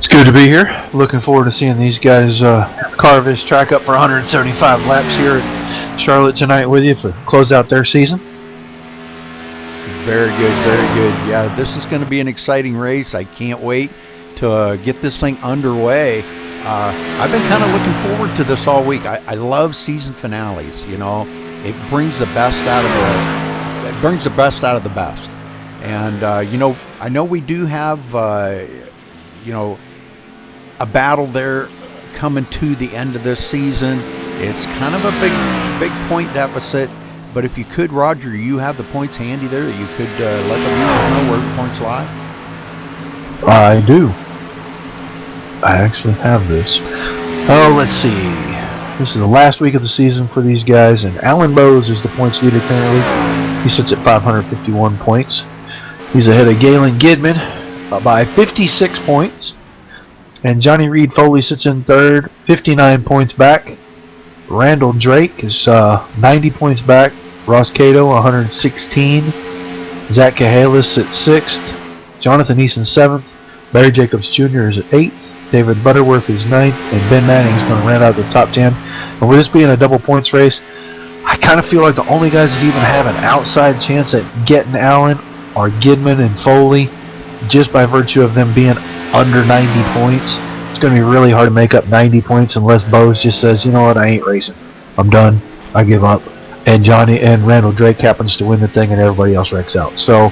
It's good to be here. Looking forward to seeing these guys carve this track up for 175 laps here at Charlotte tonight with you to close out their season. Very good, very good. Yeah, this is going to be an exciting race. I can't wait to get this thing underway. I've been kind of looking forward to this all week. I love season finales. You know, it brings the best out of the best. And you know, I know we do have you know, a battle there coming to the end of this season. It's kind of a big point deficit. But if you could, Roger, you have the points handy there that you could let the viewers know where the points lie? I do. I actually have this. Oh, let's see. This is the last week of the season for these guys, and Alan Bowes is the points leader currently. He sits at 551 points. He's ahead of Galen Gidman by 56 points. And Johnny Reed Foley sits in third, 59 points back. Randall Drake is 90 points back. Ross Cato, 116. Zach Cahalis at 6th. Jonathan Eason 7th. Barry Jacobs Jr. is at 8th. David Butterworth is 9th. And Ben Manning is going to round out the top 10. And with this being a double points race, I kind of feel like the only guys that even have an outside chance at getting Allen are Gidman and Foley, just by virtue of them being under 90 points. It's going to be really hard to make up 90 points unless Bowes just says, you know what, I ain't racing. I'm done. I give up. And Johnny and Randall Drake happens to win the thing and everybody else wrecks out. So,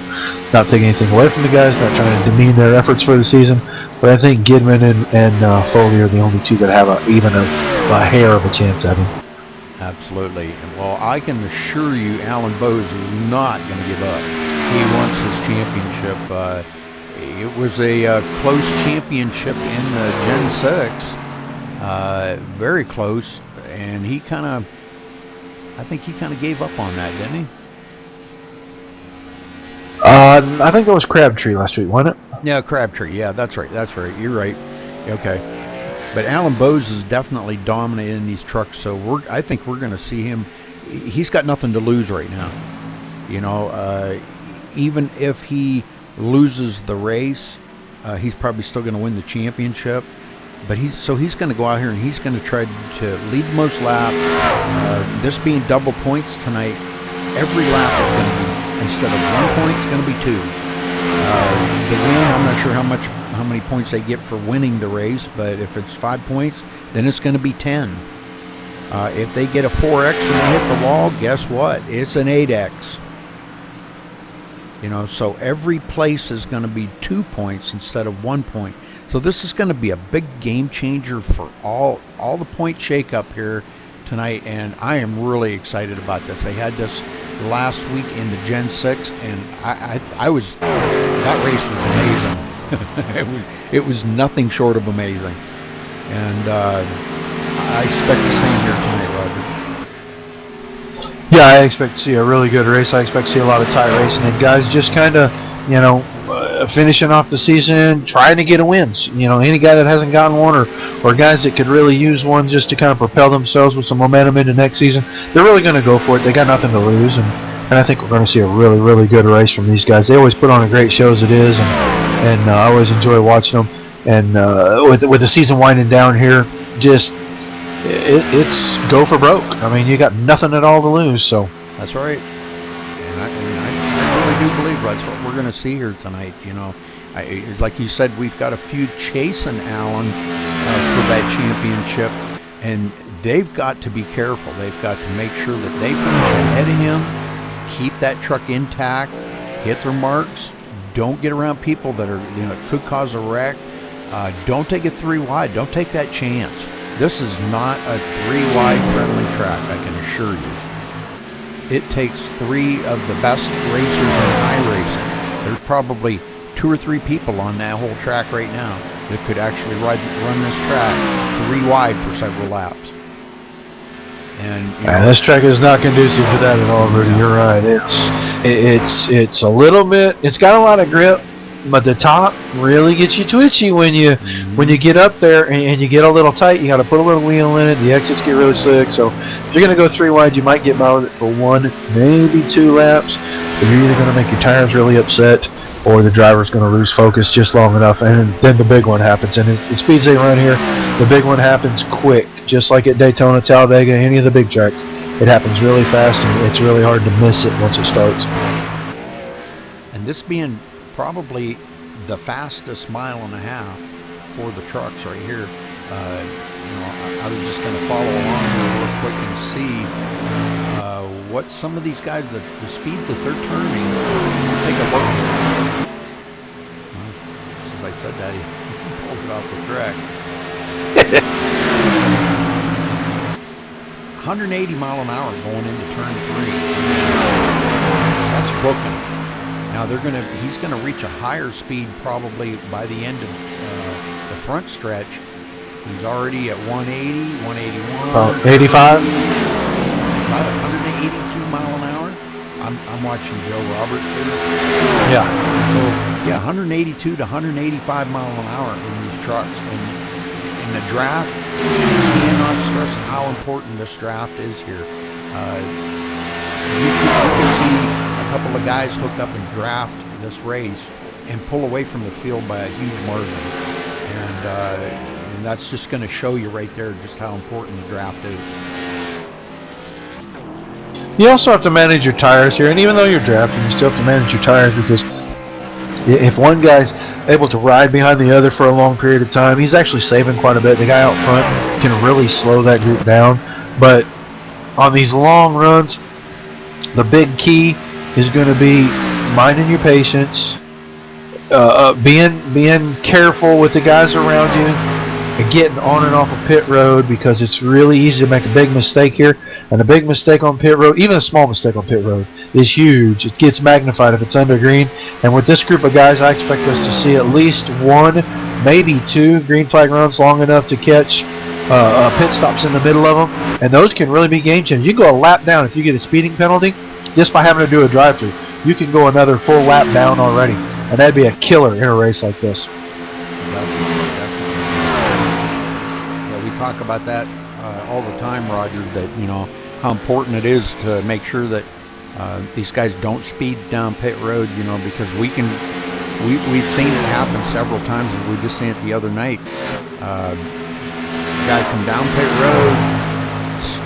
not taking anything away from the guys, not trying to demean their efforts for the season, but I think Gidman and Foley are the only two that have even a hair of a chance at him. Absolutely. Well, I can assure you Alan Bowes is not going to give up. He wants his championship. It was a close championship in Gen 6. Very close. And I think he kind of gave up on that, didn't he? I think that was Crabtree last week, wasn't it? Yeah, Crabtree. Yeah, that's right. You're right. Okay. But Alan Bowes is definitely dominating these trucks, so I think we're going to see him. He's got nothing to lose right now. You know, even if he loses the race, he's probably still going to win the championship. But he's going to go out here and he's going to try to lead the most laps. This being double points tonight, every lap is going to be, instead of 1 point, it's going to be 2. The win, I'm not sure how many points they get for winning the race, but if it's 5 points, then it's going to be 10. If they get a 4X and they hit the wall, guess what? It's an 8X. You know, so every place is going to be 2 points instead of 1 point. So this is going to be a big game changer for all the point shake-up here tonight, and I am really excited about this. They had this last week in the Gen 6, and that race was amazing. It was nothing short of amazing. And I expect the same here tonight, Roger. Yeah, I expect to see a really good race. I expect to see a lot of tie racing, and guys just kind of, you know, finishing off the season, trying to get a wins. You know, any guy that hasn't gotten one, or guys that could really use one just to kind of propel themselves with some momentum into next season, they're really going to go for it. They got nothing to lose, and I think we're going to see a really, really good race from these guys. They always put on a great show as it is, and I always enjoy watching them. And with the season winding down here, just it's go for broke. I mean, you got nothing at all to lose. So that's right. I really do believe that's what we're going to see here tonight. You know, like you said, we've got a few chasing Allen for that championship, and they've got to be careful. They've got to make sure that they finish ahead of him, keep that truck intact, hit their marks, don't get around people that are, you know, could cause a wreck. Don't take it 3 wide. Don't take that chance. This is not a 3 wide friendly track, I can assure you. It takes 3 of the best racers in iRacing. There's probably 2 or 3 people on that whole track right now that could actually run this track 3 wide for several laps. And you know, this track is not conducive to that at all, Rudy. Yeah. You're right. It's a little bit. It's got a lot of grip, but the top really gets you twitchy when you get up there and you get a little tight. You got to put a little wheel in it. The exits get really slick. So if you're going to go 3 wide, you might get by with it for 1, maybe 2 laps. So you're either going to make your tires really upset, or the driver's going to lose focus just long enough, and then the big one happens. And the speeds they run here, the big one happens quick, just like at Daytona, Talladega, any of the big tracks. It happens really fast, and it's really hard to miss it once it starts. And this being probably the fastest mile and a half for the trucks right here, I was just going to follow along here real quick and see what some of these guys, the speeds that they're turning. Take a look here. Well, since I said that, he pulled it off the track. 180 mile an hour going into turn 3. That's booking. Now he's gonna reach a higher speed probably by the end of the front stretch. He's already at 180, 181. 85? About 182 mile an hour. I'm watching Joe Roberts here. Yeah. So yeah, 182 to 185 mile an hour in these trucks. And in the draft, you cannot stress how important this draft is here. You can see a couple of guys hook up and draft this race and pull away from the field by a huge margin. And that's just going to show you right there just how important the draft is. You also have to manage your tires here, and even though you're drafting, you still have to manage your tires, because if one guy's able to ride behind the other for a long period of time, he's actually saving quite a bit. The guy out front can really slow that group down. But on these long runs, the big key is going to be minding your patience, being careful with the guys around you, and getting on and off of pit road, because it's really easy to make a big mistake here. And a big mistake on pit road, even a small mistake on pit road, is huge. It gets magnified if it's under green. And with this group of guys, I expect us to see at least one, maybe two green flag runs long enough to catch pit stops in the middle of them. And those can really be game changers. You can go a lap down if you get a speeding penalty just by having to do a drive-through. You can go another full lap down already. And that'd be a killer in a race like this. Yeah, we talk about that all the time, Roger, that, how important it is to make sure that these guys don't speed down pit road, because we've seen it happen several times, as we just seen it the other night. Guy come down pit road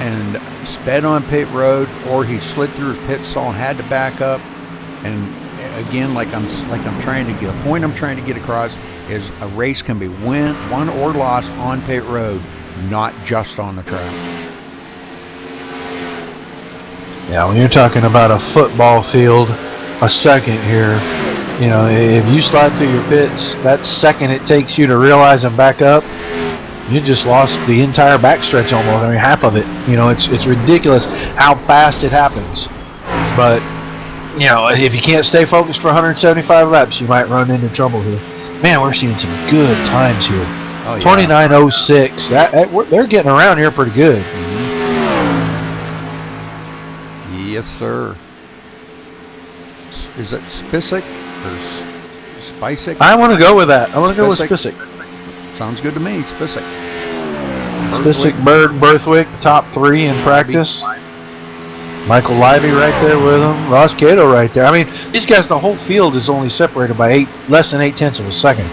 and sped on pit road, or he slid through his pit stall and had to back up. And again, the point I'm trying to get across is a race can be won or lost on pit road, not just on the track. Yeah, when you're talking about a football field, a second here, if you slide through your pits, that second it takes you to realize and back up, you just lost the entire backstretch almost. I mean, half of it. It's ridiculous how fast it happens. But, if you can't stay focused for 175 laps, you might run into trouble here. Man, we're seeing some good times here. Oh, yeah. 29:06. They're getting around here pretty good. Yes, sir. Is it Spisick or Spicick? I want to go with that. I want to go with Spisick. Sounds good to me, Spisick. Spisick, Bird, Berthwick, top 3 in practice. Michael Livy right there with him. Ross Cato right there. I mean, these guys, the whole field is only separated by less than 0.8 of a second.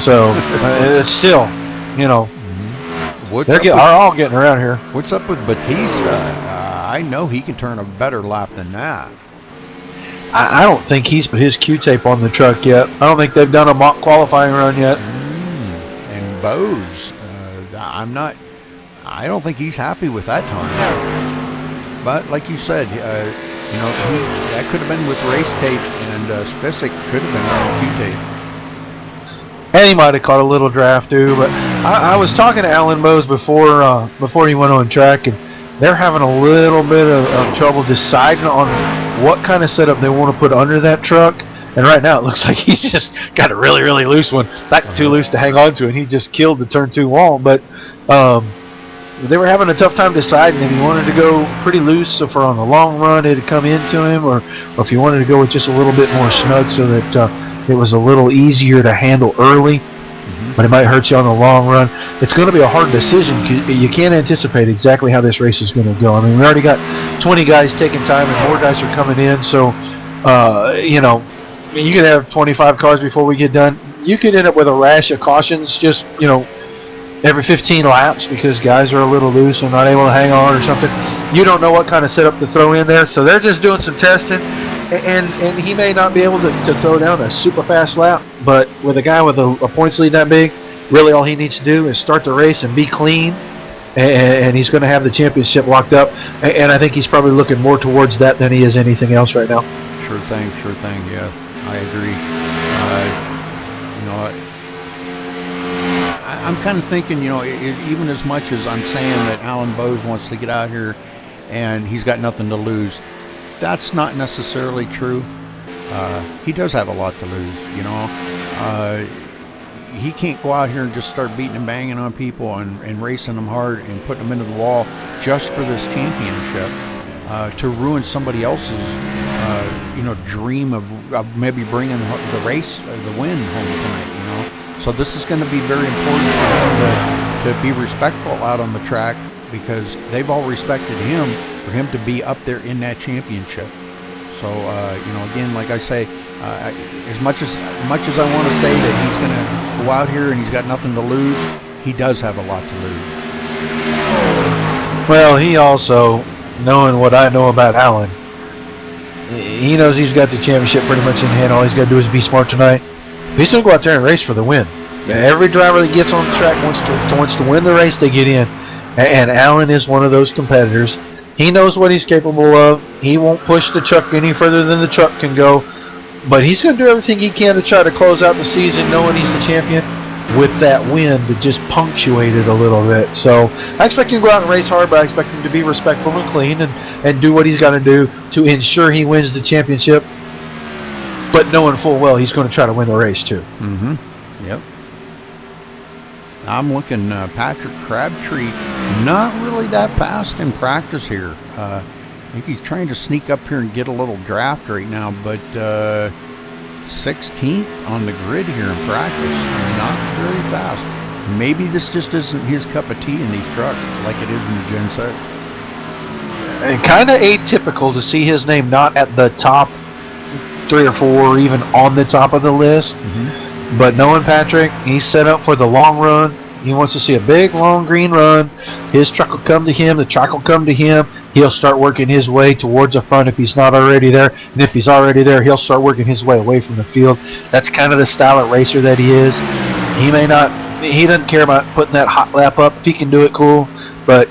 So it's still, they're all getting around here. What's up with Batista? I know he can turn a better lap than that. I don't think he's put his Q-tape on the truck yet. I don't think they've done a mock qualifying run yet. And Bose, I don't think he's happy with that time. But like you said, that could have been with race tape, and Spisick could have been on Q-tape. And he might have caught a little draft too. But I was talking to Alan Bose before he went on track, and they're having a little bit of trouble deciding on what kind of setup they want to put under that truck. And right now it looks like he's just got a really, really loose one. Not too loose to hang on to, and he just killed the turn 2 wall. But they were having a tough time deciding if he wanted to go pretty loose, so for on the long run it'd come into him, or if he wanted to go with just a little bit more snug so that it was a little easier to handle early. But it might hurt you on the long run. It's going to be a hard decision. You can't anticipate exactly how this race is going to go. I mean, we already got 20 guys taking time, and more guys are coming in. So You know, I mean, you could have 25 cars before we get done. You could end up with a rash of cautions just, every 15 laps because guys are a little loose and not able to hang on or something. You don't know what kind of setup to throw in there, so they're just doing some testing. And he may not be able to throw down a super fast lap, but with a guy with a points lead that big, really all he needs to do is start the race and be clean, and he's going to have the championship locked up. And I think he's probably looking more towards that than he is anything else right now. Sure thing. Yeah, I agree. I'm kind of thinking, even as much as I'm saying that Alan Bowes wants to get out here and he's got nothing to lose, that's not necessarily true. He does have a lot to lose, he can't go out here and just start beating and banging on people and racing them hard and putting them into the wall just for this championship to ruin somebody else's, dream of maybe bringing the race, the win home tonight, So this is going to be very important for him to be respectful out on the track because they've all respected him for him to be up there in that championship. So, again, like I say, as much as I want to say that he's going to go out here and he's got nothing to lose, he does have a lot to lose. Well, he also, knowing what I know about Alan, he knows he's got the championship pretty much in hand. All he's got to do is be smart tonight. He's going to go out there and race for the win. Every driver that gets on the track wants to win the race they get in. And Alan is one of those competitors. He knows what he's capable of. He won't push the truck any further than the truck can go. But he's going to do everything he can to try to close out the season knowing he's the champion with that win to just punctuate it a little bit. So I expect him to go out and race hard, but I expect him to be respectful and clean and do what he's got to do to ensure he wins the championship. But knowing full well he's going to try to win the race too. Mm-hmm. Yep. I'm looking Patrick Crabtree, not really that fast in practice here. I think he's trying to sneak up here and get a little draft right now, but 16th on the grid here in practice. Not very fast. Maybe this just isn't his cup of tea in these trucks like it is in the Gen 6. And kind of atypical to see his name not at the top 3 or 4 or even on the top of the list. Mm-hmm. But knowing Patrick, he's set up for the long run. He wants to see a big, long green run. His truck will come to him. The track will come to him. He'll start working his way towards the front if he's not already there. And if he's already there, he'll start working his way away from the field. That's kind of the style of racer that he is. He doesn't care about putting that hot lap up. If he can do it, cool. But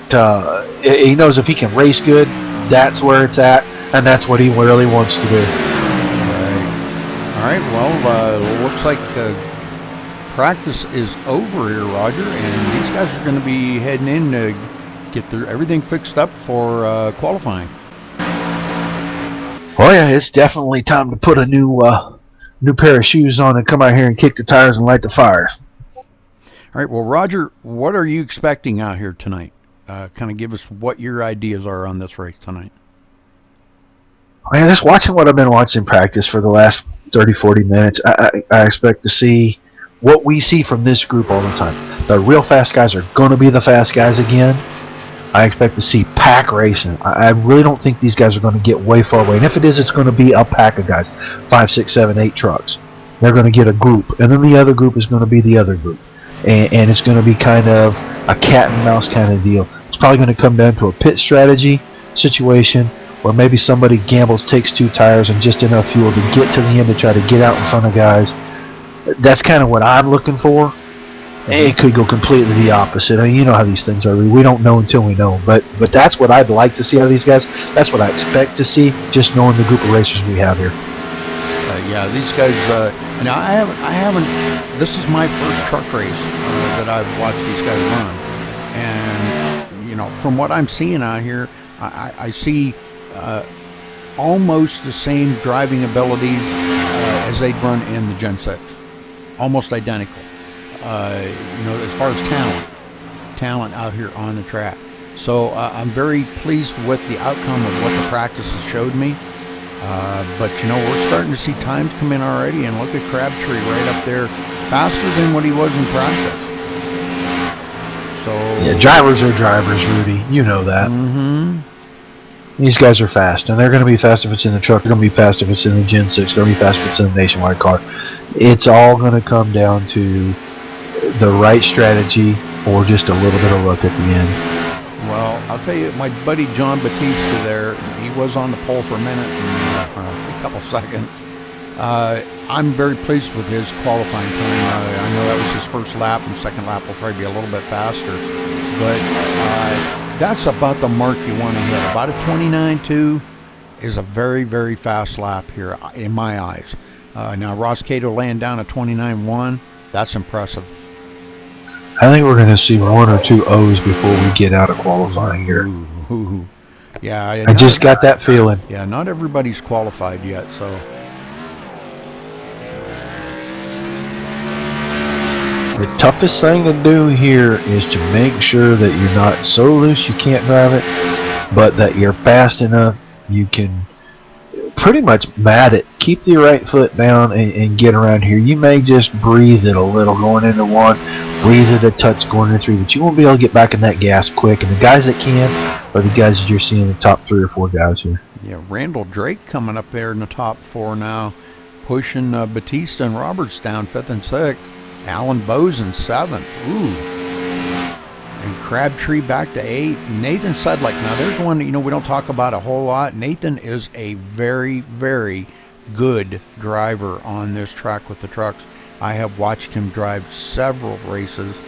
he knows if he can race good, that's where it's at. And that's what he really wants to do. All right, well, looks like practice is over here, Roger, and these guys are going to be heading in to get everything fixed up for qualifying. Oh yeah, it's definitely time to put a new pair of shoes on and come out here and kick the tires and light the fire. All right, well, Roger, what are you expecting out here tonight? Kind of give us what your ideas are on this race tonight. Man, just watching what I've been watching practice for the last 30, 40 minutes, I expect to see what we see from this group all the time. The real fast guys are going to be the fast guys again. I expect to see pack racing. I really don't think these guys are going to get way far away. And if it is, it's going to be a pack of guys. 5, 6, 7, 8 trucks. They're going to get a group. And then the other group is going to be the other group. And it's going to be kind of a cat and mouse kind of deal. It's probably going to come down to a pit strategy situation where maybe somebody gambles, takes 2 tires and just enough fuel to get to the end to try to get out in front of guys. That's kind of what I'm looking for. It could go completely the opposite. I mean, you know how these things are. We don't know until we know. But that's what I'd like to see out of these guys. That's what I expect to see, just knowing the group of racers we have here. Yeah, these guys. Now I haven't. This is my first truck race that I've watched these guys run, and from what I'm seeing out here, I see almost the same driving abilities as they'd run in the Gen 6. Almost identical. As far as talent out here on the track. So I'm very pleased with the outcome of what the practice has showed me. But we're starting to see times come in already, and look at Crabtree right up there, faster than what he was in practice. So yeah, drivers are drivers, Rudy. You know that. Mm-hmm. These guys are fast, and they're going to be fast if it's in the truck. They're going to be fast if it's in the Gen 6. They're going to be fast if it's in the Nationwide car. It's all going to come down to the right strategy or just a little bit of luck at the end. Well, I'll tell you, my buddy John Batista there, he was on the pole for a minute and a couple seconds. I'm very pleased with his qualifying time. I know that was his first lap, and second lap will probably be a little bit faster. But that's about the mark you want to hit. About a 29.2 is a very, very fast lap here in my eyes. Now, Ross Cato laying down a 29.1, that's impressive. I think we're going to see 1 or 2 O's before we get out of qualifying here. Ooh. Yeah, I just got that feeling. Yeah, not everybody's qualified yet, so. The toughest thing to do here is to make sure that you're not so loose you can't drive it, but that you're fast enough you can pretty much mat it. Keep your right foot down and get around here. You may just breathe it a little going into 1, breathe it a touch going into 3, but you won't be able to get back in that gas quick. And the guys that can are the guys that you're seeing, the top 3 or 4 guys here. Yeah, Randall Drake coming up there in the top 4 now, pushing Batista and Roberts down 5th and 6th. Alan Bowes in 7th. Ooh. And Crabtree back to 8th. Nathan Sedlick. Now, there's one that, we don't talk about a whole lot. Nathan is a very, very good driver on this track with the trucks. I have watched him drive several races,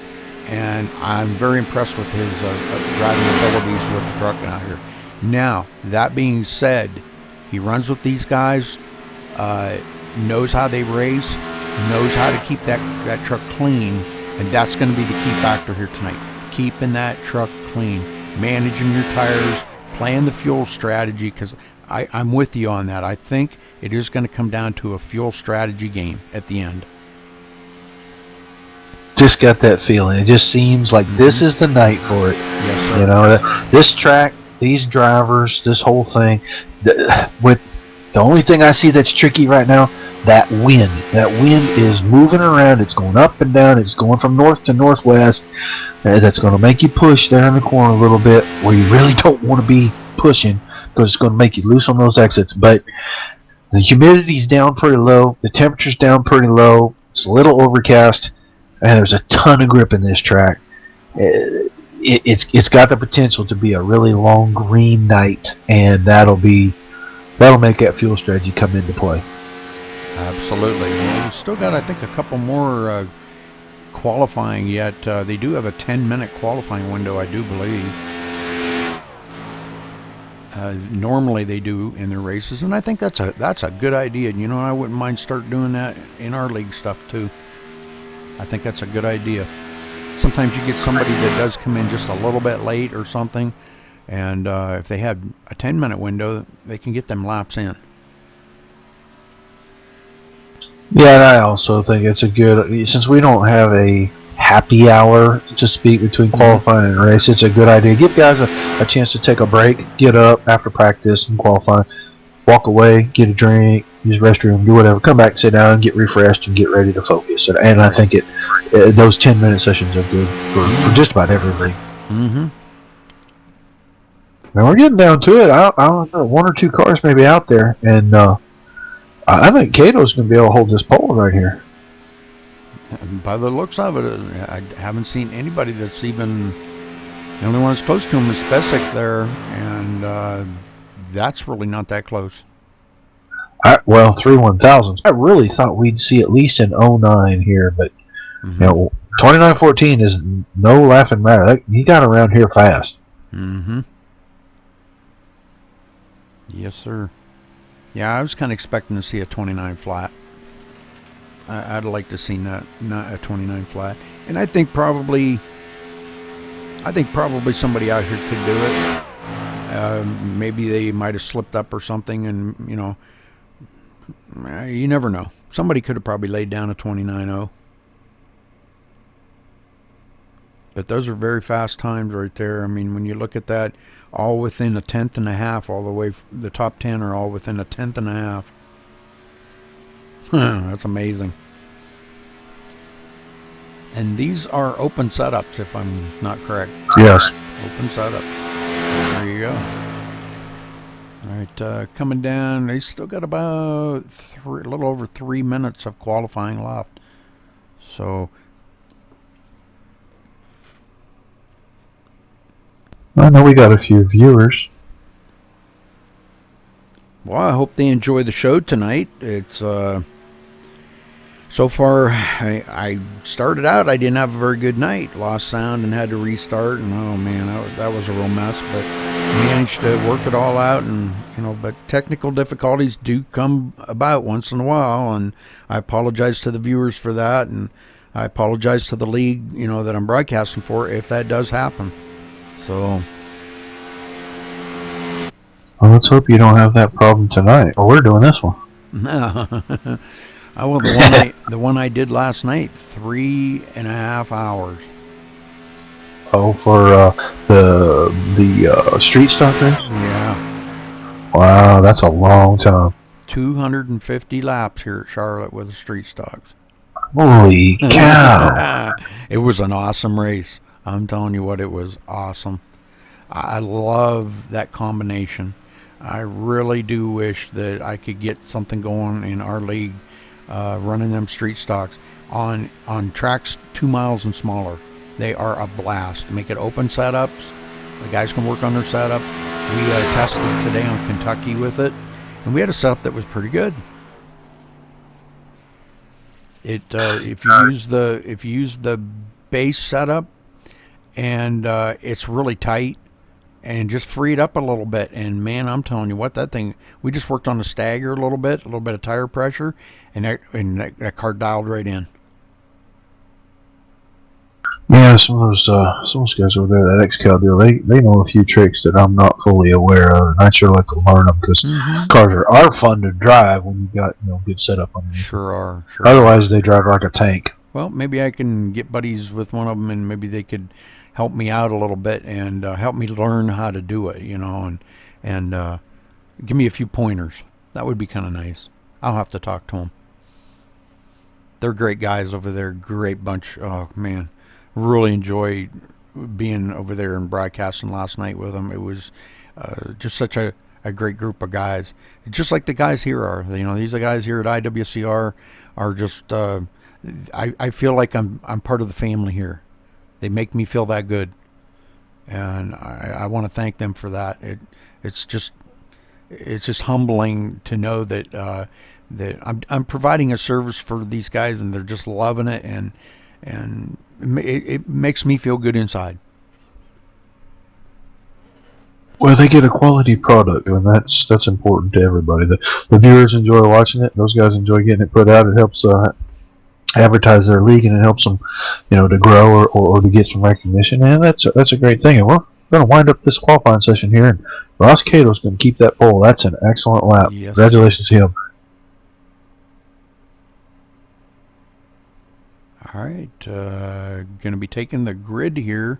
and I'm very impressed with his driving abilities with the truck out here. Now, that being said, he runs with these guys, knows how they race, knows how to keep that truck clean, and that's going to be the key factor here tonight. Keeping that truck clean, managing your tires, playing the fuel strategy, because I'm with you on that. I think it is going to come down to a fuel strategy game at the end. Just got that feeling. It just seems like this is the night for it. Yes, sir. This track, these drivers, this whole thing, with the only thing I see that's tricky right now, that wind. That wind is moving around. It's going up and down. It's going from north to northwest. That's going to make you push there in the corner a little bit where you really don't want to be pushing, because it's going to make you loose on those exits. But the humidity's down pretty low. The temperature's down pretty low. It's a little overcast. And there's a ton of grip in this track. It's got the potential to be a really long green night, and that'll make that fuel strategy come into play. Absolutely. Well, we've still got, I think, a couple more qualifying yet. They do have a 10-minute qualifying window, I do believe. Normally they do in their races, and I think that's a good idea. I wouldn't mind start doing that in our league stuff too. I think that's a good idea. Sometimes you get somebody that does come in just a little bit late or something, and if they have a 10-minute window, they can get them laps in. Yeah, and I also think it's a good, since we don't have a happy hour to speak between qualifying and race, it's a good idea. Give guys a chance to take a break, get up after practice and qualifying, walk away, get a drink, use the restroom, do whatever, come back, sit down, get refreshed, and get ready to focus. And I think those 10-minute sessions are good for just about everything. Mm-hmm. Now we're getting down to it. I don't know, 1 or 2 cars maybe out there, and I think Cato's going to be able to hold this pole right here. By the looks of it, I haven't seen anybody that's even, the only one that's close to him is Spesic there, and that's really not that close. 3/1000s. I really thought we'd see at least an 09 here, but 2914 is no laughing matter. He got around here fast. Mm-hmm. Yes, sir. Yeah, I was kind of expecting to see a 29 flat. I'd like to see not a 29 flat, and I think probably somebody out here could do it. Maybe they might have slipped up or something, and you never know. Somebody could have probably laid down a 29.0. But those are very fast times right there. I mean, when you look at that, all within a tenth and a half, all the way, the top 10 are all within a tenth and a half. That's amazing. And these are open setups, if I'm not correct. Yes. Open setups. There you go. All right, coming down. They still got about a little over 3 minutes of qualifying left. So, I know we got a few viewers. well, I hope they enjoy the show tonight. It's so far. I started out. I didn't have a very good night. Lost sound and had to restart. And oh man, that was a real mess. But managed to work it all out. And but technical difficulties do come about once in a while. And I apologize to the viewers for that. And I apologize to the league, that I'm broadcasting for if that does happen. So. Well, let's hope you don't have that problem tonight. Well, we're doing this one. No. Well, the one I did last night, 3.5 hours. Oh, for the street stock race? Yeah. Wow, that's a long time. 250 laps here at Charlotte with the street stocks. Holy cow! It was an awesome race. I'm telling you what, it was awesome. I love that combination. I really do wish that I could get something going in our league, running them street stocks on tracks 2 miles and smaller. They are a blast. Make it open setups. The guys can work on their setup. We tested today on Kentucky with it, and we had a setup that was pretty good. If you use the base setup, and it's really tight, and just free it up a little bit. And man, I'm telling you what, that thing, we just worked on the stagger a little bit of tire pressure, and that car dialed right in. Yeah, some of those guys over there, that XCal deal, they know a few tricks that I'm not fully aware of, and I sure like to learn them because cars are fun to drive when you got good setup on them. Sure are. Otherwise, they drive like a tank. Well, maybe I can get buddies with one of them, and maybe they could help me out a little bit and help me learn how to do it, and give me a few pointers. That would be kind of nice. I'll have to talk to them. They're great guys over there, great bunch. Oh, man, really enjoyed being over there and broadcasting last night with them. It was just such a great group of guys, just like the guys here are. These guys here at IWCR are just, I feel like I'm part of the family here. They make me feel that good, and I want to thank them for that. It's just humbling to know that I'm providing a service for these guys, and they're just loving it, and it makes me feel good inside. Well, they get a quality product, and that's important to everybody. The viewers enjoy watching it. Those guys enjoy getting it put out. It helps advertise their league, and it helps them, to grow or to get some recognition. And that's a great thing. And we're going to wind up this qualifying session here, and Ross Cato's going to keep that pole. That's an excellent lap. Yes. Congratulations to him. All right, going to be taking the grid here,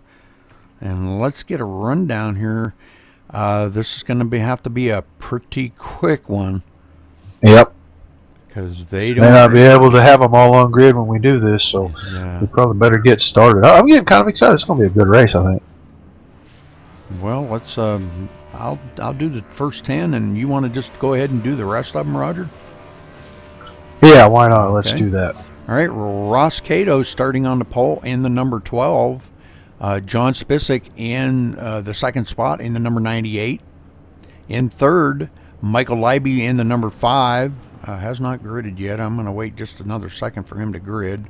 and let's get a rundown here. This is going to have to be a pretty quick one. Yep. Because they don't. May not be able to have them all on grid when we do this, so we probably better get started. I'm getting kind of excited. It's going to be a good race, I think. Well, let's. I'll do the first 10, and you want to just go ahead and do the rest of them, Roger? Yeah, why not? Let's do that. All right, Ross Cato starting on the pole in the number 12. John Spisak in the second spot in the number 98. In third, Michael Leiby in the number 5. Has not gridded yet. I'm going to wait just another second for him to grid.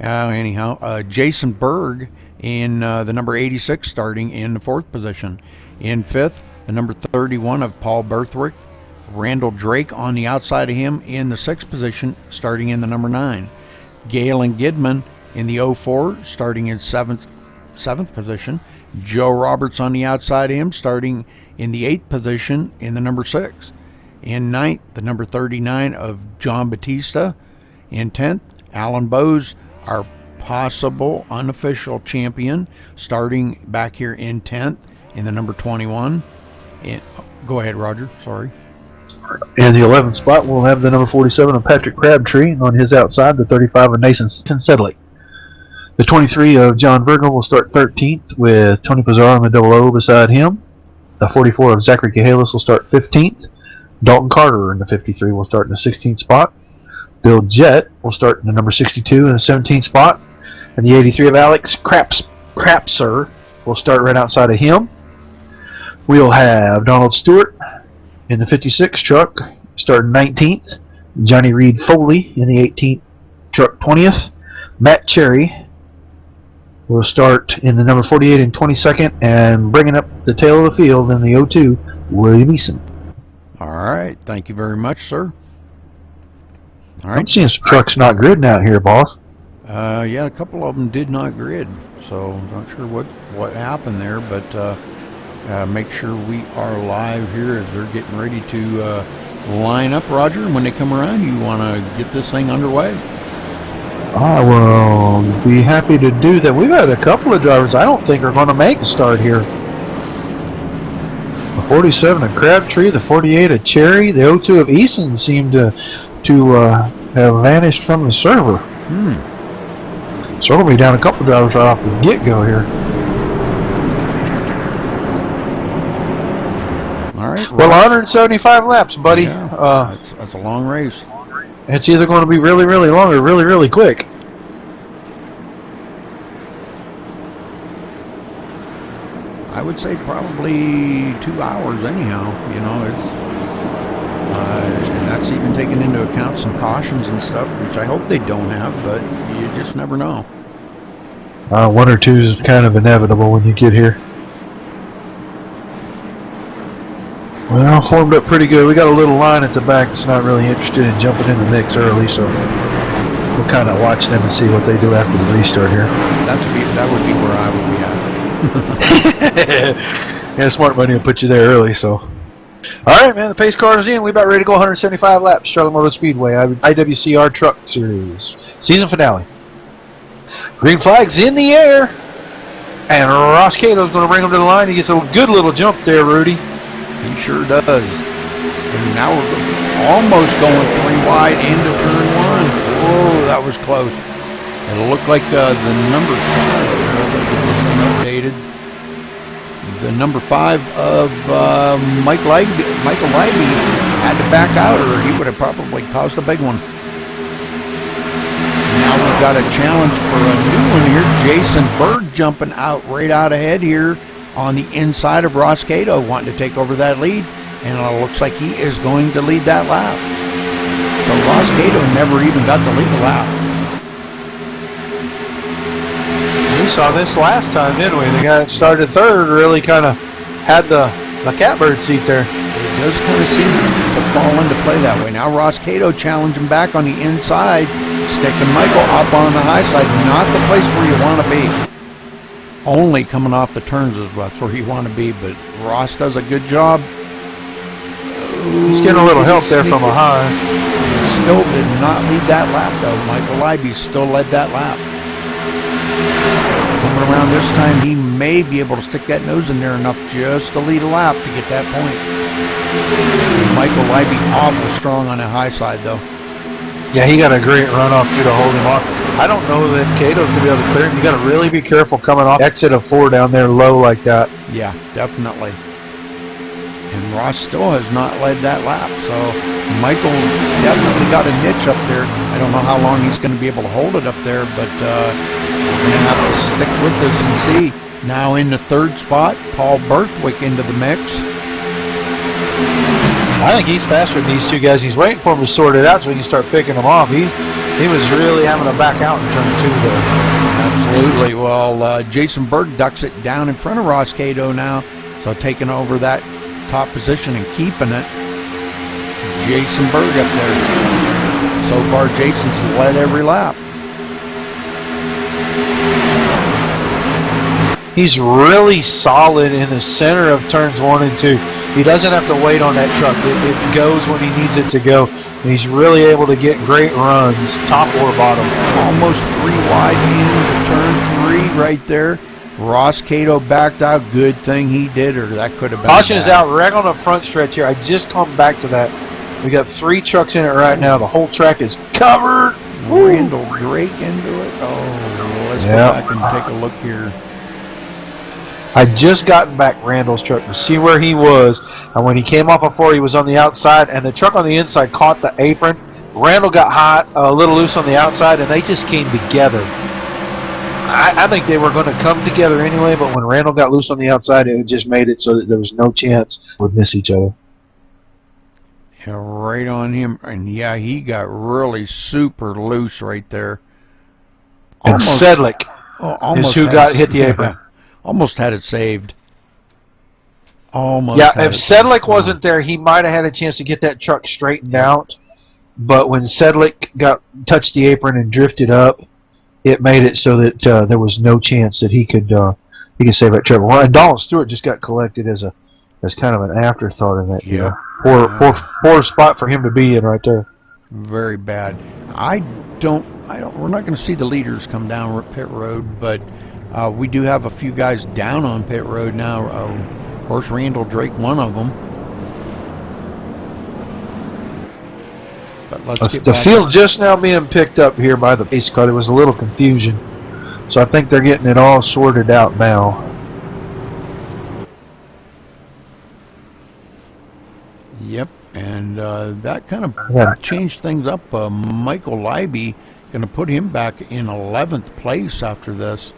Anyhow, Jason Berg in the number 86 starting in the 4th position. In 5th, the number 31 of Paul Berthwick. Randall Drake on the outside of him in the 6th position starting in the number 9. Galen Gidman in the 04 starting in 7th position. Joe Roberts on the outside of him starting in the 8th position in the number 6. In 9th, the number 39 of John Batista. In 10th, Alan Bowes, our possible unofficial champion, starting back here in 10th in the number 21. Go ahead, Roger. Sorry. In the 11th spot, we'll have the number 47 of Patrick Crabtree. On his outside, the 35 of Nathan Sedley. The 23 of John Virgil will start 13th with Tony Pizarro in the 00 beside him. The 44 of Zachary Cahalis will start 15th. Dalton Carter in the 53 will start in the 16th spot. Bill Jett will start in the number 62 in the 17th spot. And the 83 of Alex Crapser will start right outside of him. We'll have Donald Stewart in the 56 truck starting 19th. Johnny Reed Foley in the 18th truck 20th. Matt Cherry will start in the number 48 and 22nd, and bringing up the tail of the field in the 02, William Eason. All right. Thank you very much, sir. All right. I'm seeing some trucks not gridding out here, boss. Yeah, a couple of them did not grid, so I'm not sure what happened there, but make sure we are live here as they're getting ready to line up, Roger. And when they come around, you want to get this thing underway? I will be happy to do that. We've had a couple of drivers I don't think are going to make a start here. The 47 of Crabtree, the 48 of Cherry, the 02 of Eason seem to have vanished from the server. So we're going to be down a couple of drivers right off the get-go here. All right. Well, 175 laps, buddy. Yeah, that's a long race. It's either going to be really, really long or really, really quick. I would say probably 2 hours anyhow. You know, it's and that's even taking into account some cautions and stuff, which I hope they don't have, but you just never know. 1 or 2 is kind of inevitable when you get here. Well, formed up pretty good. We got a little line at the back that's not really interested in jumping in the mix early, so we'll kind of watch them and see what they do after the restart here. That would be where I would be at. Yeah, smart money will put you there early, so. All right, man, the pace car is in. We're about ready to go 175 laps. Charlotte Motor Speedway, IWCR Truck Series, season finale. Green flag's in the air, and Ross Cato's going to bring him to the line. He gets a good little jump there, Rudy. He sure does. And now we're almost going 3 wide into turn 1. Whoa, that was close. It'll look like the number 5. I'll get this thing updated. The number 5 of Michael Leiby had to back out, or he would have probably caused a big one. Now we've got a challenge for a new one here. Jason Berg jumping right out ahead here on the inside of Ross Cato, wanting to take over that lead, and it looks like he is going to lead that lap. So Ross Cato never even got to lead a lap. We saw this last time, didn't we? The guy that started third really kind of had the catbird seat there. It does kind of seem to fall into play that way. Now Ross Cato challenging back on the inside, sticking Michael up on the high side. Not the place where you want to be. Only coming off the turns is that's where you want to be, but Ross does a good job. He's getting a little help there from behind. Still did not lead that lap, though. Michael Leiby still led that lap. Coming around this time, he may be able to stick that nose in there enough just to lead a lap to get that point. Michael Leiby awful strong on the high side, though. Yeah, he got a great run off through to hold him off. I don't know that Cato's going to be able to clear him. You got to really be careful coming off exit of 4 down there low like that. Yeah, definitely. And Ross still has not led that lap, so Michael definitely got a niche up there. I don't know how long he's going to be able to hold it up there, but we're going to have to stick with this and see. Now in the 3rd spot, Paul Berthwick into the mix. I think he's faster than these 2 guys. He's waiting for him to sort it out so he can start picking them off. He was really having to back out in turn 2 there. Absolutely. Well, Jason Berg ducks it down in front of Ross Cato now, so taking over that top position and keeping it. Jason Berg up there. So far, Jason's led every lap. He's really solid in the center of turns 1 and 2. He doesn't have to wait on that truck. It goes when he needs it to go. And he's really able to get great runs, top or bottom. Almost 3 wide into turn 3 right there. Ross Cato backed out. Good thing he did, or that could have been Caution is out right on the front stretch here. I just come back to that. We got 3 trucks in it right now. The whole track is covered. Randall Drake into it. Oh, let's go back and take a look here. I'd just gotten back Randall's truck to see where he was, and when he came off of 4, he was on the outside, and the truck on the inside caught the apron. Randall got hot, a little loose on the outside, and they just came together. I think they were going to come together anyway, but when Randall got loose on the outside, it just made it so that there was no chance would miss each other. Yeah, right on him, and yeah, he got really super loose right there. And Sedlick is who got hit the apron. Yeah, almost had it saved. Almost. Yeah, if Sedlick wasn't there, he might have had a chance to get that truck straightened out. But when Sedlick touched the apron and drifted up, it made it so that there was no chance that he could save that truck. Well, and Donald Stewart just got collected as kind of an afterthought in that deal. Poor spot for him to be in right there. Very bad. We're not going to see the leaders come down pit road, but we do have a few guys down on pit road now. Of course, Randall Drake, one of them. But let's get the back field just now being picked up here by the pace car. There was a little confusion, so I think they're getting it all sorted out now. Yep, and that kind of changed things up. Michael Leiby, going to put him back in 11th place after this.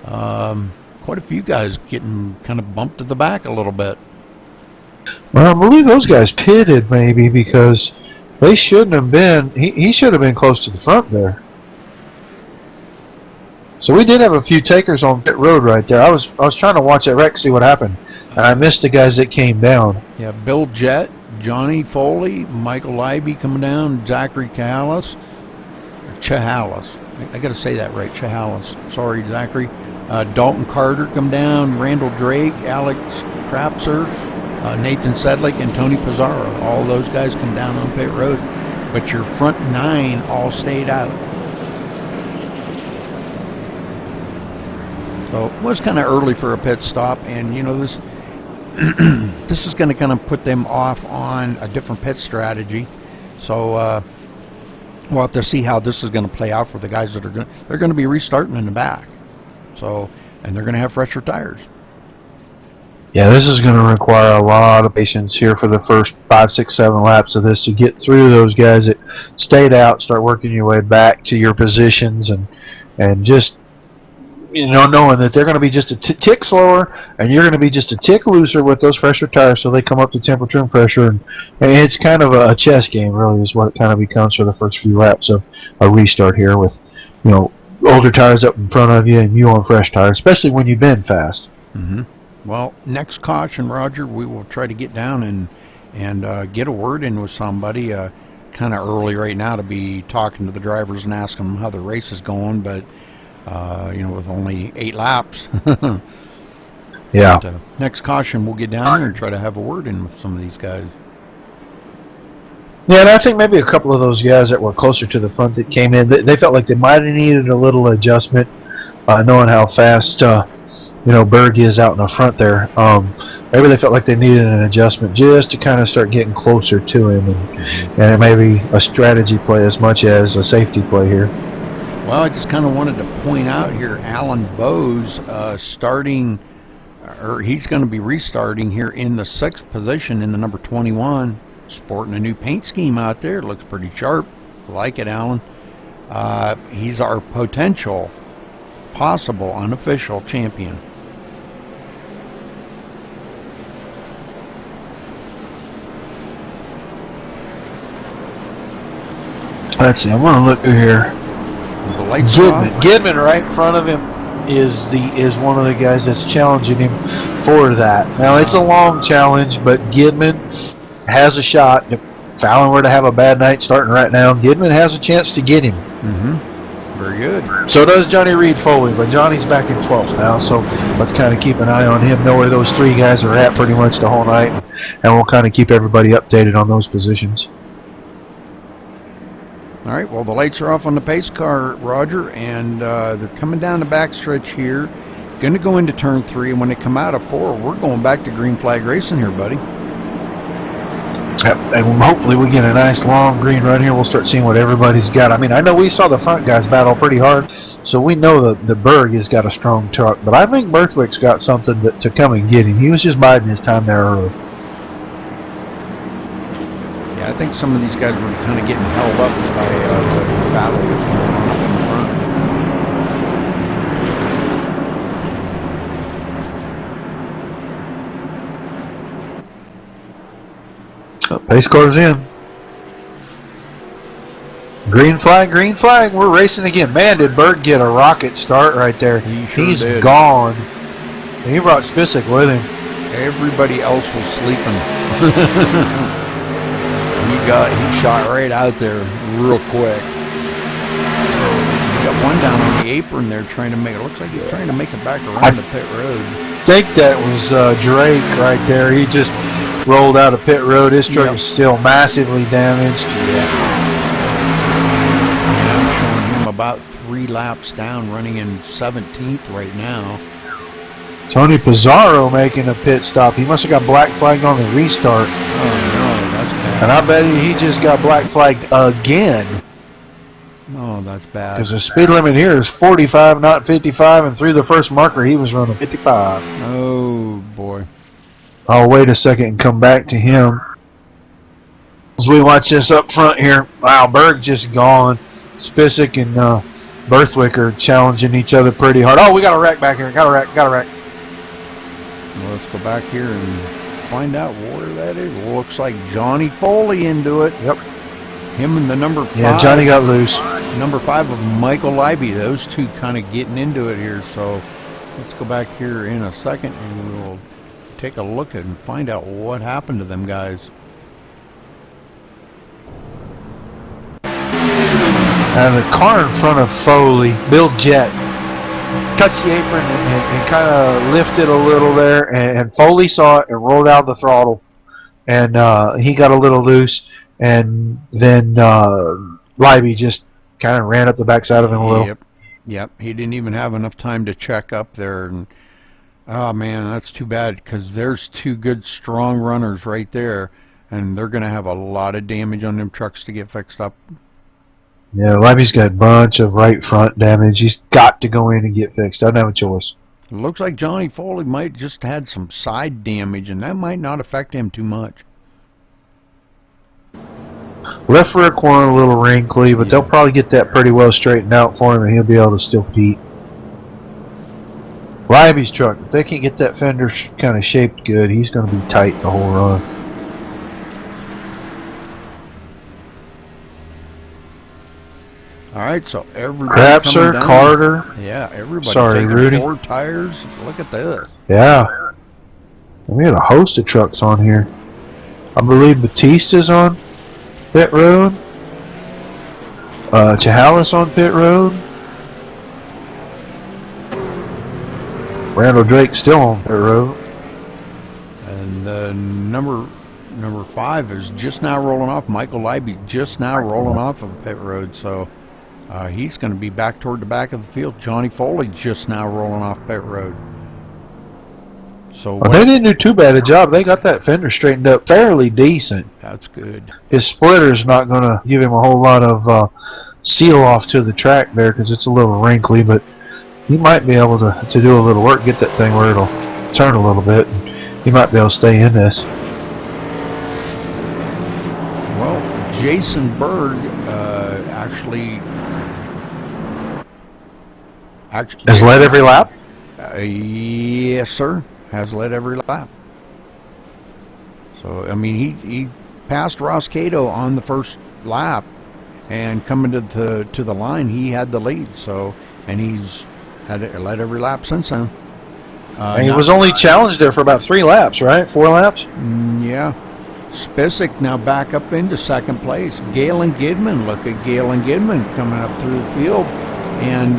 Quite a few guys getting kind of bumped to the back a little bit. Well, I believe those guys pitted maybe because they shouldn't have been. He should have been close to the front there. So we did have a few takers on pit road right there. I was trying to watch that wreck, see what happened, and I missed the guys that came down. Yeah, Bill Jett, Johnny Foley, Michael Leiby coming down, Zachary Chahalis. I got to say that right, Chahalis. Sorry, Zachary. Dalton Carter come down, Randall Drake, Alex Krapser, Nathan Sedlick, and Tony Pizarro. All those guys come down on pit road, but your front 9 all stayed out. So it was kind of early for a pit stop, and this this is going to kind of put them off on a different pit strategy. So we'll have to see how this is going to play out for the guys that they're going to be restarting in the back. So, and they're going to have fresher tires. Yeah, this is going to require a lot of patience here for the first 5, 6, 7 laps of this to get through those guys that stayed out, start working your way back to your positions, and just knowing that they're going to be just a tick slower and you're going to be just a tick looser with those fresher tires, so they come up to temperature and pressure, and it's kind of a chess game, really, is what it kind of becomes for the first few laps of a restart here with older tires up in front of you and you on fresh tires, especially when you've been fast. Mm-hmm. Well, next caution, Roger, we will try to get down and get a word in with somebody. Kind of early right now to be talking to the drivers and asking them how the race is going, but with only 8 laps. Yeah. But, next caution, we'll get down there and try to have a word in with some of these guys. Yeah, and I think maybe a couple of those guys that were closer to the front that came in, they felt like they might have needed a little adjustment, knowing how fast Berg is out in the front there. Maybe they felt like they needed an adjustment just to kind of start getting closer to him, and it may be a strategy play as much as a safety play here. Well, I just kind of wanted to point out here, Alan Bowes he's going to be restarting here in the 6th position in the number 21, sporting a new paint scheme out there. It looks pretty sharp. Like it, Alan. He's our possible unofficial champion. Let's see. I'm going to look here. The lights are off. Gidman right in front of him is one of the guys that's challenging him for that. Now it's a long challenge, but Gidman has a shot. If Fallon were to have a bad night starting right now, Gidman has a chance to get him. Mm-hmm. Very good. So does Johnny Reed Foley, but Johnny's back in 12th now, so let's kind of keep an eye on him, know where those 3 guys are at pretty much the whole night, and we'll kind of keep everybody updated on those positions. All right, well, the lights are off on the pace car, Roger, and they're coming down the backstretch here. Going to go into turn 3, and when they come out of 4, we're going back to green flag racing here, buddy. Yep, and hopefully we get a nice long green run here. We'll start seeing what everybody's got. I mean, I know we saw the front guys battle pretty hard, so we know that the Berg has got a strong truck. But I think Berthwick's got something to come and get him. He was just biding his time there early. Yeah, I think some of these guys were kind of getting held up by the battle that was going on up in the front. Pace car's in. Green flag, we're racing again. Man, did Berg get a rocket start right there. He's did. Gone. And he brought Spisak with him. Everybody else was sleeping. he shot right out there real quick. He got one down on the apron there trying to make it. Looks like he's trying to make it back around the pit road. I think that was Drake right there. He just rolled out of pit road. His truck is still massively damaged. And I'm showing him about 3 laps down, running in 17th right now. Tony Pizarro making a pit stop. He must have got black flagged on the restart. Oh no, that's bad. And I bet he just got black flagged again. Oh, that's bad. Because the speed limit here is 45, not 55, and through the first marker he was running 55. Oh boy. I'll wait a second and come back to him. As we watch this up front here, wow, Berg just gone. Spisak and Berthwick are challenging each other pretty hard. Oh, we got a wreck back here. Got a wreck. Well, let's go back here and find out where that is. Looks like Johnny Foley into it. Yep. Him and the number 5. Yeah, Johnny got loose. Number 5 of Michael Libby. Those two kind of getting into it here. So let's go back here in a second and we'll take a look and find out what happened to them guys. And the car in front of Foley, Bill Jett, touched the apron and kind of lifted a little there, and Foley saw it and rolled out the throttle, and he got a little loose, and then Libby just kind of ran up the backside of him a little. Yep. He didn't even have enough time to check up there, and oh man, that's too bad because there's 2 good strong runners right there, and they're going to have a lot of damage on them trucks to get fixed up. Yeah, Libby's got a bunch of right front damage. He's got to go in and get fixed. Doesn't have a choice. It looks like Johnny Foley might just had some side damage, and that might not affect him too much. Left rear corner a little wrinkly, but they'll probably get that pretty well straightened out for him, and he'll be able to still compete. Libby's truck, if they can't get that fender kind of shaped good, he's going to be tight the whole run. All right, so everybody Crapser, Carter. Yeah, everybody Sorry, taking Rudy. 4 tires. Look at this. Yeah. We had a host of trucks on here. I believe Batista's on pit road. Chihalis on pit road. Randall Drake still on pit road. And the number 5 is just now rolling off. Michael Libby just now rolling off of the pit road, so he's going to be back toward the back of the field. Johnny Foley just now rolling off pit road. So well, they didn't do too bad a job. They got that fender straightened up fairly decent. That's good. His splitter's not going to give him a whole lot of seal off to the track there because it's a little wrinkly, but he might be able to do a little work, get that thing where it'll turn a little bit, and he might be able to stay in this. Well, Jason Berg actually has led every lap? Yes, sir. Has led every lap. So, I mean, he passed Ross Cato on the first lap, and coming to the line, he had the lead. So, and he's led every lap since then. And he was only challenged there for about 3 laps, right? 4 laps? Yeah. Spisak now back up into second place. Galen Gidman, look at Galen Gidman coming up through the field and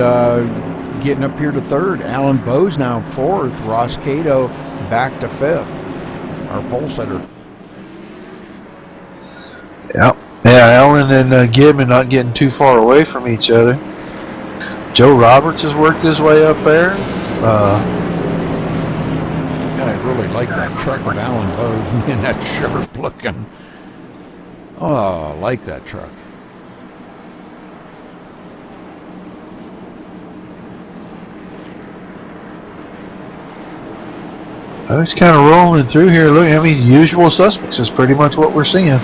getting up here to third. Alan Bowes now fourth. Ross Cato back to fifth. Our pole sitter. Yep. Yeah, Alan and Gidman not getting too far away from each other. Joe Roberts has worked his way up there. I really like that truck of Alan Bowes. Man, that's sharp looking. Oh, I like that truck. I was kind of rolling through here. Look, I mean, usual suspects is pretty much what we're seeing.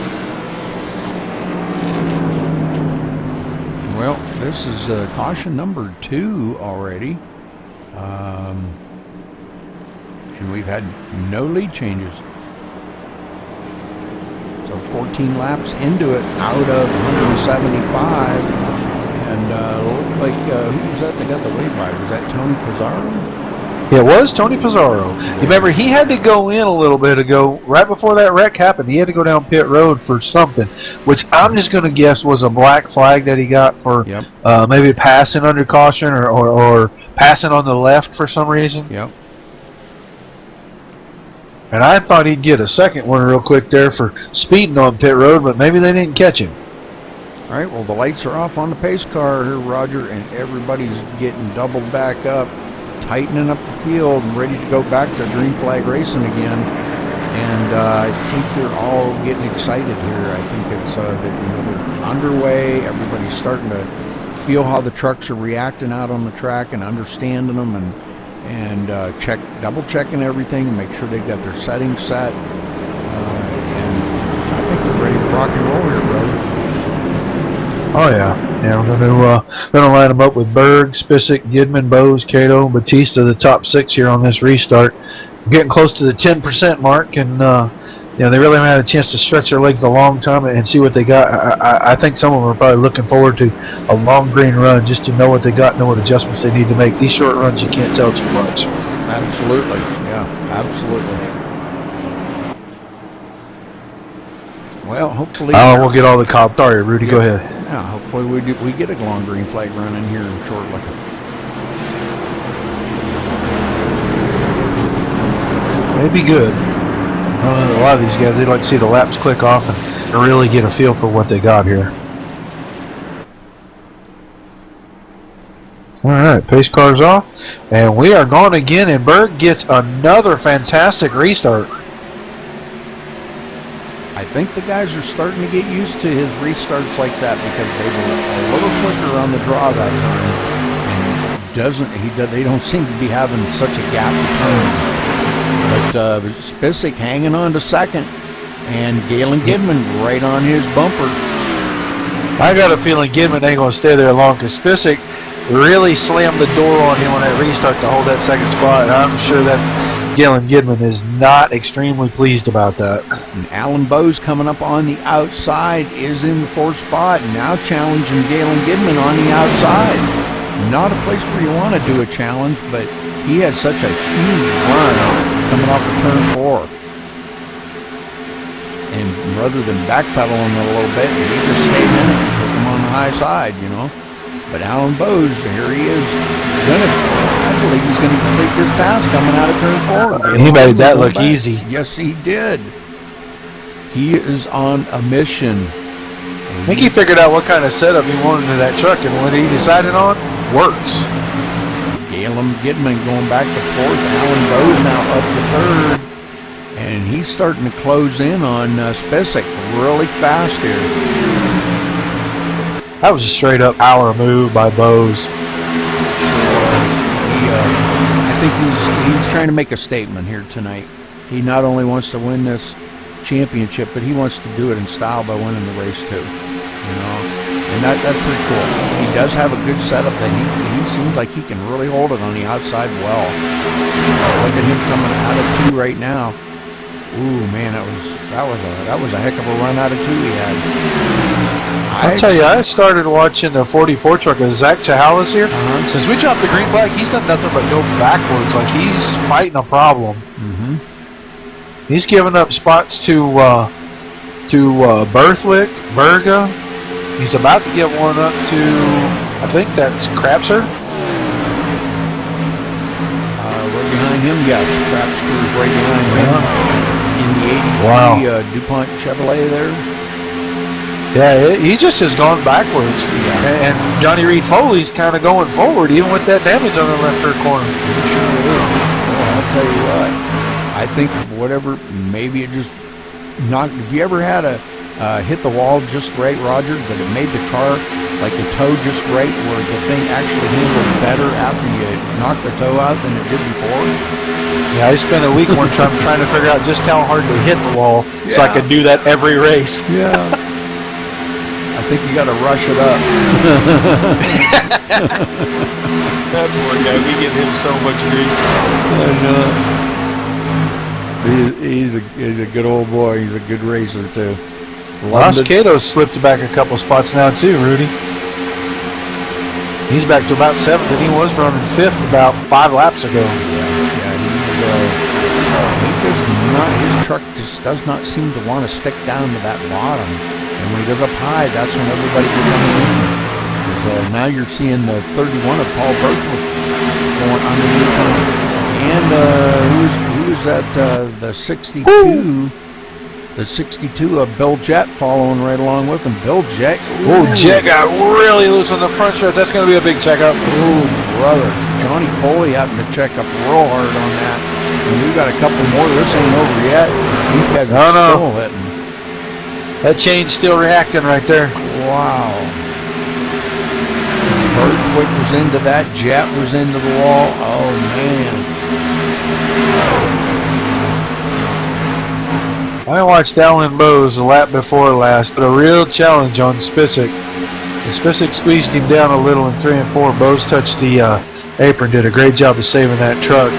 Well, this is caution number 2 already. And we've had no lead changes. So 14 laps into it, out of 175. And looked like, who was that got the lead by? Was that Tony Pizarro? It was Tony Pizarro. You remember, he had to go in a little bit ago, right before that wreck happened. He had to go down pit road for something, which I'm just going to guess was a black flag that he got for maybe passing under caution or passing on the left for some reason. Yep. And I thought he'd get a second one real quick there for speeding on pit road, but maybe they didn't catch him. All right, well, the lights are off on the pace car here, Roger, and everybody's getting doubled back up, tightening up the field and ready to go back to green flag racing again. And I think they're all getting excited here. I think it's they're underway. Everybody's starting to feel how the trucks are reacting out on the track and understanding them and double checking everything and make sure they've got their settings set. And I think they're ready to rock and roll here, brother. Oh yeah, we're gonna line them up with Berg, Spisak, Gidman, Bose, Cato, Batista, the top 6 here on this restart. We're getting close to the 10% mark, and they really haven't had a chance to stretch their legs a long time and see what they got. I think some of them are probably looking forward to a long green run just to know what they got, know what adjustments they need to make. These short runs, you can't tell too much. Absolutely, yeah, absolutely. Well, hopefully. We'll get all the cop. Sorry, Rudy, go ahead. Yeah, hopefully we get a long green flag run in here shortly. It'd be good. A lot of these guys, they'd like to see the laps click off and really get a feel for what they got here. All right, pace car's off, and we are gone again, and Berg gets another fantastic restart. I think the guys are starting to get used to his restarts like that because they were a little quicker on the draw that time. And they don't seem to be having such a gap between. But Spisak hanging on to second, and Galen Gidman right on his bumper. I got a feeling Gidman ain't going to stay there long because Spisak really slammed the door on him on that restart to hold that second spot. And I'm sure that Galen Gidman is not extremely pleased about that. And Alan Bose coming up on the outside is in the 4th spot, now challenging Galen Gidman on the outside. Not a place where you want to do a challenge, but he had such a huge run coming off of turn 4. And rather than backpedaling a little bit, he just stayed in it and took him on the high side, But Alan Bose, here he is. I believe he's going to complete this pass coming out of turn 4. He made that look easy. Yes, he did. He is on a mission. I think he figured out what kind of setup he wanted to that truck, and what he decided on works. Galen Gidman going back to 4th. Alan Bose now up to 3rd. And he's starting to close in on Spisak really fast here. That was a straight up power move by Bose. I think he's trying to make a statement here tonight. He not only wants to win this championship, but he wants to do it in style by winning the race too. And that's pretty cool. He does have a good setup that he seems like he can really hold it on the outside well. Look at him coming out of 2 right now. Ooh, man, that was a heck of a run out of 2 he had. I'll tell you, I started watching the 44 truck of Zach Chahala's here. Since we dropped the green flag, he's done nothing but go backwards. Like he's fighting a problem. He's giving up spots to Berthwick, Berga. He's about to get one up to, I think that's Crapser. Right behind him, yes. Crapster's right behind him. In the 83 DuPont Chevrolet there. Yeah, he just has gone backwards. Yeah. And Johnny Reed Foley's kind of going forward, even with that damage on the left rear corner. It sure is. Well, I'll tell you what. I think maybe it just knocked. Have you ever had a hit the wall just right, Roger, that it made the car like the toe just right, where the thing actually handled better after you knocked the toe out than it did before? Yeah, I spent a week one time trying to figure out just how hard to hit the wall so I could do that every race. Yeah. I think you got to rush it up. That poor guy, we give him so much grief. I know. He's a good old boy. He's a good racer, too. Ross Cato's slipped back a couple spots now, too, Rudy. He's back to about 7th, and he was running 5th about 5 laps ago. His truck just does not seem to want to stick down to that bottom. And when he goes up high, that's when everybody gets underneath him. So now you're seeing the 31 of Paul Berthold going underneath him. And who's that? The 62. Woo! The 62 of Bill Jett following right along with him. Bill Jett. Oh, Jett got really loose on the front stretch. That's going to be a big checkup. Oh, brother. Johnny Foley having to check up real hard on that. And we got a couple more. This ain't over yet. These guys are still hitting. That chain's still reacting right there. Wow. Berthwick was into that. Jett was into the wall. Oh, man. I watched Alan Bowes a lap before last, but a real challenge on Spisak. And Spisak squeezed him down a little in 3 and 4. Bowes touched the apron, did a great job of saving that truck.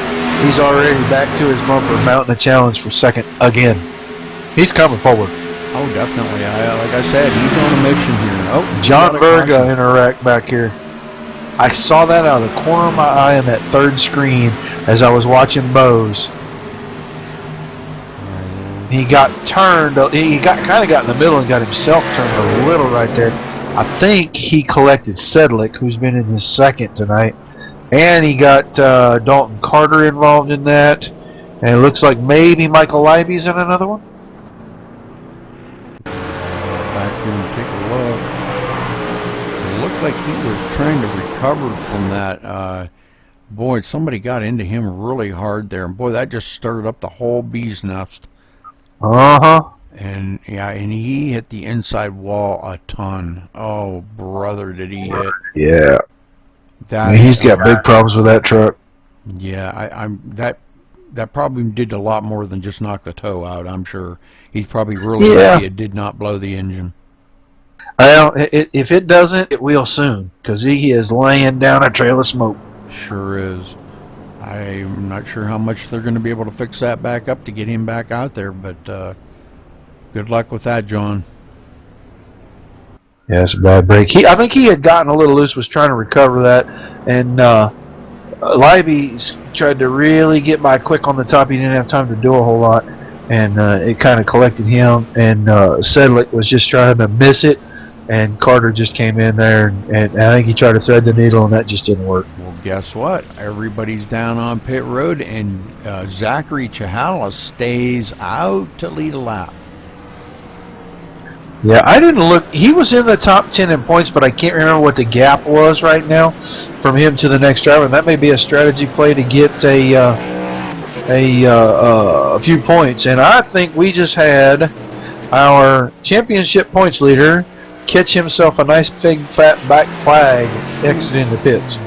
He's already back to his bumper, mounting a challenge for 2nd again. He's coming forward. Oh, definitely. Like I said, he's on a mission here. Oh, John Berga in a wreck back here. I saw that out of the corner of my eye on that 3rd screen as I was watching Bowes. He got turned. He kind of got in the middle and got himself turned a little right there. I think he collected Sedlick, who's been in his 2nd tonight, and he got Dalton Carter involved in that. And it looks like maybe Michael Leiby's in another one. Back here and take a look. It looked like he was trying to recover from that. Boy, somebody got into him really hard there, and boy, that just stirred up the whole bee's nest. And and he hit the inside wall a ton. Oh, brother, did he hit? Yeah. He's got big problems with that truck. Yeah, that probably did a lot more than just knock the toe out. I'm sure he's probably really lucky it did not blow the engine. Well, if it doesn't, it will soon, because he is laying down a trail of smoke. Sure is. I'm not sure how much they're going to be able to fix that back up to get him back out there, but good luck with that, John. Yeah, it's a bad break. I think he had gotten a little loose, was trying to recover that, and Leiby tried to really get by quick on the top. He didn't have time to do a whole lot, and it kind of collected him, and Sedlick was just trying to miss it, and Carter just came in there, and I think he tried to thread the needle, and that just didn't work. Well, guess what? Everybody's down on pit road, and Zachary Chihala stays out to lead a lap. Yeah, I didn't look. He was in the top 10 in points, but I can't remember what the gap was right now from him to the next driver. And that may be a strategy play to get a few points. And I think we just had our championship points leader catch himself a nice big fat back flag exiting the pits.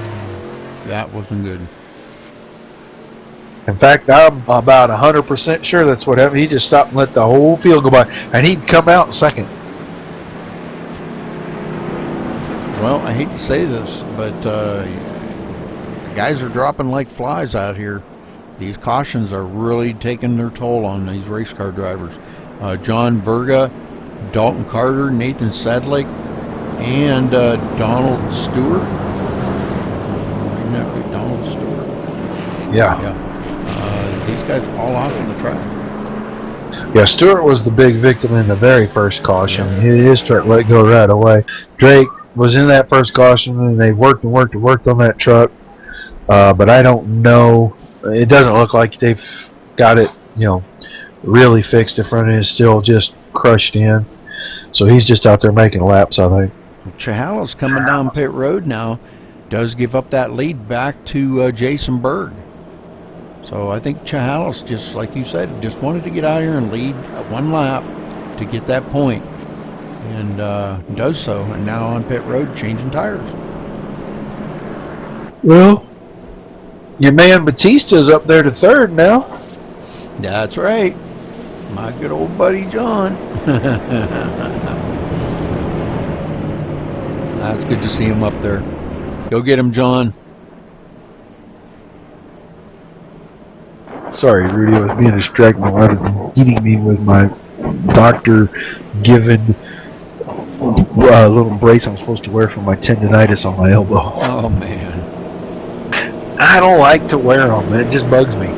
That wasn't good. In fact, I'm about 100% sure that's what happened. He just stopped and let the whole field go by, and he'd come out in 2nd. Well, I hate to say this, but the guys are dropping like flies out here. These cautions are really taking their toll on these race car drivers. John Verga, Dalton Carter, Nathan Sedlick, and Donald Stewart. Isn't that right? Donald Stewart? Yeah. These guys all off of the track. Yeah, Stewart was the big victim in the very first caution. His truck let go right away. Drake was in that first caution, and they worked on that truck. But I don't know. It doesn't look like they've got it, really fixed. The front end is still just crushed in. So he's just out there making laps, I think. Chihala's coming down pit road now. Does give up that lead back to Jason Berg. So I think Chihala's, just like you said, just wanted to get out here and lead one lap to get that point. and does so, and now on pit road changing tires. Well, your man Batista's up there to third now. That's right. My good old buddy John. That's good to see him up there. Go get him, John. Sorry, Rudy, I was being distracted. My wife was hitting me with my doctor-given little brace I'm supposed to wear for my tendonitis on my elbow. Oh, man. I don't like to wear them. It just bugs me.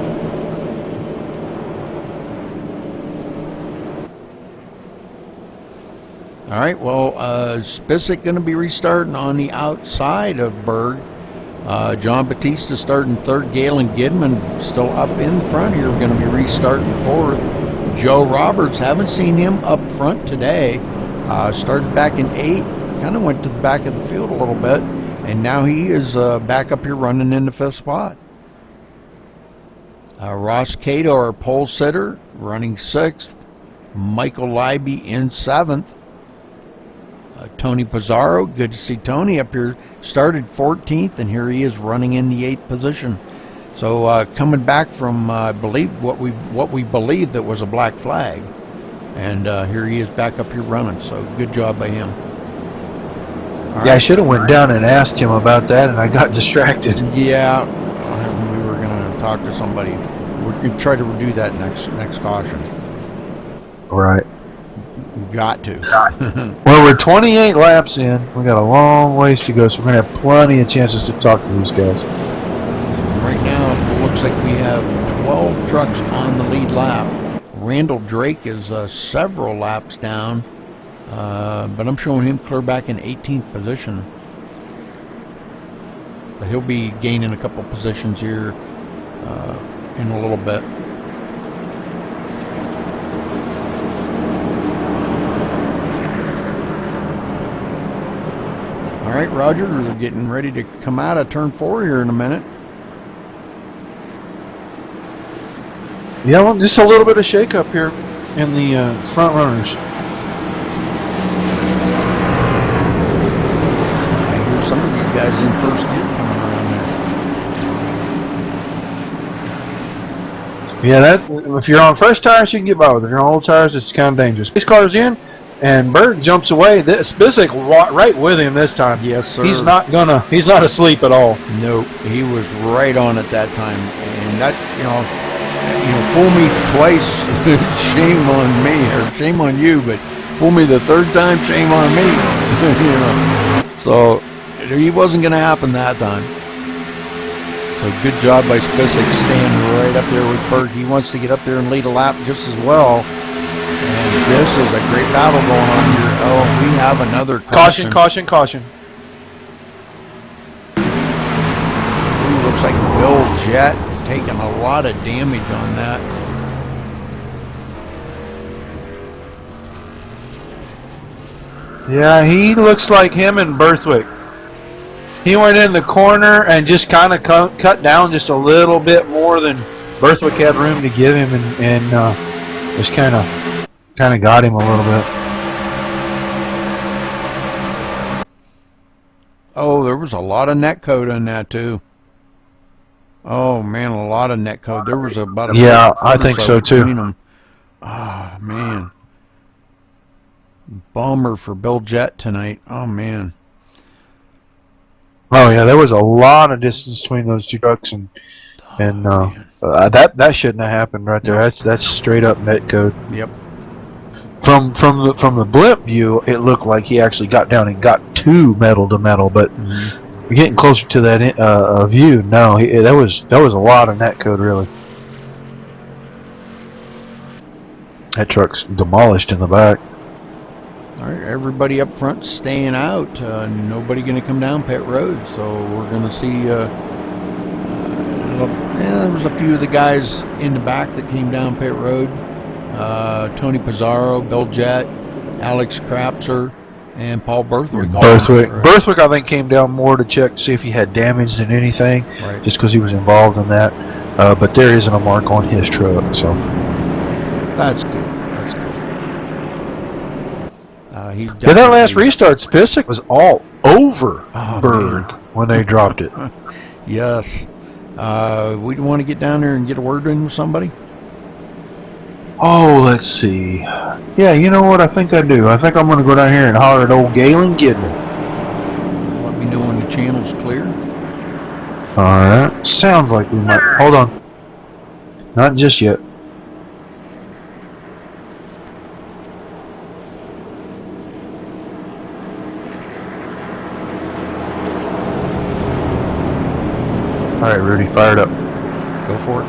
All right, well, Spisak going to be restarting on the outside of Berg. John Batista starting third. Galen Gidman still up in front here. We're going to be restarting fourth. Joe Roberts, haven't seen him up front today. Started back in eighth. Kind of went to the back of the field a little bit. And now he is back up here running in the fifth spot. Ross Cato, our pole sitter, running sixth. Michael Leiby in seventh. Tony Pizarro, good to see Tony up here, started 14th, and here he is running in the 8th position. So coming back from, I believe, what we believe that was a black flag, and here he is back up here running. So good job by him. Yeah, I should have went down and asked him about that, and I got distracted. Yeah, we were going to talk to somebody. We're going to try to do that next caution. All right. We got to. Well, we're 28 laps in. We got a long ways to go, so we're going to have plenty of chances to talk to these guys. And right now, it looks like we have 12 trucks on the lead lap. Randall Drake is several laps down, but I'm showing him clear back in 18th position. But he'll be gaining a couple positions here in a little bit. All right, Roger, they're getting ready to come out of turn 4 here in a minute. Yeah, well, just a little bit of shake-up here in the front runners. I hear some of these guys in first gear coming around there. Yeah, that if you're on fresh tires, you can get by with it. If you're on old tires, it's kind of dangerous. This car's in, and Berg jumps away. Spisak right with him this time. Yes, sir. He's not asleep at all. Nope, he was right on at that time, and that fool me twice, shame on me, or shame on you, but fool me the third time, shame on me. So he wasn't going to happen that time. So good job by Spisak staying right up there with Berg. He wants to get up there and lead a lap just as well. And this is a great battle going on here. Oh, we have another caution. Caution. Ooh, looks like Bill Jett taking a lot of damage on that. Yeah, he looks like him and Berthwick. He went in the corner and just kind of cut down just a little bit more than Berthwick had room to give him, and just kind of got him a little bit. Oh, there was a lot of net code on that too. Oh man, a lot of net code. There was about a I think so too. Ah, man. Bummer for Bill Jett tonight. Oh man. Oh yeah, there was a lot of distance between those two trucks, and that shouldn't have happened right there. That's straight up net code. Yep. From the blimp view, it looked like he actually got down and got to metal to metal, but getting closer to that view, no, that was a lot of net code really. That truck's demolished in the back. All right, everybody up front staying out. Nobody going to come down pit road, so we're going to see. There was a few of the guys in the back that came down pit road. Tony Pizarro, Bill Jett, Alex Krapser, and Paul Berthwick. Berthwick, I think, came down more to check to see if he had damage than anything, just because he was involved in that. But there isn't a mark on his truck, so that's good. He Yeah, that last restart, Spissick was all over Oh, Berg when they dropped it. Yes. We want to get down there and get a word in with somebody? Oh, let's see. Yeah, you know what? I think I do. I think I'm going to go down here and holler at old Galen Gidman. Let me know when the channel's clear. Alright. Sounds like we might. Hold on. Not just yet. Alright, Rudy, fired up. Go for it.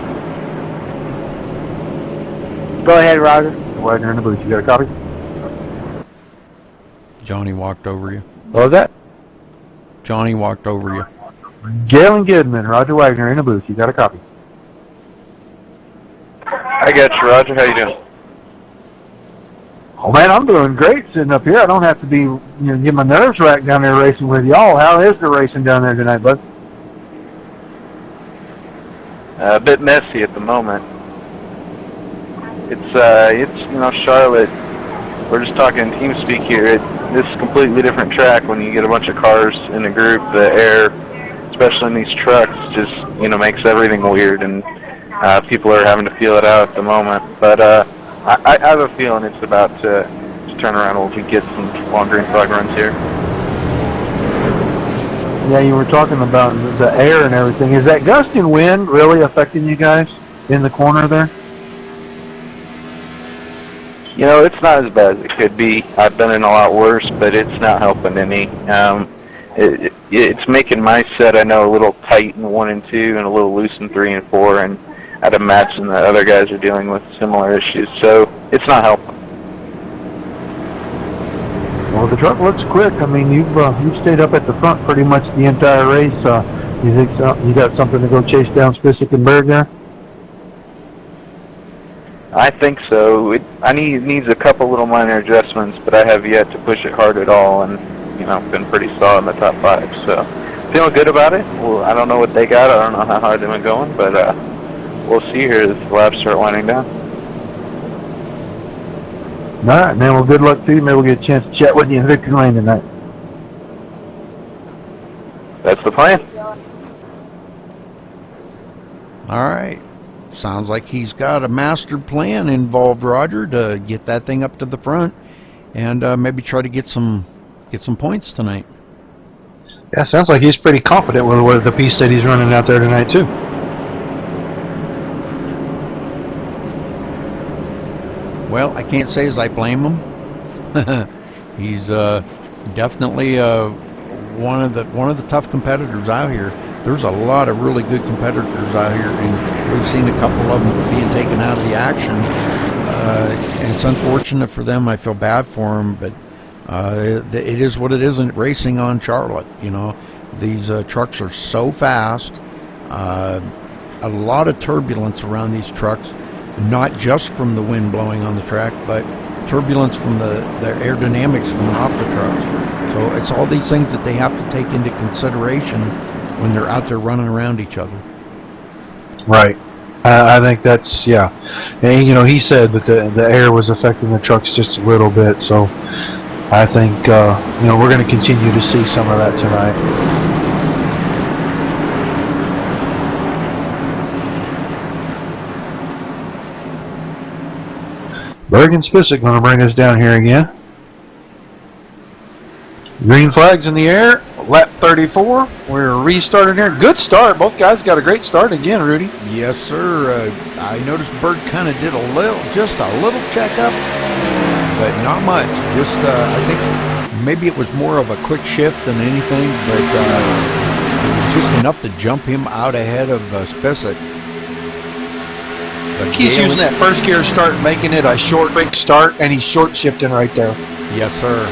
Go ahead, Roger. Wagner in the booth. You got a copy? Johnny walked over you. What was that? Johnny walked over you. Galen Gidman, Roger Wagner in the booth. You got a copy? I got you, Roger. How you doing? Oh man, I'm doing great sitting up here. I don't have to be, get my nerves racked down there racing with y'all. How is the racing down there tonight, bud? A bit messy at the moment. It's Charlotte. We're just talking team speak here. This is a completely different track when you get a bunch of cars in a group. The air, especially in these trucks, just makes everything weird, and people are having to feel it out at the moment. But I have a feeling it's about to turn around. We'll get some long green flag runs here. Yeah, you were talking about the air and everything. Is that gusting wind really affecting you guys in the corner there? It's not as bad as it could be. I've been in a lot worse, but it's not helping any. It's making my set, I know, a little tight in 1 and 2 and a little loose in 3 and 4, and I'd imagine that other guys are dealing with similar issues, so it's not helping. Well, the truck looks quick. I mean, you've stayed up at the front pretty much the entire race. You think you got something to go chase down Spissick and Berg there? I think so. It needs a couple little minor adjustments, but I have yet to push it hard at all, and been pretty solid in the top 5. So feeling good about it. Well, I don't know what they got. I don't know how hard they've been going, but we'll see here as the laps start winding down. All right, man. Well, good luck to you. Maybe we'll get a chance to chat with you in Victory Lane tonight. That's the plan. All right. Sounds like he's got a master plan involved, Roger, to get that thing up to the front and maybe try to get some points tonight. Yeah, sounds like he's pretty confident with the piece that he's running out there tonight too. Well, I can't say as I blame him. He's definitely one of the tough competitors out here. There's a lot of really good competitors out here, and we've seen a couple of them being taken out of the action. And it's unfortunate for them. I feel bad for them, but it is what it is in racing on Charlotte. These trucks are so fast. A lot of turbulence around these trucks, not just from the wind blowing on the track, but turbulence from the aerodynamics coming off the trucks. So it's all these things that they have to take into consideration when they're out there running around each other. Right. I think that's, yeah. And, he said that the air was affecting the trucks just a little bit, so I think, we're going to continue to see some of that tonight. Berg and Spissick going to bring us down here again. Green flags in the air. Lap 34. We're restarting here. Good start. Both guys got a great start again, Rudy. Yes, sir. I noticed Berg kind of did just a little checkup, but not much. Just I think maybe it was more of a quick shift than anything, but it was just enough to jump him out ahead of Spissick. He's using that first gear start and making it a short, quick start, and he's short shifting right there. Yes, sir.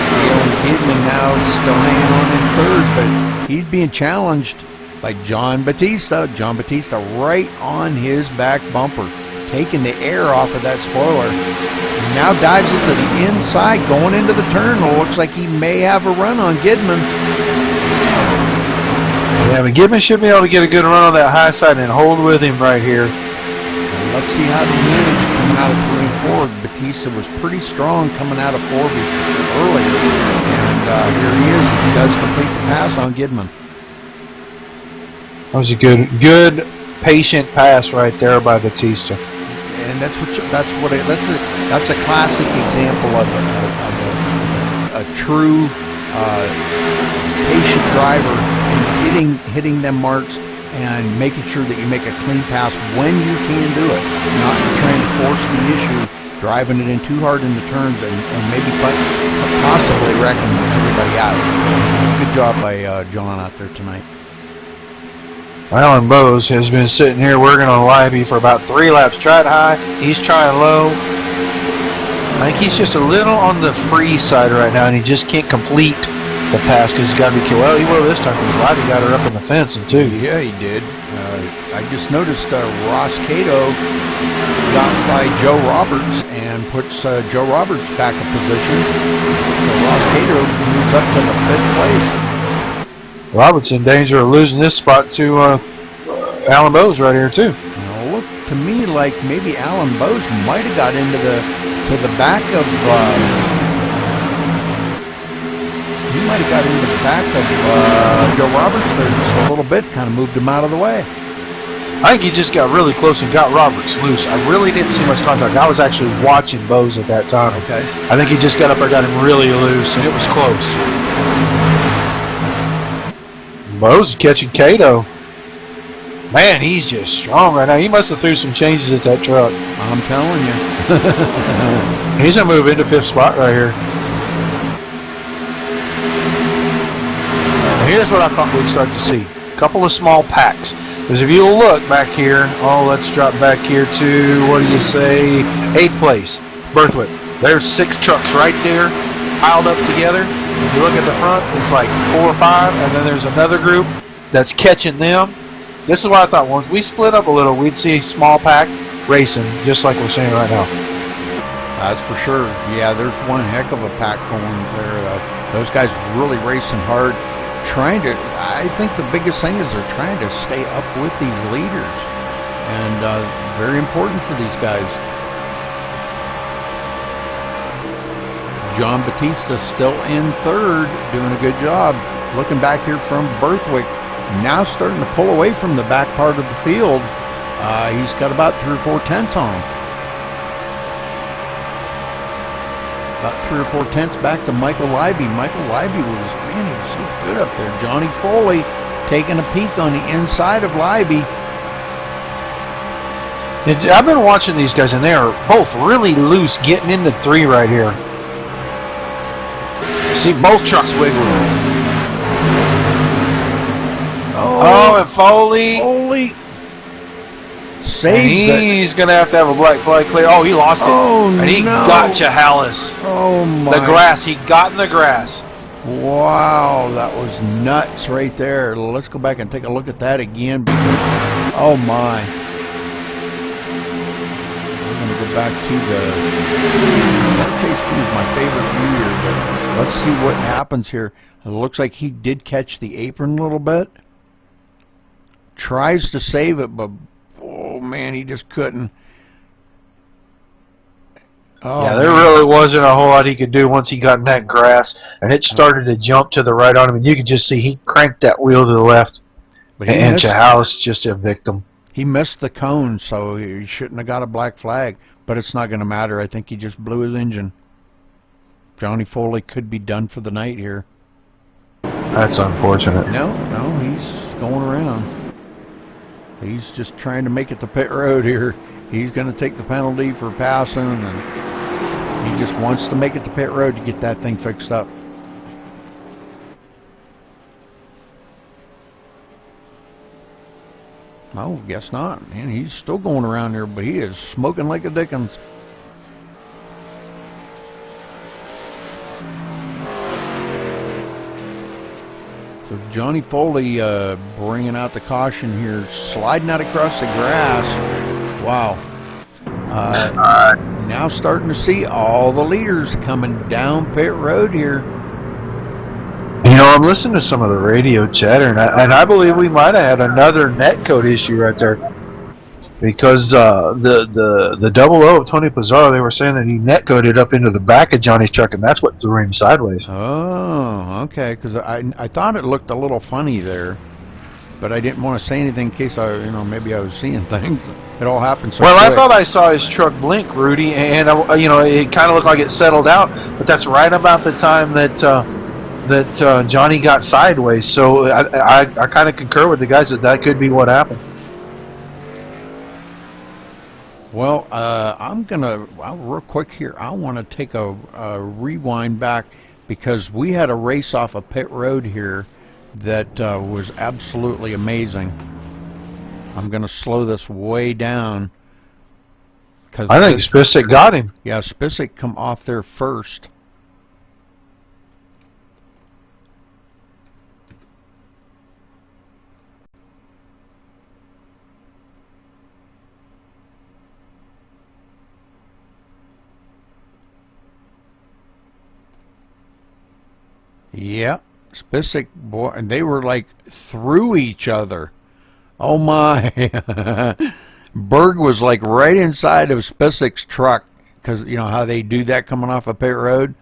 Galen Gidman now is still hanging on in third, but he's being challenged by John Batista. John Batista right on his back bumper, taking the air off of that spoiler. Now dives it to the inside, going into the turn. It looks like he may have a run on Gidman. Yeah, but Gidman should be able to get a good run on that high side and hold with him right here. let's see how they manage coming out of 3 and 4. Batista was pretty strong coming out of 4 earlier, and here he is. He does complete the pass on Gidman. That was a good, patient pass right there by Batista. And that's a classic example of a true patient driver, and hitting them marks and making sure that you make a clean pass when you can do it, not trying to force the issue, driving it in too hard in the turns, and maybe possibly wrecking everybody out. So good job by John out there tonight. Alan Bowes has been sitting here working on Libby for about 3 laps. Tried high, he's trying low. I think he's just a little on the free side right now, and he just can't complete the pass because he's got to be killed. Well, he will this time because Libby got her up in the fence and two. Yeah, he did. I just noticed Ross Cato got by Joe Roberts and puts Joe Roberts back in position. So Ross Cato moves up to the 5th place. Roberts in danger of losing this spot to Alan Bowes right here too. Now, look to me like maybe Alan Bowes might have got into the back of. He might have got into the back of Joe Roberts there just a little bit, kind of moved him out of the way. I think he just got really close and got Roberts loose. I really didn't see much contact. I was actually watching Bowes at that time. Okay. I think he just got up there, got him really loose, and it was close. Bowes is catching Cato. Man, he's just strong right now. He must have threw some changes at that truck. I'm telling you. He's going to move into 5th spot right here. Now here's what I thought we'd start to see. A couple of small packs. Because if you look back here, let's drop back here to, what do you say, 8th place, Berthwick. There's 6 trucks right there, piled up together. If you look at the front, it's like 4 or 5, and then there's another group that's catching them. This is what I thought. Once we split up a little, we'd see small pack racing, just like we're seeing right now. That's for sure. Yeah, there's one heck of a pack going there. Those guys really racing hard, I think the biggest thing is they're trying to stay up with these leaders, and very important for these guys. John Batista still in 3rd, doing a good job. Looking back here from Berthwick, now starting to pull away from the back part of the field. He's got about 3 or 4 tenths on him. About 3 or 4 tenths back to Michael Libby. Michael Libby he was so good up there. Johnny Foley taking a peek on the inside of Libby. I've been watching these guys, and they are both really loose getting into 3 right here. See both trucks wiggling. And Foley saves it. He's going to have a black flag clear. Oh, he lost it. And he got Chahalis. Oh, my. The grass. He got in the grass. Wow, that was nuts right there. Let's go back and take a look at that again because, oh, my. We're going to go back to the chase view is my favorite view here, but let's see what happens here. It looks like he did catch the apron a little bit. Tries to save it, but oh man, he just couldn't. Oh, yeah, there really wasn't a whole lot he could do once he got in that grass, and it started to jump to the right on him, and you could just see he cranked that wheel to the left, and Chahalis just a victim. He missed the cone, so he shouldn't have got a black flag, but it's not going to matter. I think he just blew his engine. Johnny Foley could be done for the night here. That's unfortunate. No, he's going around. He's just trying to make it to pit road here. He's going to take the penalty for passing, and he just wants to make it to pit road to get that thing fixed up. Oh, guess not. Man, he's still going around there, but he is smoking like a Dickens. So Johnny Foley bringing out the caution here, sliding out across the grass. Wow. Now starting to see all the leaders coming down pit road here. You know, I'm listening to some of the radio chatter, and I believe we might have had another netcode issue right there. because the double O of Tony Pizarro, they were saying that he net coded up into the back of Johnny's truck, and that's what threw him sideways. Oh, okay. Because I thought it looked a little funny there, but I didn't want to say anything in case maybe I was seeing things. It all happened so Well, quick. I thought I saw his truck blink, Rudy, and it kind of looked like it settled out, but that's right about the time that Johnny got sideways. So I kind of concur with the guys that could be what happened. Well, real quick here, I want to take a rewind back because we had a race off a pit road here that was absolutely amazing. I'm going to slow this way down. I think Spissick got him. Yeah, Spissick come off there first. Yep, Spissick, boy, and they were like through each other. Oh my! Berg was like right inside of Spissick's truck because you know how they do that coming off a pit road.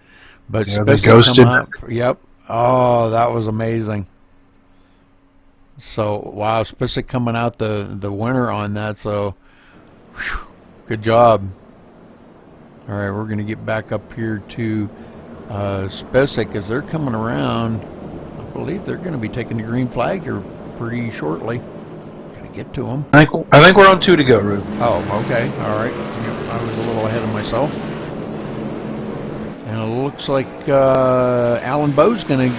But yeah, Spissick come up. Yep. Oh, that was amazing. So wow, Spissick coming out the winner on that. So, whew, good job. All right, we're gonna get back up here to Spissick as they're coming around. I believe they're going to be taking the green flag here pretty shortly. Gotta get to them. I think we're on 2 to go, Rude. Oh, okay. All right. Yep, I was a little ahead of myself. And it looks like Alan Bowe's going to...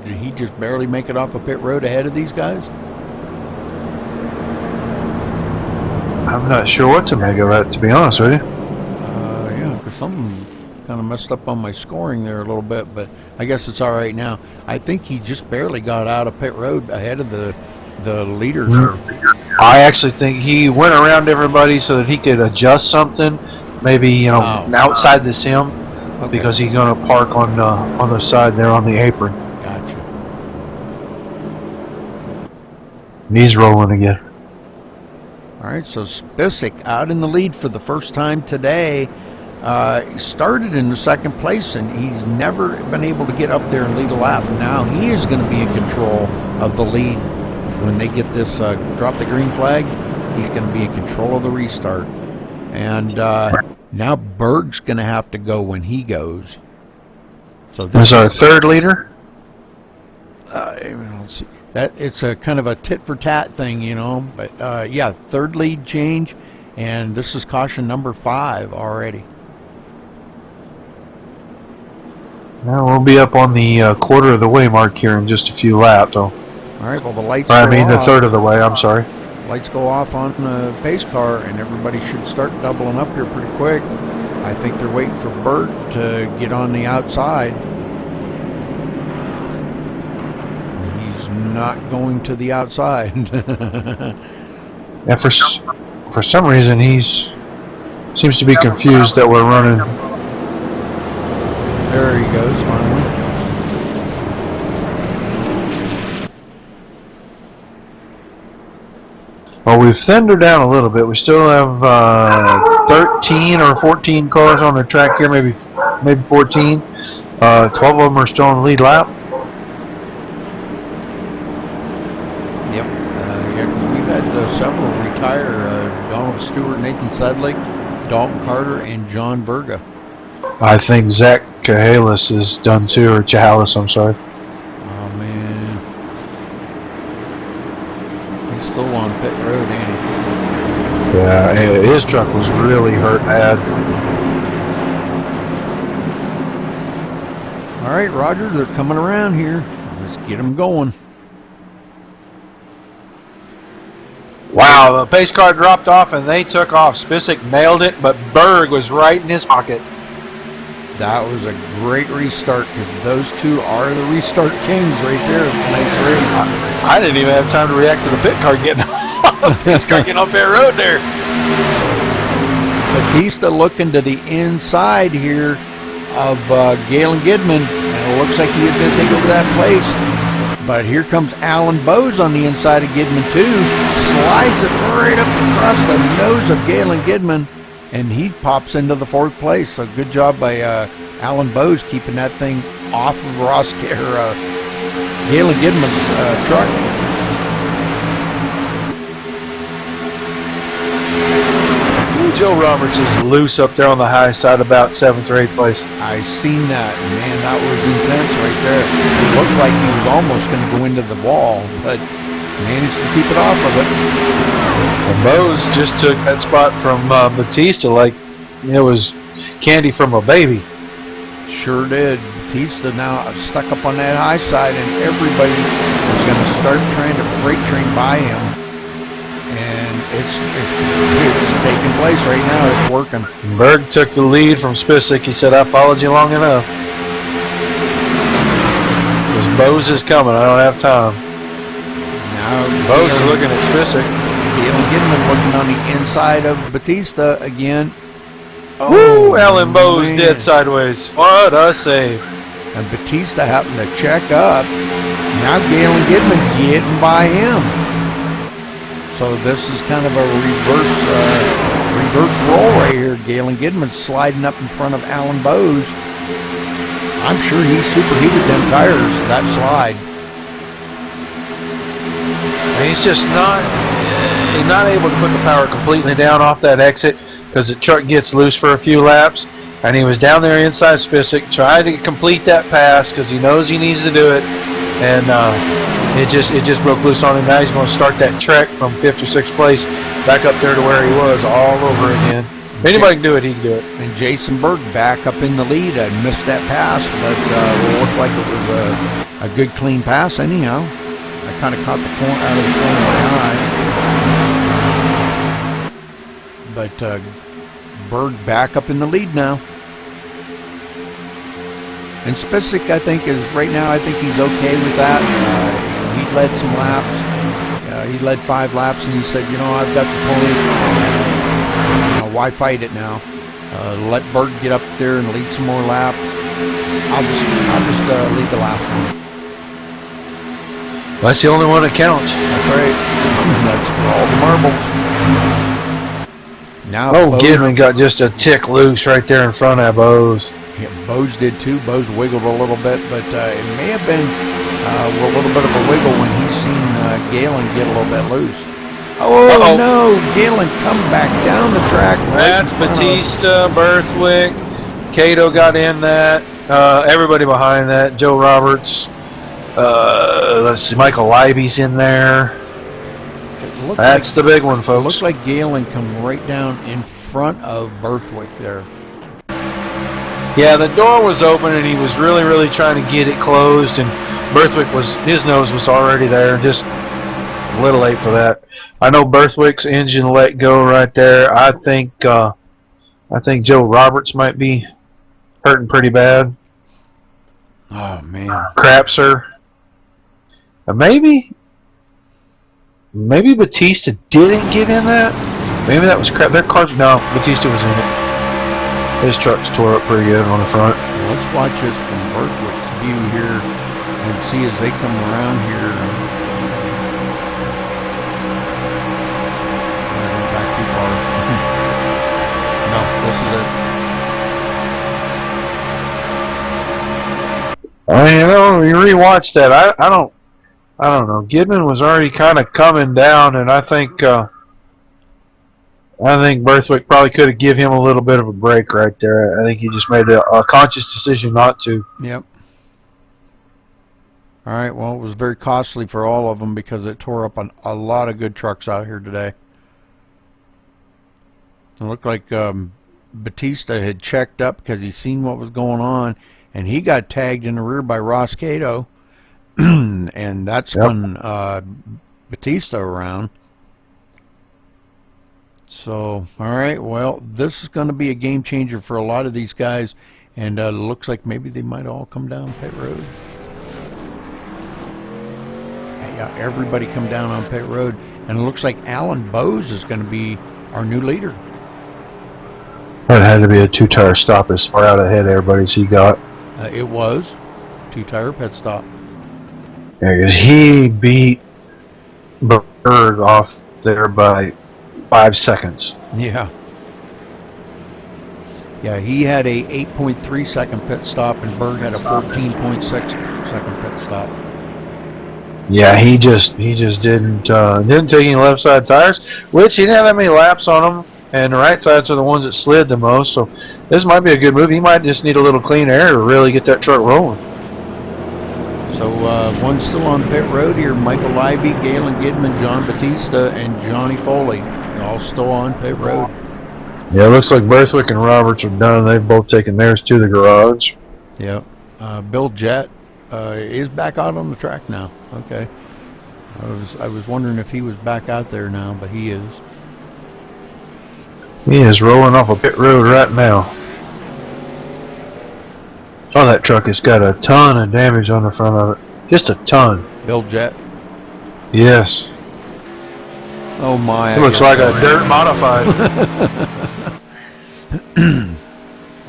Did he just barely make it off a pit road ahead of these guys? I'm not sure what to make of that, to be honest with you. Yeah, because something kind of messed up on my scoring there a little bit, but I guess it's all right now. I think he just barely got out of pit road ahead of the leaders. I actually think he went around everybody so that he could adjust something, maybe outside the sim, Okay. because he's going to park on the side there on the apron. Gotcha. And he's rolling again. All right, so Spissick out in the lead for the first time today. He started in the second place, and he's never been able to get up there and lead a lap. Now he is going to be in control of the lead when they get this drop the green flag. He's going to be in control of the restart. And now Berg's going to have to go when he goes. So this is our third leader. Let's see. That it's a kind of a tit for tat thing, But yeah, third lead change, and this is caution number 5 already. Now we'll be up on the quarter of the way mark here in just a few laps. So. All right. Well, the lights. The third of the way. I'm sorry. Lights go off on the pace car, and everybody should start doubling up here pretty quick. I think they're waiting for Bert to get on the outside. He's not going to the outside. Yeah, for some reason seems to be confused that we're running. There he goes, finally. Well, we've thinned her down a little bit. We still have 13 or 14 cars on the track here, maybe 14. 12 of them are still on the lead lap. Yep. Yeah, because we've had several retire. Donald Stewart, Nathan Sedlick, Dalton Carter, and John Verga. I think Zach Cahalis is done too, or Chahalis, I'm sorry. Oh, man. He's still on pit road, ain't he? Yeah, his truck was really hurt bad. All right, Roger, they're coming around here. Let's get them going. Wow, the pace car dropped off and they took off. Spissick nailed it, but Berg was right in his pocket. That was a great restart because those two are the restart kings right there of tonight's race. I didn't even have time to react to the pit car getting off pit road there. Batista looking to the inside here of Galen Gidman, and it looks like he is going to take over that place. But here comes Alan Bowes on the inside of Gidman too. Slides it right up across the nose of Galen Gidman, and he pops into the 4th place. So good job by Alan Bowes keeping that thing off of Galen Gidman's truck. Joe Roberts is loose up there on the high side, about 7th or 8th place. I seen that. Man, that was intense right there. It looked like he was almost going to go into the wall, but managed to keep it off of it. And Bowes just took that spot from Batista like it was candy from a baby. Sure did. Batista now stuck up on that high side, and everybody is going to start trying to freight train by him. And it's taking place right now. It's working. Berg took the lead from Spisak. He said, "I followed you long enough." Because Bowes is coming. I don't have time. Now Bowes is looking at Spisak. Galen Gidman looking on the inside of Batista again. Woo! Alan Bowes man. dead sideways. What a save. And Batista happened to check up. Now Galen Gidman getting by him. So this is kind of a reverse roll right here. Galen Gidman sliding up in front of Alan Bowes. I'm sure he superheated them tires, that slide. And he's just not able to put the power completely down off that exit because the truck gets loose for a few laps. And he was down there inside Spisak trying to complete that pass because he knows he needs to do it. And it just broke loose on him. Now he's going to start that trek from 5th or 6th place back up there to where he was all over again. If anybody can do it, he can do it. And Jason Berg back up in the lead. I missed that pass, but it looked like it was a good clean pass anyhow. I kind of caught the corner out of the corner of my eye. But Berg back up in the lead now. And Spisak, I think, is right now, I think he's okay with that. He led some laps. He led 5 laps, and he said, I've got the pony. Why fight it now? Let Berg get up there and lead some more laps. I'll just lead the last one. That's the only one that counts. That's right. That's for all the marbles. Now Gidman got just a tick loose right there in front of Bowes. Yeah, Bowes did too. Bowes wiggled a little bit, but it may have been a little bit of a wiggle when he's seen Galen get a little bit loose. Oh, no. Galen come back down the track. That's Batista, Berthwick. Cato got in that. Everybody behind that. Joe Roberts. Let's see. Michael Leiby's in there. That's the big one, folks. It looked like Galen come right down in front of Berthwick there. Yeah, the door was open, and he was really, really trying to get it closed, and Berthwick his nose was already there, just a little late for that. I know Berthwick's engine let go right there. I think Joe Roberts might be hurting pretty bad. Oh man, Crapser. Maybe Batista didn't get in that. Maybe that was crap. Their car. No, Batista was in it. His truck's tore up pretty good on the front. Let's watch this from Berthwick's view here and see as they come around here. Back too far. No, this is it. You rewatch that. I don't know. Gidman was already kind of coming down, and I think Berthwick probably could have given him a little bit of a break right there. I think he just made a conscious decision not to. Yep. All right, well, it was very costly for all of them because it tore up a lot of good trucks out here today. It looked like Batista had checked up because he seen what was going on, and he got tagged in the rear by Ross Cato, and that spun Batista around. So, all right, well, this is going to be a game changer for a lot of these guys, and it looks like maybe they might all come down pit road. Yeah, everybody come down on pit road, and it looks like Alan Bowes is going to be our new leader. That had to be a 2-tire stop as far out ahead of everybody as he got. It was 2-tire pit stop. He beat Berg off there by 5 seconds. Yeah. Yeah, he had a 8.3 second pit stop, and Berg had a 14.6 second pit stop. Yeah, he just didn't take any left side tires, which he didn't have that many laps on them, and the right sides are the ones that slid the most. So this might be a good move. He might just need a little clean air to really get that truck rolling. So one's still on pit road here. Michael Leiby, Galen Gidman, John Batista, and Johnny Foley, all still on pit road. Yeah, it looks like Berthwick and Roberts are done. They've both taken theirs to the garage. Yeah. Bill Jett is back out on the track now. Okay. I was wondering if he was back out there now, but he is. He is rolling off a pit road right now. Oh, that truck has got a ton of damage on the front of it. Just a ton. Bill Jett. Yes. Oh my. It looks like a dirt modified.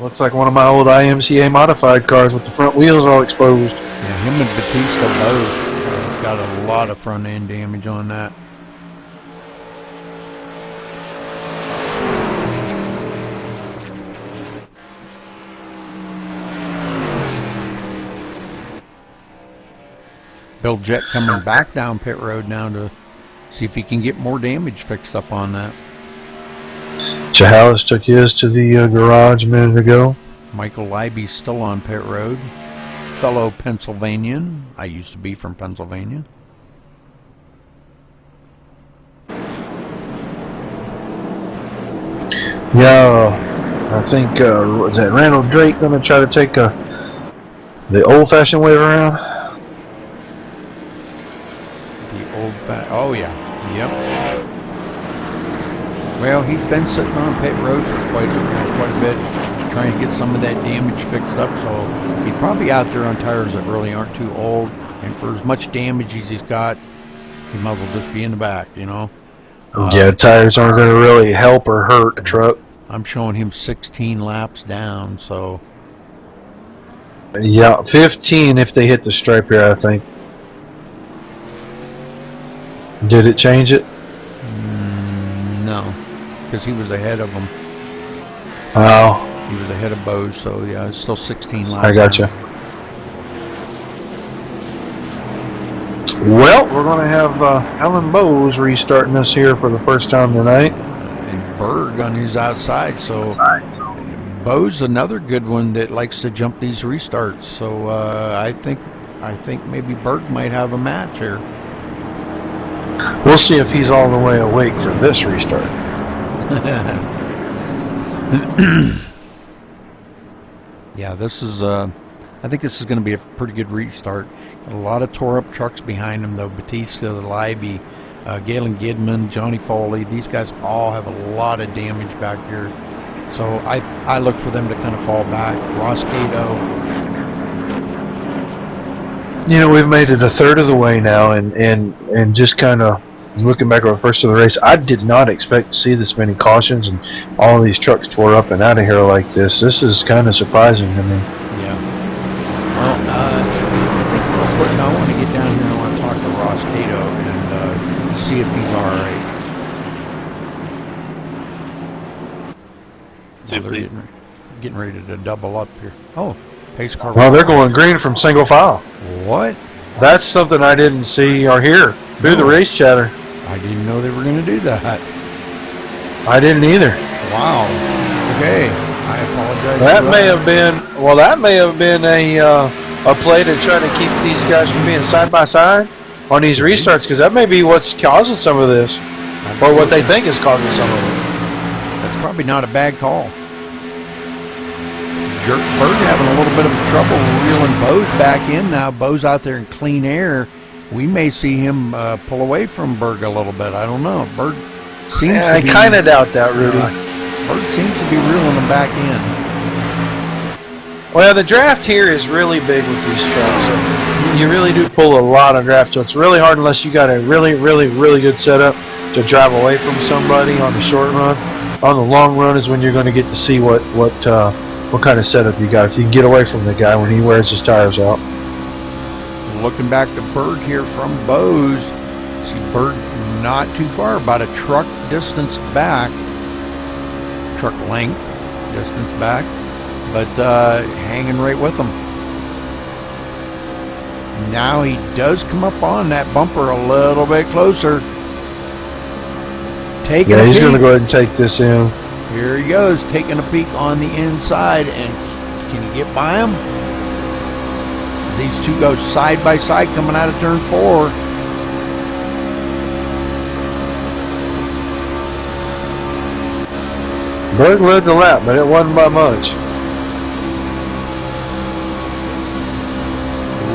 Looks like one of my old IMCA modified cars with the front wheels all exposed. Yeah, him and Batista both got a lot of front end damage on that. Bill Jett coming back down pit road now to see if he can get more damage fixed up on that. Chahalis took his to the garage a minute ago. Michael Leiby's still on pit road. Fellow Pennsylvanian. I used to be from Pennsylvania. Yeah, I think, was that Randall Drake going to try to take the old-fashioned way around? Oh yeah, yep. Well, he's been sitting on pit road for quite a bit, trying to get some of that damage fixed up. So he's probably out there on tires that really aren't too old, and for as much damage as he's got, he might as well just be in the back, you know. Yeah, tires aren't going to really help or hurt the truck. I'm showing him 16 laps down, so. Yeah, 15 if they hit the stripe here, I think. Did it change it? No, because he was ahead of him. Oh. He was ahead of Bose, so yeah, it's still 16 laps. I gotcha. Well, we're going to have Alan Bose restarting us here for the first time tonight. And Berg on his outside, so Bose another good one that likes to jump these restarts. So I think maybe Berg might have a match here. We'll see if he's all the way awake for this restart. Yeah, this is. I think this is going to be a pretty good restart. Got a lot of tore up trucks behind him, though. Batista, Leiby, Galen Gidman, Johnny Foley. These guys all have a lot of damage back here. So I look for them to kind of fall back. Ross Cato. You know, we've made it a third of the way now, and just kind of looking back over the first of the race, I did not expect to see this many cautions and all of these trucks tore up and out of here like this. This is kind of surprising to me. Yeah. Well, I think real quick, I want to get down here and I want to talk to Ross Cato and see if he's all right. Well, they're getting ready to double up here. Oh, pace car. Well, they're going green from single file. What? That's something I didn't see or hear through the race chatter. I didn't know they were going to do that. I didn't either. Wow. Okay. I apologize. That may have been a play to try to keep these guys from being side by side on these restarts, because that may be what's causing some of this, or what they think is causing some of it. That's probably not a bad call. Berg having a little bit of trouble reeling Bose back in now. Bose out there in clean air. We may see him pull away from Berg a little bit. I don't know. Berg seems to be... I kind of doubt that, Rudy. Berg seems to be reeling him back in. Well, the draft here is really big with these trucks. You really do pull a lot of draft, so it's really hard unless you got a really, really, really good setup to drive away from somebody on the short run. On the long run is when you're going to get to see what kind of setup you got. If you can get away from the guy when he wears his tires out. looking back to Berg here from Bose. See Berg not too far, about a truck distance back. Truck length distance back. But hanging right with him. Now he does come up on that bumper a little bit closer. Taking he's going to go ahead and take this in. Here he goes, taking a peek on the inside, and can he get by him? These two go side by side coming out of turn 4. Berg led the lap, but it wasn't by much.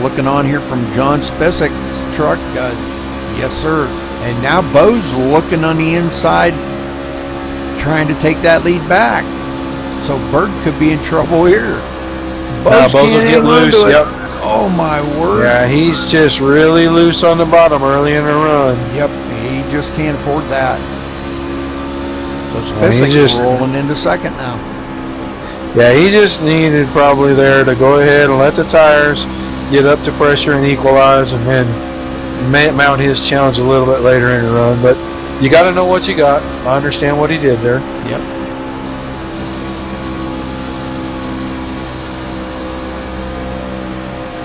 Looking on here from John Spisek's truck. Yes, sir. And now Bo's looking on the inside, trying to take that lead back. So Berg could be in trouble here. Bo's will can't get hang on loose. to it. Yep. Oh, my word. Yeah, he's just really loose on the bottom early in the run. Yep, he just can't afford that. So Spicek is rolling into second now. Yeah, he just needed probably there to go ahead and let the tires get up to pressure and equalize, and then mount his challenge a little bit later in the run. But you got to know what you got. I understand what he did there. Yep.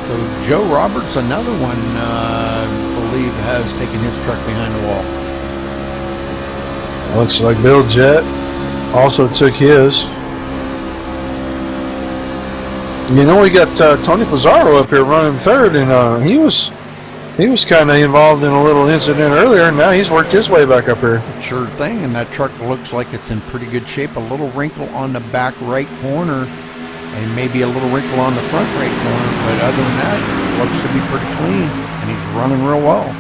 So Joe Roberts, another one, I believe, has taken his truck behind the wall. Looks like Bill Jett also took his. You know, we got Tony Pizarro up here running third, and he was kind of involved in a little incident earlier, and now he's worked his way back up here. Sure thing, and that truck looks like it's in pretty good shape. A little wrinkle on the back right corner, and maybe a little wrinkle on the front right corner, but other than that, it looks to be pretty clean, and he's running real well.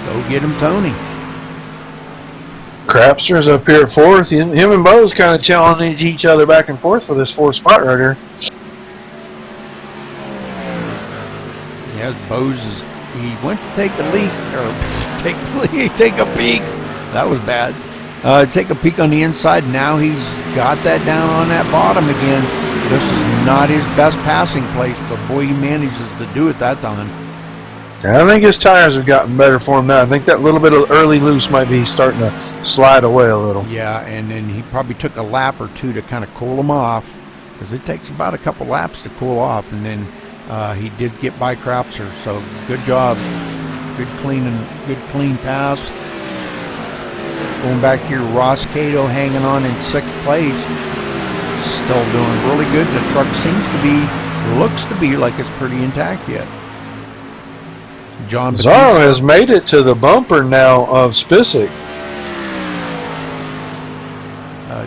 Go get him, Tony. Crapster's up here at fourth. Him and Bo's kind of challenge each other back and forth for this fourth spot right here. Yes, Bose he went to take a leak, or take a peek. That was bad. Take a peek on the inside. Now he's got that down on that bottom again. This is not his best passing place, but boy, he manages to do it that time. I think his tires have gotten better for him now. I think that little bit of early loose might be starting to slide away a little. Yeah, and then he probably took a lap or two to kind of cool him off, because it takes about a couple laps to cool off, and then he did get by Crapser. So good job, good clean pass. Going back here, Ross Cato hanging on in 6th place, still doing really good. The truck looks to be like it's pretty intact yet. John Batista Pizarro has made it to the bumper now of Spicek.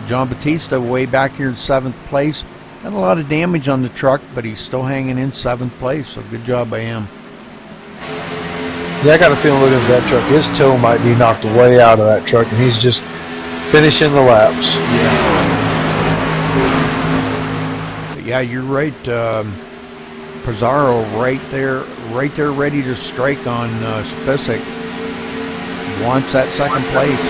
John Batista way back here in 7th place. Had a lot of damage on the truck, but he's still hanging in 7th place, so good job by him. Yeah, I got a feeling looking at that truck, his toe might be knocked way out of that truck, and he's just finishing the laps. Yeah. But yeah, you're right. Pizarro right there ready to strike on Spicek. Wants that 2nd place.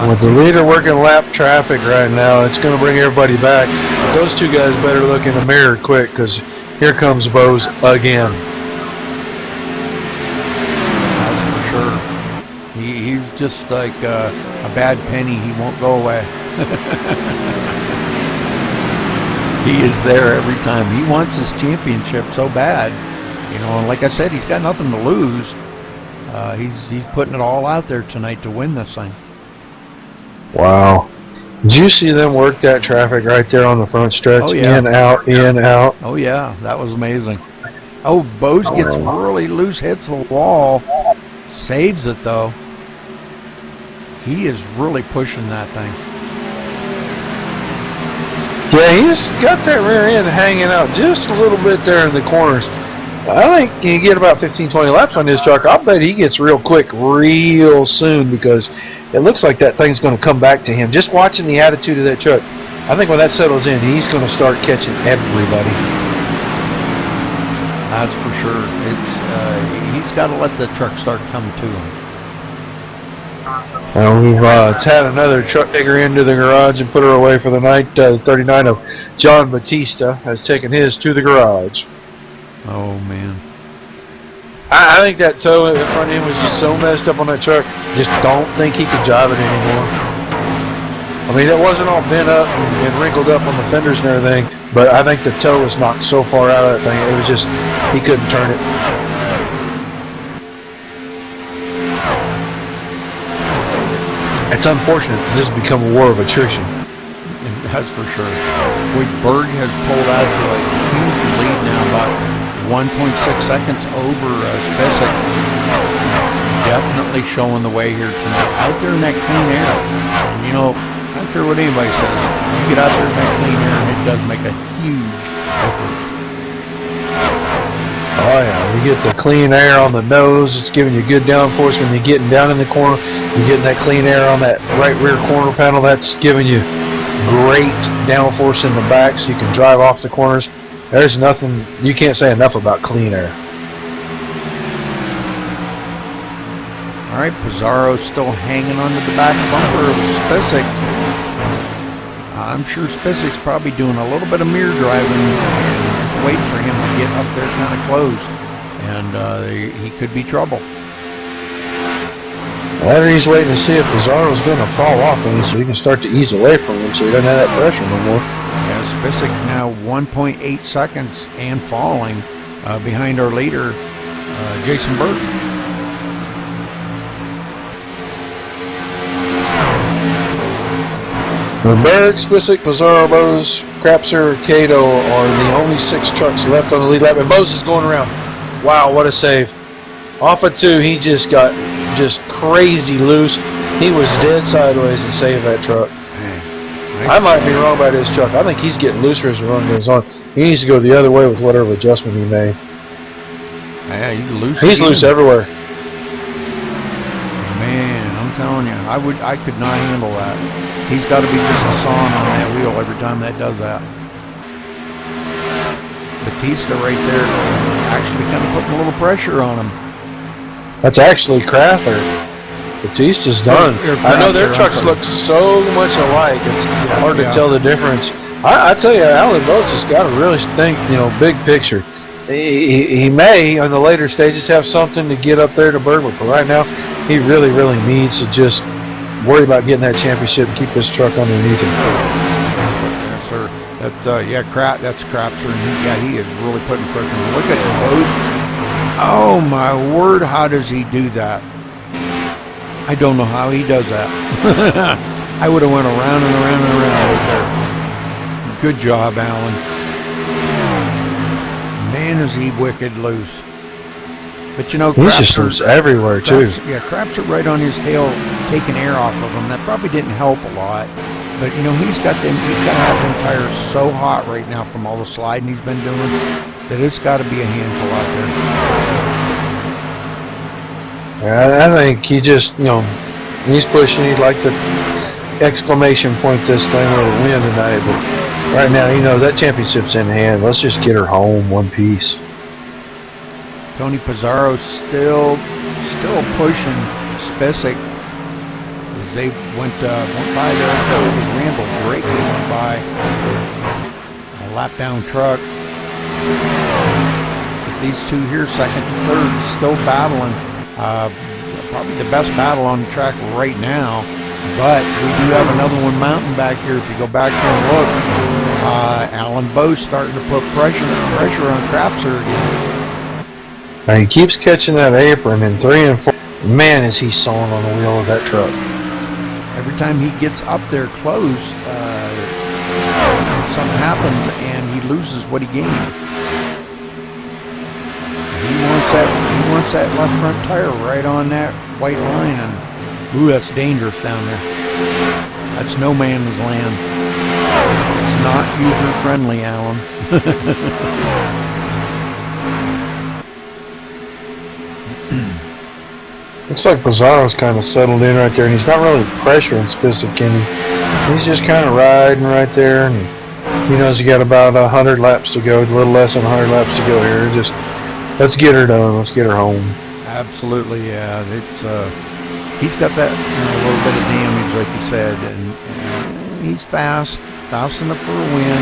With the leader working lap traffic right now, it's going to bring everybody back. Those two guys better look in the mirror quick, because here comes Bose again. That's for sure. He's just like a bad penny. He won't go away. He is there every time. He wants his championship so bad. You know, and like I said, he's got nothing to lose. He's putting it all out there tonight to win this thing. Wow. Did you see them work that traffic right there on the front stretch? Oh, yeah. In, out, in, out. Oh, yeah. That was amazing. Oh, Bose gets really loose, hits the wall. Saves it, though. He is really pushing that thing. Yeah, he's got that rear end hanging out just a little bit there in the corners. I think you get about 15-20 laps on this truck. I'll bet he gets real quick real soon, because it looks like that thing's going to come back to him. Just watching the attitude of that truck, I think when that settles in, he's going to start catching everybody. That's for sure. He's got to let the truck start coming to him. We've had another truck digger into the garage and put her away for the night. 39 of John Batista has taken his to the garage. Oh, man. I think that toe in front of him was just so messed up on that truck. Just don't think he could drive it anymore. I mean, it wasn't all bent up and wrinkled up on the fenders and everything, but I think the toe was knocked so far out of that thing, it was just, he couldn't turn it. It's unfortunate that this has become a war of attrition. That's for sure. Wade Berg has pulled out to a huge lead now, about 1.6 seconds over Spesic. Definitely showing the way here tonight. Out there in that clean air. And, you know, I don't care what anybody says. You get out there in that clean air, and it does make a huge difference. Oh yeah, you get the clean air on the nose. It's giving you good downforce when you're getting down in the corner. You're getting that clean air on that right rear corner panel. That's giving you great downforce in the back, so you can drive off the corners. There's nothing, you can't say enough about clean air. All right, Pizarro's still hanging onto the back bumper of Spesic. I'm sure Spesic's probably doing a little bit of mirror driving and just waiting for him to get up there kind of close, and he could be trouble. Well, he's waiting to see if Pizarro's going to fall off him so he can start to ease away from him so he doesn't have that pressure no more. Yeah, Spesic now 1.8 seconds and falling behind our leader, Jason Burke. Berg, Spesic, Pizarro, Bose, Crapser, Cato are the only 6 trucks left on the lead lap, and Bose is going around. Wow, what a save. Off of 2, he just got crazy loose. He was dead sideways and saved that truck. Nice I might be wrong about his truck. I think he's getting looser as the run goes on. He needs to go the other way with whatever adjustment he made. Yeah, he's loose everywhere. Man, I'm telling you, I could not handle that. He's got to be just a sawing on that wheel every time that does that. Batista right there actually kind of putting a little pressure on him. That's actually Crather. Batista's done. I know their trucks look so much alike. It's hard to tell the difference. I tell you, Alan Boats has got to really think, big picture. He may, on the later stages, have something to get up there to Berg, but for right now, he really, really needs to just worry about getting that championship and keep this truck underneath him. Yes, sir. That's Crapser. And he is really putting pressure on him. Look at Bose. Oh, my word, how does he do that? I don't know how he does that. I would have went around and around and around right there. Good job, Alan. Man, is he wicked loose. But he's just loose everywhere too. Crapser right on his tail, taking air off of him. That probably didn't help a lot. But he's got to have them tires so hot right now from all the sliding he's been doing that it's got to be a handful out there. I think he just, he's pushing. He'd like to exclamation point this thing with a win tonight. But right now, that championship's in hand. Let's just get her home one piece. Tony Pizarro still pushing Spesic as they went by there. I thought it was Randall Drake that went by. A lap down truck. But these two here, second and third, still battling. Probably the best battle on the track right now. But we do have another one mounting back here. If you go back here and look, Alan Bose starting to put pressure on Crapser again. And he keeps catching that apron in 3 and 4. Man, is he sawing on the wheel of that truck. Every time he gets up there close, something happens and he loses what he gained. He wants that left front tire right on that white line, and that's dangerous down there. That's no man's land. It's not user friendly, Alan. Looks like Pizarro's kind of settled in right there, and he's not really pressuring Spesic, he's just kind of riding right there, and he knows he got about 100 laps to go, a little less than 100 laps to go here. Just let's get her done, let's get her home. Absolutely, yeah. It's he's got that a little bit of damage, like you said, and he's fast enough for a win.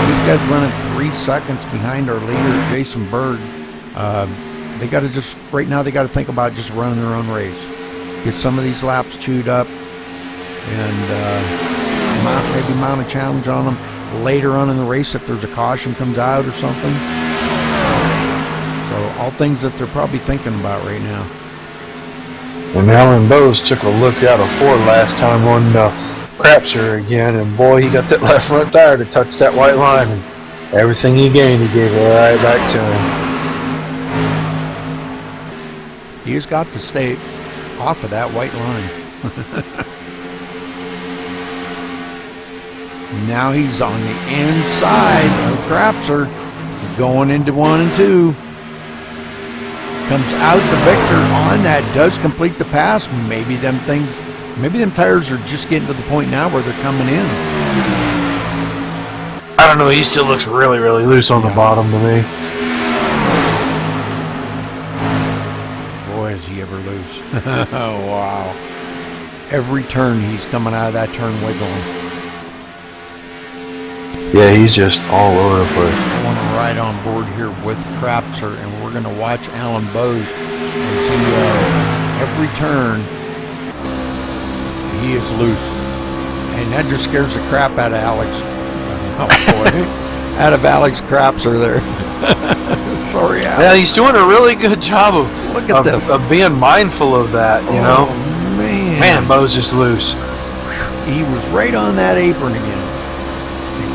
These guys running 3 seconds behind our leader, Jason Berg. They got to just, right now, they got to think about just running their own race. Get some of these laps chewed up, and maybe mount a challenge on them later on in the race if there's a caution comes out or something. So all things that they're probably thinking about right now. And Alan Bowes took a look out of Ford last time on Crapser again, and boy, he got that left front tire to touch that white line, and everything he gained, he gave it right back to him. He's got to stay off of that white line. Now he's on the inside of Crapser, going into 1 and 2. Comes out the victor on that, does complete the pass. Maybe them tires are just getting to the point now where they're coming in. I don't know, he still looks really, really loose on the bottom to me. Boy, is he ever loose. Oh, wow. Every turn he's coming out of that turn wiggling. Yeah, he's just all over the place. I want to ride on board here with Crapser, and we're going to watch Alan Bowes as he, every turn, he is loose. And that just scares the crap out of Alex. Oh, boy. Out of Alex Crapser there. Sorry, Alex. Yeah, he's doing a really good job of being mindful of that, you know. Man. Man, Bowes is loose. He was right on that apron again.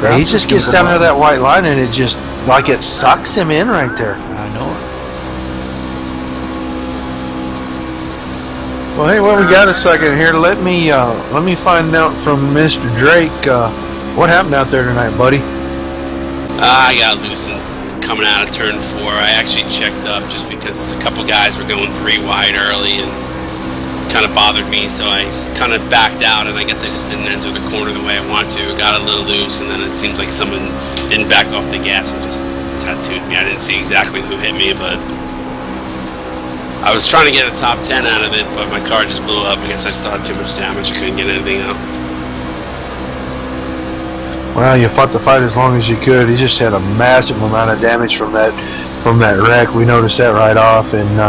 Yeah, he just gets down to that white line, and it just, like, it sucks him in right there. I know it. Well, hey, well, we got a second here. Let me find out from Mr. Drake what happened out there tonight, buddy. I got loosened coming out of turn 4. I actually checked up just because a couple guys were going 3 wide early, and kind of bothered me, so I kind of backed out, and I guess I just didn't enter the corner the way I wanted to. It got a little loose, and then it seems like someone didn't back off the gas and just tattooed me. I didn't see exactly who hit me, but I was trying to get a top 10 out of it, but my car just blew up. I guess I still had too much damage. I couldn't get anything out. Well, you fought the fight as long as you could. He just had a massive amount of damage from that wreck. We noticed that right off, and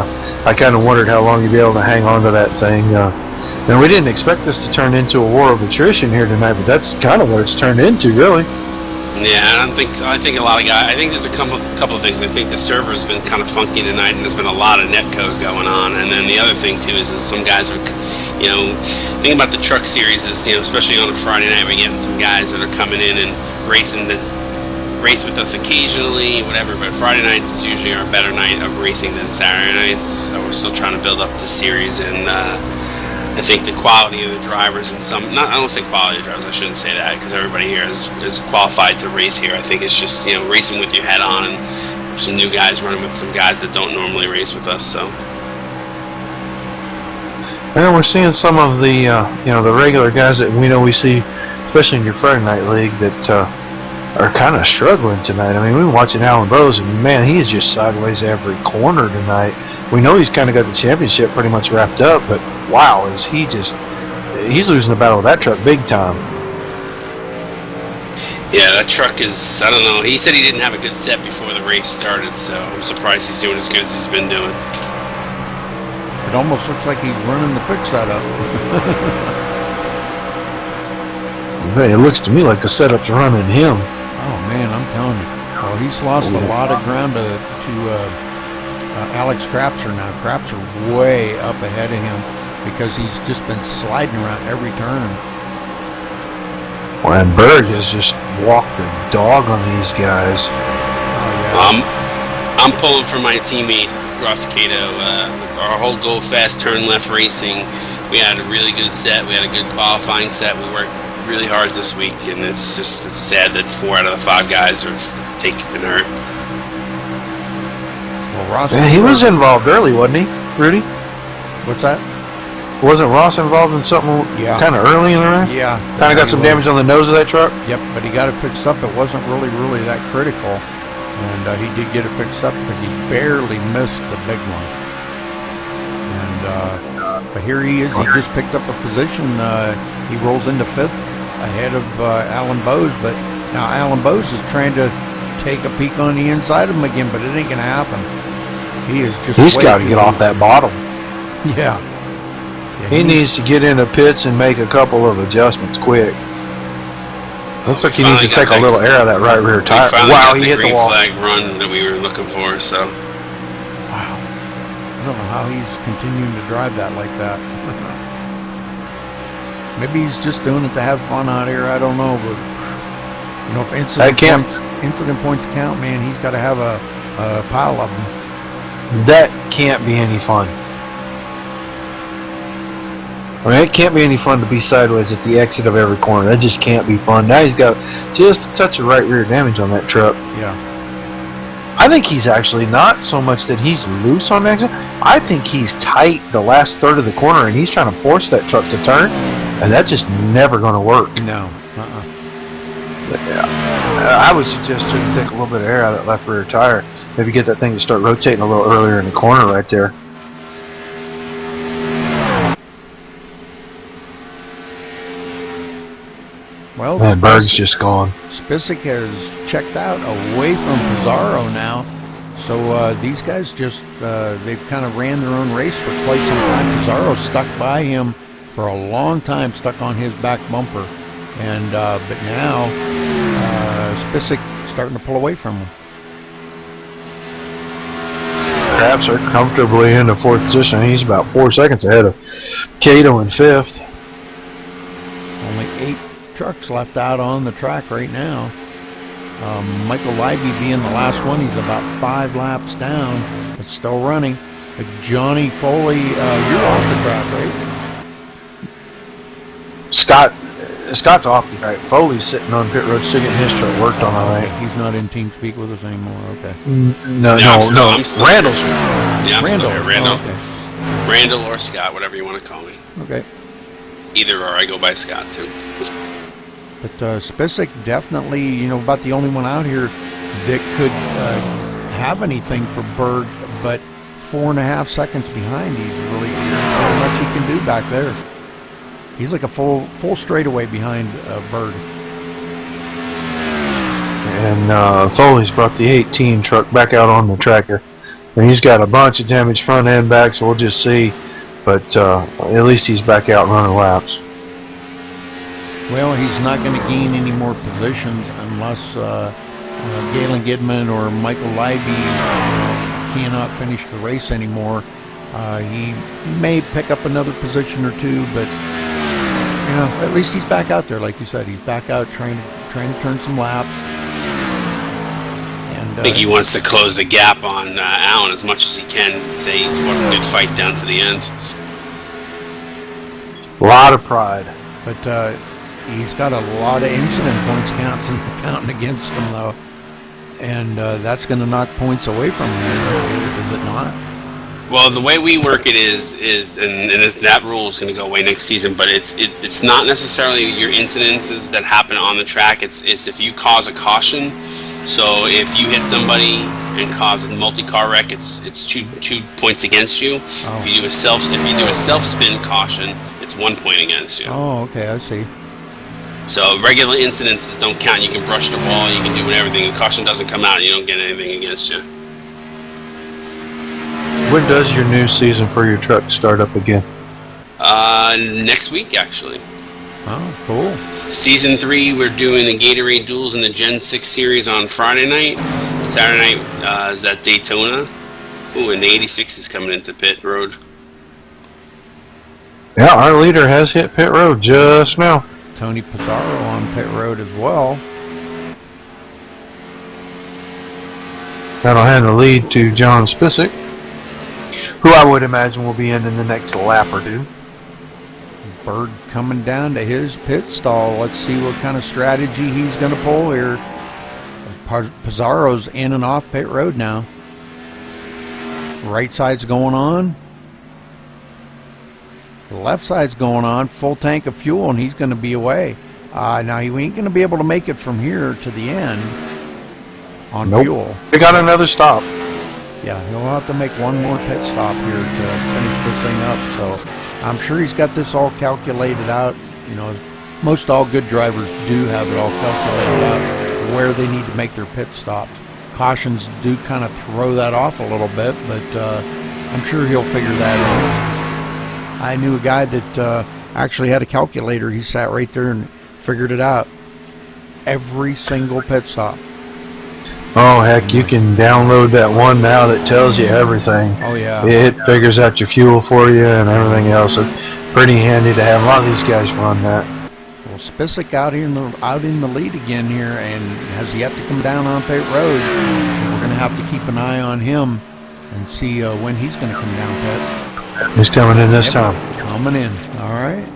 I kind of wondered how long you'd be able to hang on to that thing. And we didn't expect this to turn into a war of attrition here tonight, but that's kind of what it's turned into, really. Yeah, I think a lot of guys. I think there's a couple of things. I think the server's been kind of funky tonight, and there's been a lot of net code going on. And then the other thing too is some guys are, thinking about the truck series is, especially on a Friday night, we're getting some guys that are coming in and race with us occasionally, whatever. But Friday nights is usually our better night of racing than Saturday nights. So we're still trying to build up the series, and I think the quality of the drivers and I don't say quality of drivers, I shouldn't say that, because everybody here is qualified to race here. I think it's just, racing with your head on, and some new guys running with some guys that don't normally race with us, so. And we're seeing some of the, the regular guys that we see, especially in your Friday night league, that are kind of struggling tonight. I mean, we've been watching Alan Bowes, and man, he is just sideways every corner tonight. We know he's kind of got the championship pretty much wrapped up, but wow, he's losing the battle with that truck big time. Yeah, that truck is, I don't know. He said he didn't have a good set before the race started, so I'm surprised he's doing as good as he's been doing. It almost looks like he's running the fix setup. It looks to me like the setup's running him. Oh man, I'm telling you. Well, he's lost a lot of ground to Alex Crapser now. Crapser way up ahead of him because he's just been sliding around every turn. Well, and Berg has just walked the dog on these guys. Oh, yeah. I'm pulling for my teammate Ross Cato. Our whole go fast turn left racing. We had a really good set. We had a good qualifying set. We worked really hard this week, and it's sad that 4 out of the 5 guys are been hurt. Well, Ross, he was involved early, wasn't he, Rudy? What's that? Wasn't Ross involved in something kind of early in the race? Yeah. Kind of got some damage on the nose of that truck? Yep, but he got it fixed up. It wasn't really that critical, and he did get it fixed up because he barely missed the big one. And But here he is. He just picked up a position. He rolls into 5th ahead of Alan Bowes. But now Alan Bowes is trying to take a peek on the inside of him again, but it ain't going to happen. He is just. He's got to get off that bottom. Yeah. He needs to get into pits and make a couple of adjustments quick. Looks like he needs to take a little air out of that right rear tire. Wow, he hit the wall. Flag run that we were looking for. So. Wow. I don't know how he's continuing to drive that like that. Maybe he's just doing it to have fun out here. I don't know, but you know, if incident points count, man, he's got to have a pile of them. That can't be any fun. I mean, it can't be any fun to be sideways at the exit of every corner. That just can't be fun. Now he's got just a touch of right rear damage on that truck. Yeah. I think he's actually not so much that he's loose on the exit. I think he's tight the last third of the corner, and he's trying to force that truck to turn, and that's just never going to work. No. But, yeah, I would suggest you take a little bit of air out of that left rear tire. Maybe get that thing to start rotating a little earlier in the corner right there. Well, man, Berg's just gone. Spisak has checked out away from Pizarro now. So these guys just, they've kind of ran their own race for quite some time. Pizarro stuck by him for a long time, stuck on his back bumper. And but now Spisak starting to pull away from him. Craps are comfortably in the 4th position. He's about 4 seconds ahead of Cato in 5th. Only 8 trucks left out on the track right now. Michael Leiby being the last one. He's about 5 laps down, but still running. But Johnny Foley, you're off the track, right? Scott's off the track. Foley's sitting on pit road, still getting his truck worked on all right. He's not in team speak with us anymore. Okay. No. Randall's. Yeah, I'm still here. Randall. Oh, okay. Randall or Scott, whatever you want to call me. Okay. Either or, I go by Scott too. But Spisak definitely, you know, about the only one out here that could have anything for Berg, but 4.5 seconds behind. He's really not much he can do back there. He's like a full straightaway behind Berg. And Foley's brought the 18 truck back out on the tracker. And he's got a bunch of damage front and back, so we'll just see. But at least he's back out running laps. Well, he's not going to gain any more positions unless Galen Gidman or Michael Leiby cannot finish the race anymore. He may pick up another position or two, but you know, at least he's back out there, like you said. He's back out trying to turn some laps. And I think he wants to close the gap on Allen as much as he can. Say for a good fight down to the end. A lot of pride, but he's got a lot of incident points counting against him, though, and that's going to knock points away from him. Is it not? Well, the way we work it is and it's, that rule is going to go away next season. But it's not necessarily your incidences that happen on the track. It's if you cause a caution. So if you hit somebody and cause a multi-car wreck, it's two points against you. Oh. If you do a self spin caution, it's 1 point against you. Oh, okay, I see. So regular incidences don't count. You can brush the wall, you can do whatever. The caution doesn't come out, you don't get anything against you. When does your new season for your truck start up again? Next week, actually. Oh, cool. Season 3, we're doing the Gatorade Duels in the Gen 6 series on Friday night. Saturday night is at Daytona. Ooh, and the 86 is coming into pit road. Yeah, our leader has hit pit road just now. Tony Pizarro on pit road as well. That'll hand the lead to John Spisak, who I would imagine will be in the next lap or two. Berg coming down to his pit stall. Let's see what kind of strategy he's going to pull here. Pizarro's in and off pit road now. Right side's going on. The left side's going on. Full tank of fuel, and he's going to be away. Now, he ain't going to be able to make it from here to the end on fuel. They got another stop. Yeah, he'll have to make one more pit stop here to finish this thing up. So I'm sure he's got this all calculated out. You know, most all good drivers do have it all calculated out where they need to make their pit stops. Cautions do kind of throw that off a little bit, but I'm sure he'll figure that out. I knew a guy that actually had a calculator. He sat right there and figured it out. Every single pit stop. Oh, heck, you can download that one now that tells you everything. Oh, yeah. It figures out your fuel for you and everything else. It's pretty handy to have. A lot of these guys run that. Well, Spisak out in the lead again here and has yet to come down on pit road. So we're going to have to keep an eye on him and see when he's going to come down pit. He's coming in this time. Coming in. All right.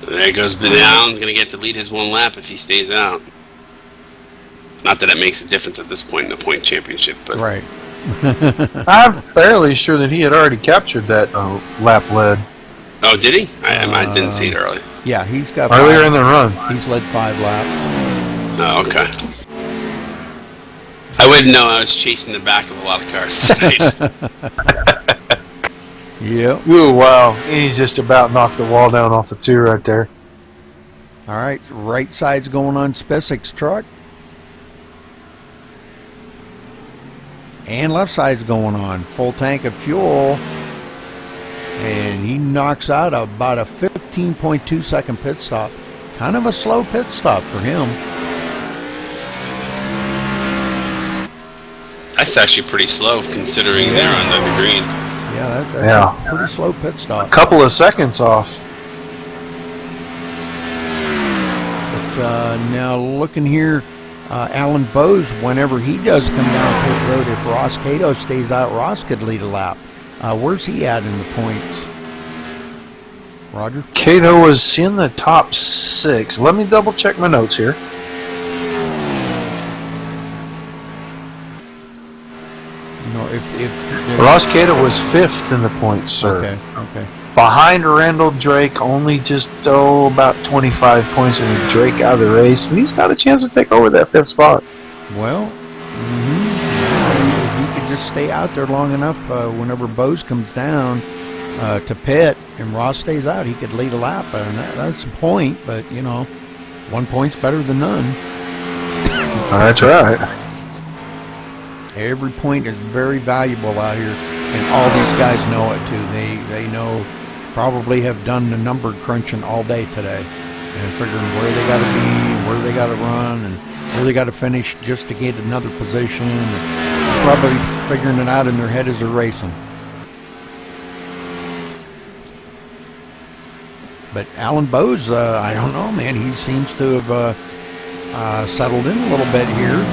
There goes Allen's going to get to lead his one lap if he stays out. Not that it makes a difference at this point in the point championship, but Right. I'm fairly sure that he had already captured that lap lead oh, did he? I didn't see it early. Yeah, he's got earlier in the run. He's led 5 laps. Oh, okay. I wouldn't know. I was chasing the back of a lot of cars tonight. Yep. Ooh, wow. He just about knocked the wall down off the 2 right there. All right, right side's going on Spisak's truck. And left side's going on. Full tank of fuel. And he knocks out about a 15.2 second pit stop. Kind of a slow pit stop for him. That's actually pretty slow considering they're under the green. Yeah, that's a pretty slow pit stop. A couple of seconds off. But now looking here, Alan Bowes, whenever he does come down pit road, if Ross Cato stays out, Ross could lead a lap. Where's he at in the points? Roger? Cato was in the top 6. Let me double check my notes here. You know, if Ross Cato was 5th in the points, sir. Okay. Behind Randall Drake, only just about 25 points, and Drake out of the race. He's got a chance to take over that 5th spot. Well, if he could just stay out there long enough, whenever Bowes comes down to pit and Ross stays out, he could lead a lap. And that's the point, but, you know, 1 point's better than none. That's right. Every point is very valuable out here, and all these guys know it too. They know, probably have done the number crunching all day today and figuring where they got to be, where they got to run, and where they got to finish just to get another position. And probably figuring it out in their head as they're racing. But Alan Bowes, I don't know, man. He seems to have settled in a little bit here.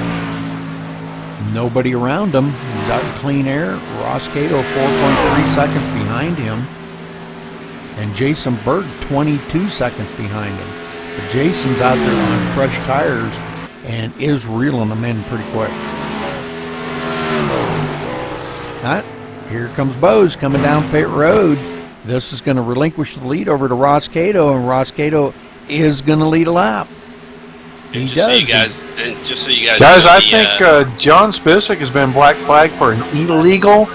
Nobody around him. He's out in clean air. Ross Cato 4.3 seconds behind him. And Jason Berg 22 seconds behind him. But Jason's out there on fresh tires and is reeling them in pretty quick. Here comes Bowes coming down pit road. This is going to relinquish the lead over to Ross Cato, and Ross Cato is going to lead a lap. He Just does. so you guys Guys, know, I think John Spisak has been black flagged for an illegal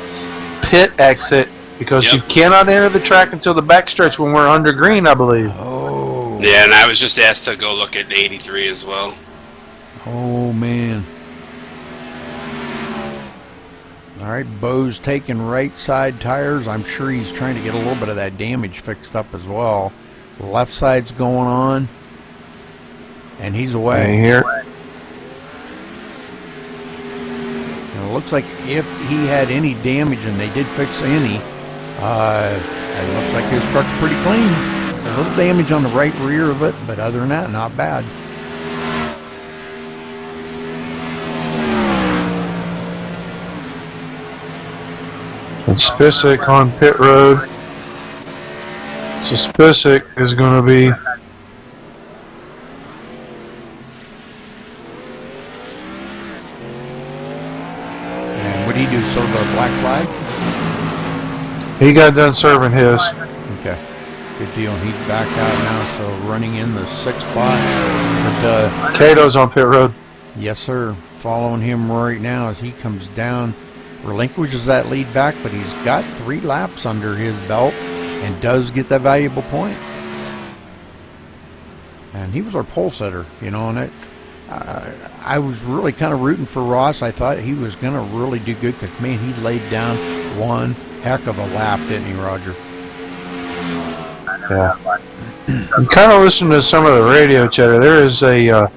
pit exit because you cannot enter the track until the backstretch when we're under green, I believe. Oh. Yeah, and I was just asked to go look at 83 as well. Oh, man. All right, Bowes taking right side tires. I'm sure he's trying to get a little bit of that damage fixed up as well. Left side's going on. And he's away. Here. And it looks like if he had any damage, and they did fix any, it looks like his truck's pretty clean. A little damage on the right rear of it, but other than that, not bad. And Spisak on pit road. So Spisak is going to be... What did he do, serve a black flag? He got done serving his. Okay, good deal. And he's back out now, so running in the 6th spot. But Cato's on pit road. yes, sir. Following him right now as he comes down, relinquishes that lead back, but he's got 3 laps under his belt. and does get that valuable point. And he was our pole setter, you know, and it, I was really kind of rooting for Ross. I thought he was going to really do good because, man, he laid down one heck of a lap, didn't he, Roger? Yeah. I'm kind of listening to some of the radio chatter. There is a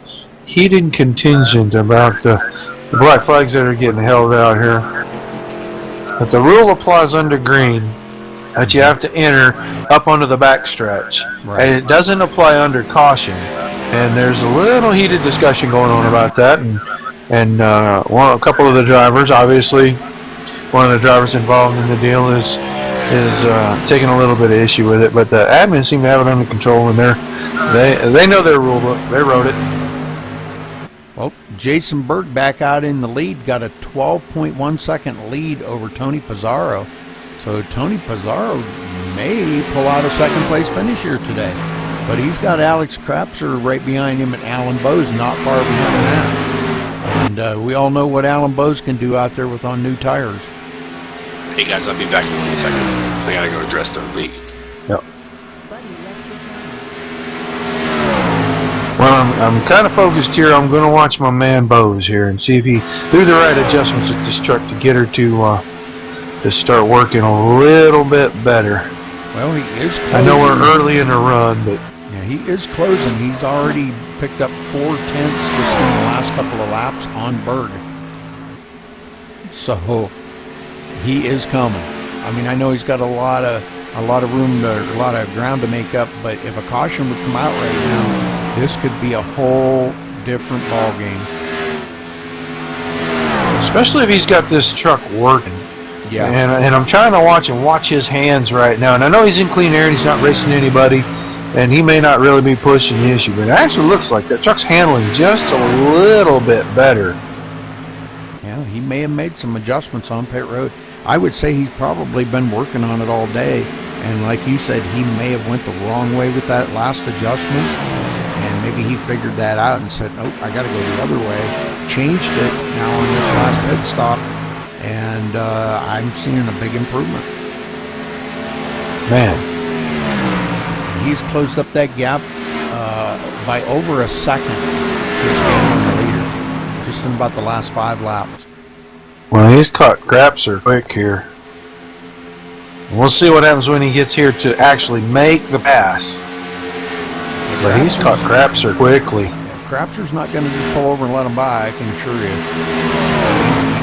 heated contingent about the black flags that are getting held out here. But the rule applies under green that you have to enter up onto the backstretch. Right. And it doesn't apply under caution. And there's a little heated discussion going on about that. And a couple of the drivers, obviously, one of the drivers involved in the deal is taking a little bit of issue with it. But the admins seem to have it under control, and they know their rule book. They wrote it. Well, Jason Berg back out in the lead, got a 12.1 second lead over Tony Pizarro. So Tony Pizarro may pull out a second place finish here today. But he's got Alex Krapser right behind him, and Alan Bowes not far behind that. And we all know what Alan Bowes can do out there with on new tires. Hey guys, I'll be back in 1 second. I gotta go address the leak. Yep. Well, I'm kind of focused here. I'm going to watch my man Bowes here and see if he threw the right adjustments with this truck to get her to start working a little bit better. Well, he is closing. I know we're early in the run, but yeah, he is closing. He's already picked up 4 tenths just in the last couple of laps on Berg. So he is coming. I mean, I know he's got a lot of room, a lot of ground to make up. But if a caution would come out right now, this could be a whole different ball game. especially if he's got this truck working. Yeah. And I'm trying to watch his hands right now. And I know he's in clean air and he's not racing anybody, and he may not really be pushing the issue, but it actually looks like that truck's handling just a little bit better. Yeah, he may have made some adjustments on pit road. I would say he's probably been working on it all day, and like you said, he may have went the wrong way with that last adjustment, and maybe he figured that out and said, nope, I got to go the other way. Changed it now on this last pit stop, and I'm seeing a big improvement. Man. And he's closed up that gap by over a second. He's gained on the leader, just in about the last 5 laps. Well, he's caught Grapser quick here. We'll see what happens when he gets here to actually make the pass. But he's caught Grapser quickly. Grapser's not going to just pull over and let him by, I can assure you.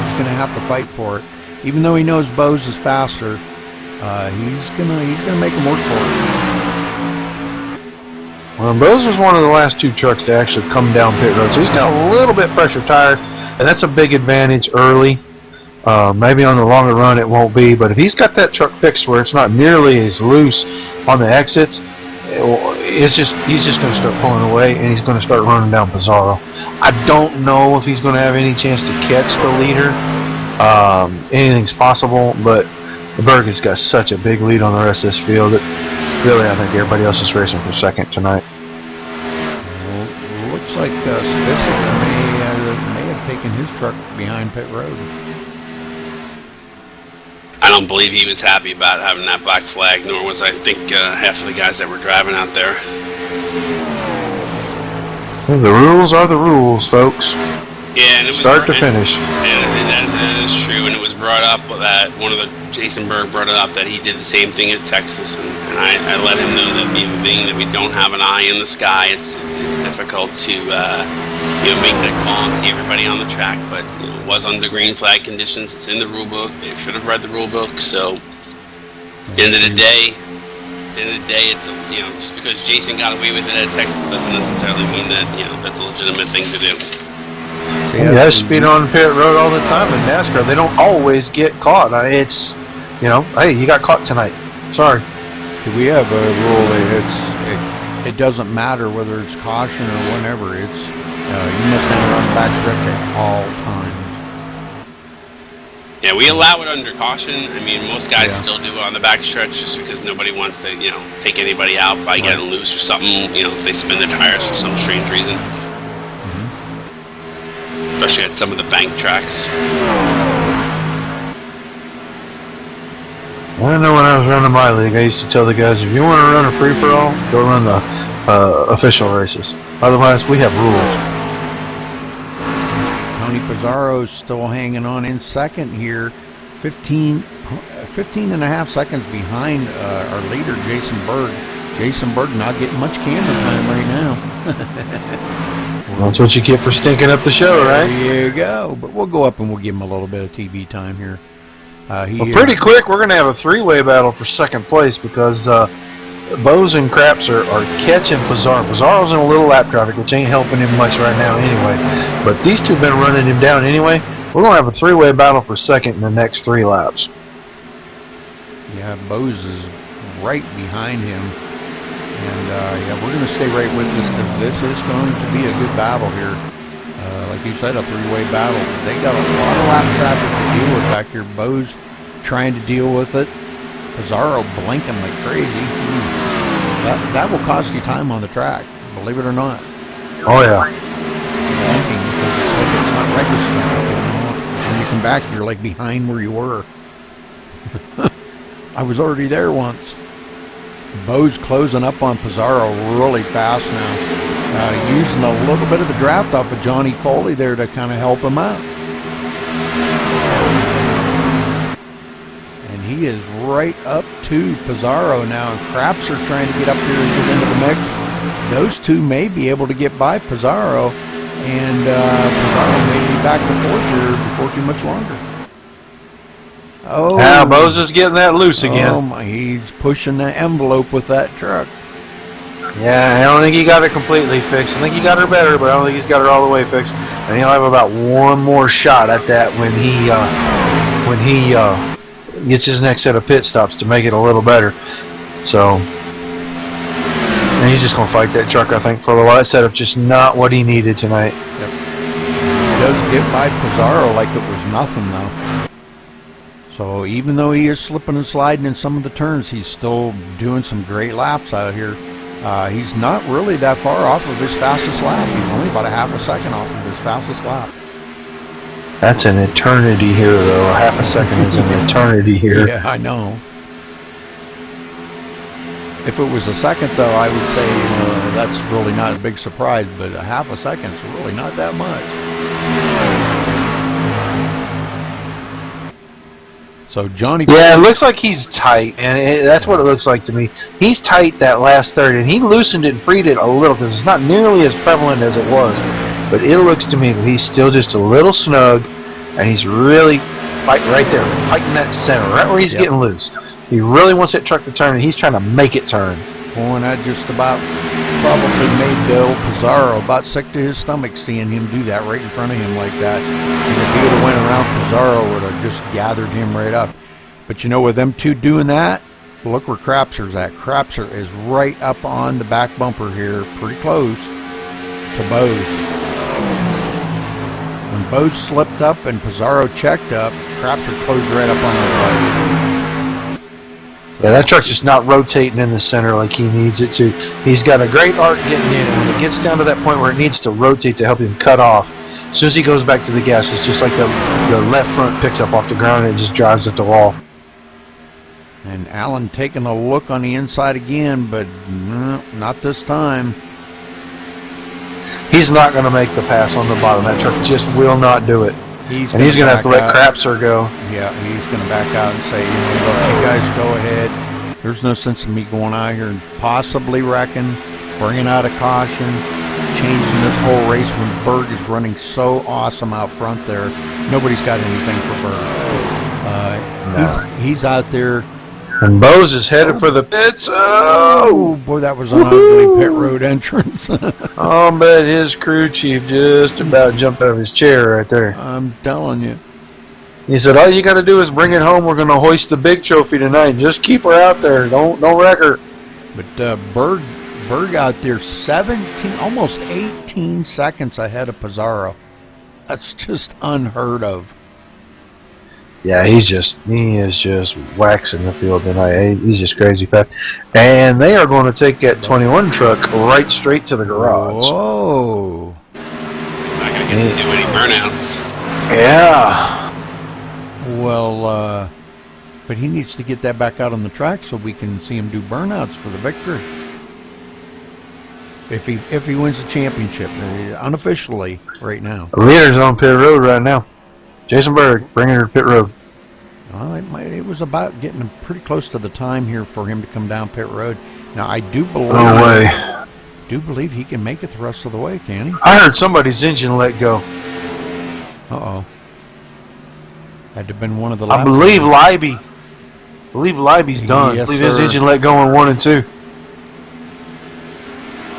He's going to have to fight for it. Even though he knows Bose is faster, he's gonna make him work for it. Well, Bose was one of the last 2 trucks to actually come down pit road, so he's got a little bit pressure tired, and that's a big advantage early. Maybe on the longer run it won't be, but if he's got that truck fixed where it's not nearly as loose on the exits, he's just going to start pulling away, and he's going to start running down Pizarro. I don't know if he's going to have any chance to catch the leader. Anything's possible, but Berg has got such a big lead on the rest of this field that really I think everybody else is racing for second tonight. Well, looks like Spissick may have taken his truck behind pit road. I don't believe he was happy about having that black flag, nor was I think half of the guys that were driving out there. Well, the rules are the rules, folks. Yeah, and it was start to finish. And that is true, and it was brought up that Jason Berg brought it up that he did the same thing at Texas, and I let him know that being that we don't have an eye in the sky, it's difficult to make that call and see everybody on the track, but it was under green flag conditions. It's in the rule book. They should have read the rule book. So at the end of the day, it's just because Jason got away with it at Texas doesn't necessarily mean that that's a legitimate thing to do. So you guys speed on pit road all the time in NASCAR. They don't always get caught. It's, hey, you got caught tonight. Sorry. So we have a rule that it doesn't matter whether it's caution or whatever. It's you must enter on the backstretch at all times. Yeah, we allow it under caution. I mean, most guys still do it on the backstretch just because nobody wants to, take anybody out by getting loose or something. If they spin the tires for some strange reason. Especially at some of the bank tracks. I know when I was running in my league, I used to tell the guys, if you want to run a free-for-all, go run the official races. Otherwise, we have rules. Tony Pizarro's still hanging on in second here, 15 and a half seconds behind our leader, Jason Berg. Jason Berg not getting much camera time right now. Well, that's what you get for stinking up the show, right? There you go. But we'll go up and we'll give him a little bit of TV time here. Well, pretty quick, we're going to have a three-way battle for second place because Bose and Craps are catching Pizarro. Pizarro's in a little lap traffic, which ain't helping him much right now anyway. But these two have been running him down anyway. We're going to have a three-way battle for second in the next 3 laps. Yeah, Bose is right behind him. And, yeah, we're going to stay right with this because this is going to be a good battle here. Like you said, a three-way battle. They got a lot of lap traffic to deal with back here. Bose trying to deal with it. Pizarro blinking like crazy. That will cost you time on the track, believe it or not. Oh, yeah. Blinking because it's like it's not registered. You know? When you come back, you're like behind where you were. I was already there once. Bose closing up on Pizarro really fast now. Using a little bit of the draft off of Johnny Foley there to kind of help him out. And he is right up to Pizarro now. And Craps are trying to get up here and get into the mix. Those two may be able to get by Pizarro. And Pizarro may be back to fourth here before too much longer. Oh, now Bose is getting that loose again. Oh my, he's pushing the envelope with that truck. Yeah, I don't think he got it completely fixed. I think he got her better, but I don't think he's got her all the way fixed. And he'll have about one more shot at that when he gets his next set of pit stops to make it a little better. So, and he's just going to fight that truck, I think, for a while. That setup just not what he needed tonight. Yep. He does get by Pizarro like it was nothing, though. So even though he is slipping and sliding in some of the turns, he's still doing some great laps out here. He's not really that far off of his fastest lap. He's only about a half a second off of his fastest lap. That's an eternity here, though. A half a second is an eternity here. Yeah, I know. If it was a second, though, I would say that's really not a big surprise, but a half a second is really not that much. So Johnny... Yeah, it looks like he's tight, and that's what it looks like to me. He's tight that last third, and he loosened it and freed it a little because it's not nearly as prevalent as it was. But it looks to me that he's still just a little snug, and he's really right there, fighting that center, right where he's getting loose. He really wants that truck to turn, and he's trying to make it turn. Boy, and that just about probably made Del Pizarro about sick to his stomach seeing him do that right in front of him like that. And if he would have went around, Pizarro would have just gathered him right up. But you know, with them two doing that, look where Crapser's at. Crapser is right up on the back bumper here, pretty close to Bose. When Bose slipped up and Pizarro checked up, Crapser closed right up on the right. Yeah, that truck's just not rotating in the center like he needs it to. He's got a great arc getting in, and when it gets down to that point where it needs to rotate to help him cut off, as soon as he goes back to the gas, it's just like the left front picks up off the ground and it just drives at the wall. And Allen taking a look on the inside again, but not this time. He's not going to make the pass on the bottom. That truck just will not do it. He's going to have to let Crapser go. Yeah, he's going to back out and say, look, you guys go ahead. There's no sense in me going out here and possibly wrecking, bringing out a caution, changing this whole race when Berg is running so awesome out front there. Nobody's got anything for Berg. He's out there. And Bose is headed for the pits. Oh, boy, that was an ugly pit road entrance. I'll bet his crew chief just about jumped out of his chair right there. I'm telling you. He said, all you got to do is bring it home. We're going to hoist the big trophy tonight. Just keep her out there. Don't wreck her. But Berg out there 17, almost 18 seconds ahead of Pizarro. That's just unheard of. Yeah, he is just waxing the field tonight. He's just crazy fast. And they are going to take that 21 truck right straight to the garage. Whoa. He's not going to get to do any burnouts. Yeah. Well, But he needs to get that back out on the track so we can see him do burnouts for the victory. If he wins the championship, unofficially right now. The leader's on pit road right now. Jason Berg, bringing her to pit road. Well, it was about getting pretty close to the time here for him to come down pit road. Now, I do believe... No way. Do believe he can make it the rest of the way, can he? I heard somebody's engine let go. Uh-oh. Had to have been one of the... I believe Leiby's done. Yes, I believe his sir. engine let go in 1 and 2.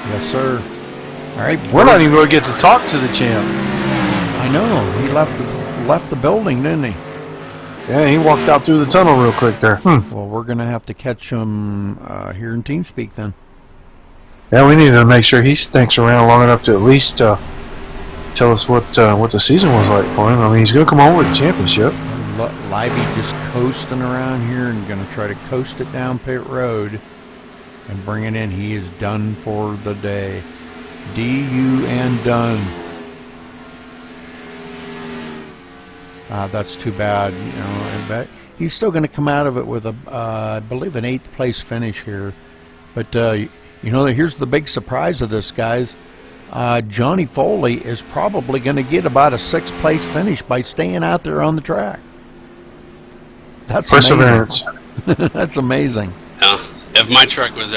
Yes, sir. All right. We're not even going to get to talk to the champ. I know. He left the building, didn't he? Yeah, he walked out through the tunnel real quick there. Well, we're going to have to catch him here in TeamSpeak then. Yeah, we need to make sure he stinks around long enough to at least tell us what the season was like for him. I mean, he's going to come home with the championship. Leiby just coasting around here and going to try to coast it down pit road and bring it in. He is done for the day. D-U-N done. That's too bad, you know. But he's still going to come out of it with I believe, an 8th place finish here. But you know, here's the big surprise of this, guys. Johnny Foley is probably going to get about a 6th place finish by staying out there on the track. That's perseverance. Amazing. That's amazing. If my truck was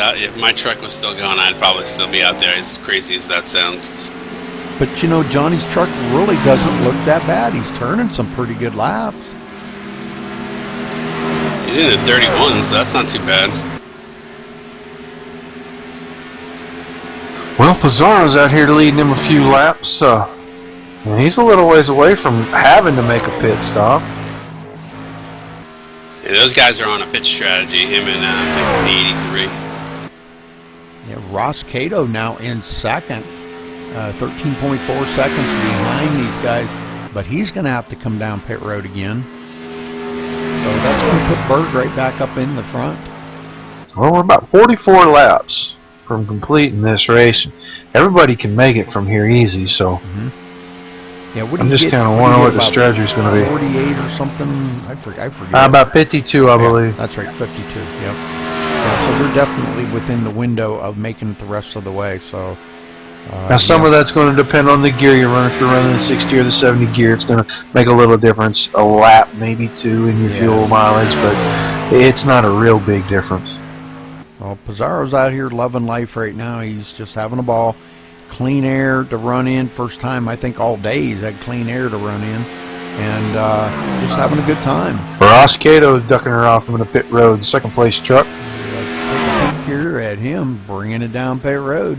still going, I'd probably still be out there. As crazy as that sounds. But you know, Johnny's truck really doesn't look that bad. He's turning some pretty good laps. He's in the 31, so that's not too bad. Well, Pizarro's out here leading him a few laps. And he's a little ways away from having to make a pit stop. Yeah, those guys are on a pit strategy. Him and the 83. Yeah, Ross Cato now in 2nd. 13.4 seconds behind these guys, but he's going to have to come down pit road again. So that's going to put Berg right back up in the front. Well, we're about 44 laps from completing this race. Everybody can make it from here easy, so Yeah, what do I'm you just get? kind of What do wondering you what get, the about strategy's going to be. 48 or something? I forget. About 52, I believe. That's right, 52. Yep. Yeah, so they're definitely within the window of making it the rest of the way. So. Now, some of that's going to depend on the gear you run. If you're running the 60 or the 70 gear, it's going to make a little difference. A lap, maybe 2 in your fuel mileage, but it's not a real big difference. Well, Pizarro's out here loving life right now. He's just having a ball. Clean air to run in. First time, I think, all day he's had clean air to run in. And just having a good time. Ross Cato ducking her off from the pit road, the 2nd place truck. Let's take a peek here at him bringing it down pit road.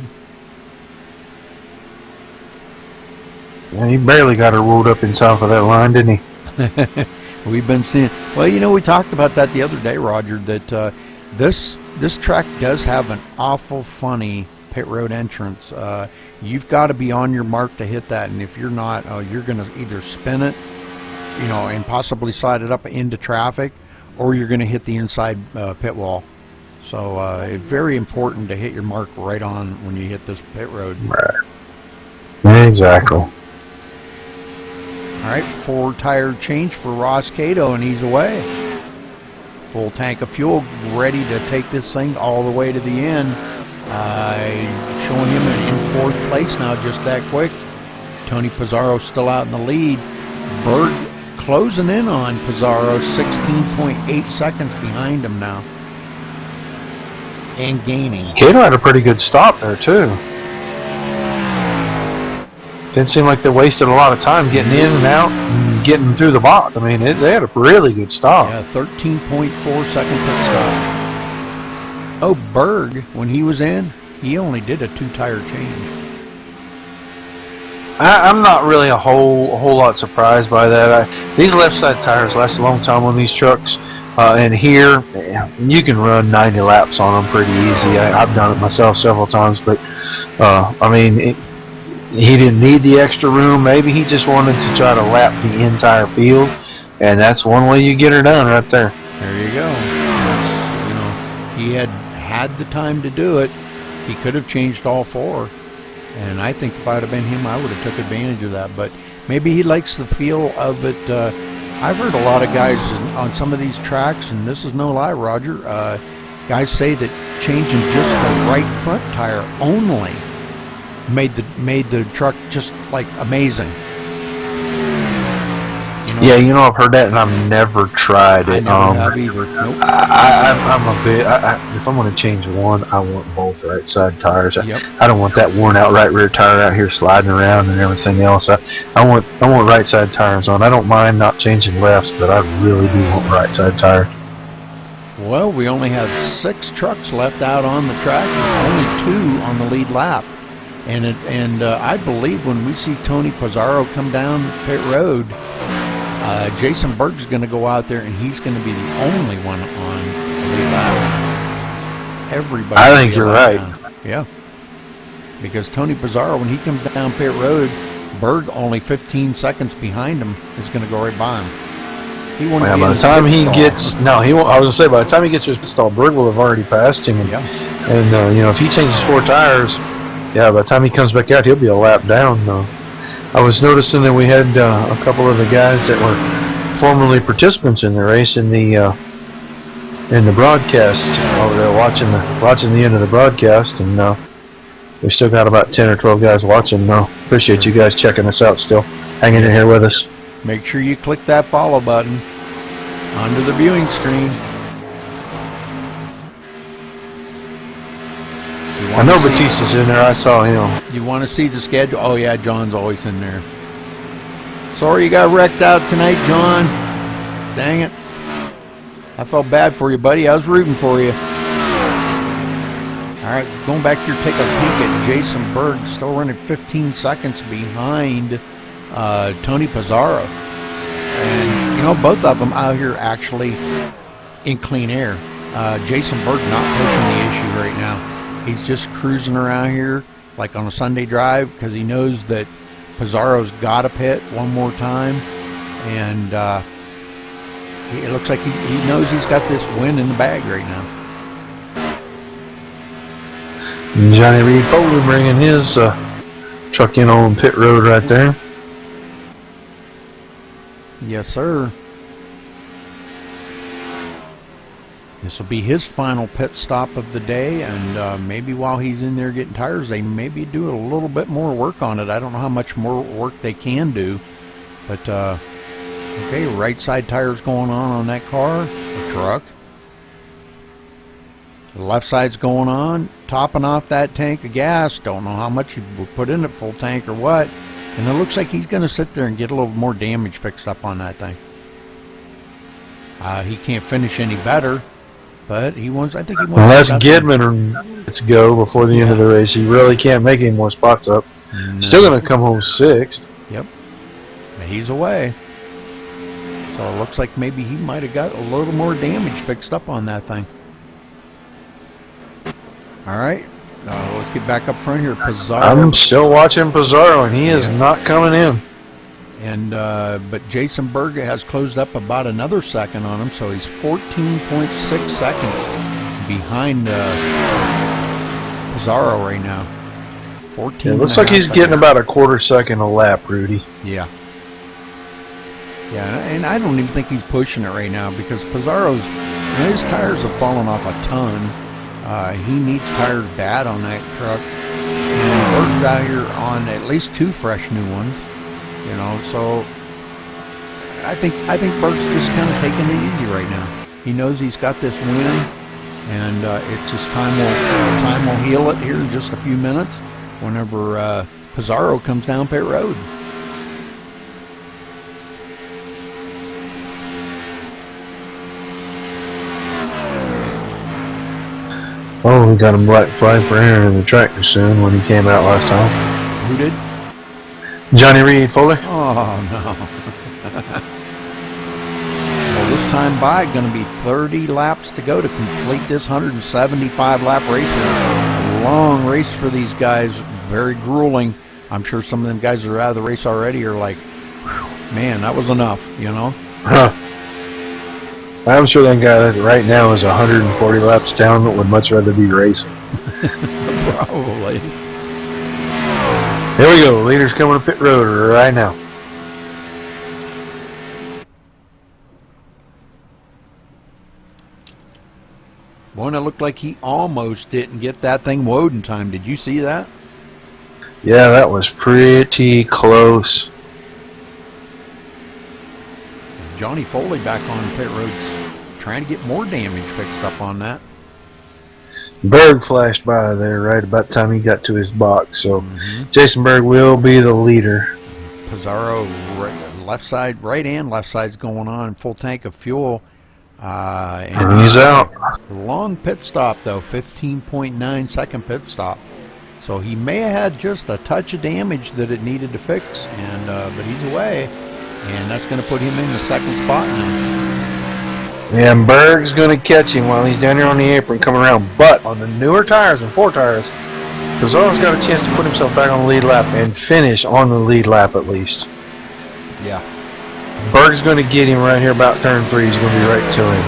Yeah, he barely got her rolled up in time for that line, didn't he? We've been seeing. Well, you know, we talked about that the other day, Roger. That this track does have an awful funny pit road entrance. You've got to be on your mark to hit that, and if you're not, you're going to either spin it, you know, and possibly slide it up into traffic, or you're going to hit the inside pit wall. So it's very important to hit your mark right on when you hit this pit road. Right. Exactly. All right, 4-tire change for Ross Cato, and he's away. Full tank of fuel, ready to take this thing all the way to the end. Showing him in 4th place now, just that quick. Tony Pizarro still out in the lead. Berg closing in on Pizarro, 16.8 seconds behind him now. And gaining. Cato had a pretty good stop there, too. Didn't seem like they wasted a lot of time getting in and out and getting through the box. I mean, they had a really good stop. Yeah, 13.4 second pit stop. Oh, Berg, when he was in, he only did a 2-tire change. I'm not really a whole lot surprised by that. These left side tires last a long time on these trucks, and here you can run 90 laps on them pretty easy. I've done it myself several times, but I mean, he didn't need the extra room. Maybe he just wanted to try to lap the entire field, and that's one way you get her done right there. There you go. That's, you know, he had the time to do it. He could have changed all 4. And I think if I would have been him, I would have took advantage of that. But maybe he likes the feel of it, I've heard a lot of guys on some of these tracks, and this is no lie, Roger. Guys say that changing just the right front tire only made the truck just like amazing. Yeah, I've heard that, and I've never tried I it. never have either. Nope. I'm a bit. If I'm going to change one, I want both right side tires. Yep. I don't want that worn out right rear tire out here sliding around and everything else. I want right side tires on. I don't mind not changing lefts, but I really do want right side tire. Well, we only have 6 trucks left out on the track, and only 2 on the lead lap. And I believe when we see Tony Pizarro come down pit road, Jason Berg's going to go out there, and he's going to be the only one on the lead lap. Everybody. I think you're right. Down. Yeah. Because Tony Pizarro, when he comes down pit road, Berg only 15 seconds behind him is going to go right by him. He won't by the time he gets he won't. I was going to say by the time he gets to his pit stall, Berg will have already passed him. And if he changes 4 tires, by the time he comes back out, he'll be a lap down. I was noticing that we had a couple of the guys that were formerly participants in the race in the broadcast over there watching the end of the broadcast, and we still got about 10 or 12 guys watching. Appreciate you guys checking us out, still hanging in here with us. Make sure you click that follow button under the viewing screen. I know Batista's in there. I saw him. You want to see the schedule? Oh, yeah, John's always in there. Sorry you got wrecked out tonight, John. Dang it. I felt bad for you, buddy. I was rooting for you. All right, going back here, take a peek at Jason Berg, still running 15 seconds behind Tony Pizarro. And, both of them out here actually in clean air. Jason Berg not pushing the issue right now. He's just cruising around here like on a Sunday drive because he knows that Pizarro's got to pit one more time. And it looks like he knows he's got this win in the bag right now. Johnny Reed Foley bringing his truck in on pit road right there. Yes, sir. This will be his final pit stop of the day, and maybe while he's in there getting tires, they maybe do a little bit more work on it. I don't know how much more work they can do, but okay, right side tires going on that car or truck. The left side's going on, topping off that tank of gas. Don't know how much he put in it, full tank or what. And it looks like he's going to sit there and get a little more damage fixed up on that thing. He can't finish any better. But he wants. I think he wants. Unless Gidman lets go before the end of the race, he really can't make any more spots up. No. Still going to come home 6th. Yep. He's away. So it looks like maybe he might have got a little more damage fixed up on that thing. All right. Let's get back up front here. Pizarro. I'm still watching Pizarro, and he is not coming in. And but Jason Berg has closed up about another second on him, so he's 14.6 seconds behind Pizarro right now. 14. It looks like he's getting about a quarter second a lap, Rudy. Yeah. Yeah, and I don't even think he's pushing it right now because Pizarro's, his tires have fallen off a ton. He needs tires bad on that truck. And Berg's out here on at least 2 fresh new ones. So I think Berg's just kind of taking it easy right now. He knows he's got this win, and it's just time will heal it here in just a few minutes whenever Pizarro comes down pit road. Oh, we got him black flag for Aaron in the tractor soon when he came out last time. Who did? Johnny Reed Foley. Oh, no. Well, this time by, going to be 30 laps to go to complete this 175-lap race. A long race for these guys. Very grueling. I'm sure some of them guys that are out of the race already are like, man, that was enough, Huh. I'm sure that guy that right now is 140 laps down but would much rather be racing. Probably. Here we go. Leader's coming to pit road right now. Boy, it looked like he almost didn't get that thing woed in time. Did you see that? Yeah, that was pretty close. Johnny Foley back on pit roads trying to get more damage fixed up on that. Berg flashed by there right about the time he got to his box, so Jason Berg will be the leader. Pizarro, left side, right and left side's going on, full tank of fuel. And he's out. Long pit stop, though, 15.9 second pit stop. So he may have had just a touch of damage that it needed to fix, and but he's away, and that's going to put him in the second spot now. Yeah, and Berg's going to catch him while he's down here on the apron coming around. But on the newer tires and 4 tires, Pizarro's got a chance to put himself back on the lead lap and finish on the lead lap at least. Yeah. Berg's going to get him right here about turn 3. He's going to be right to him.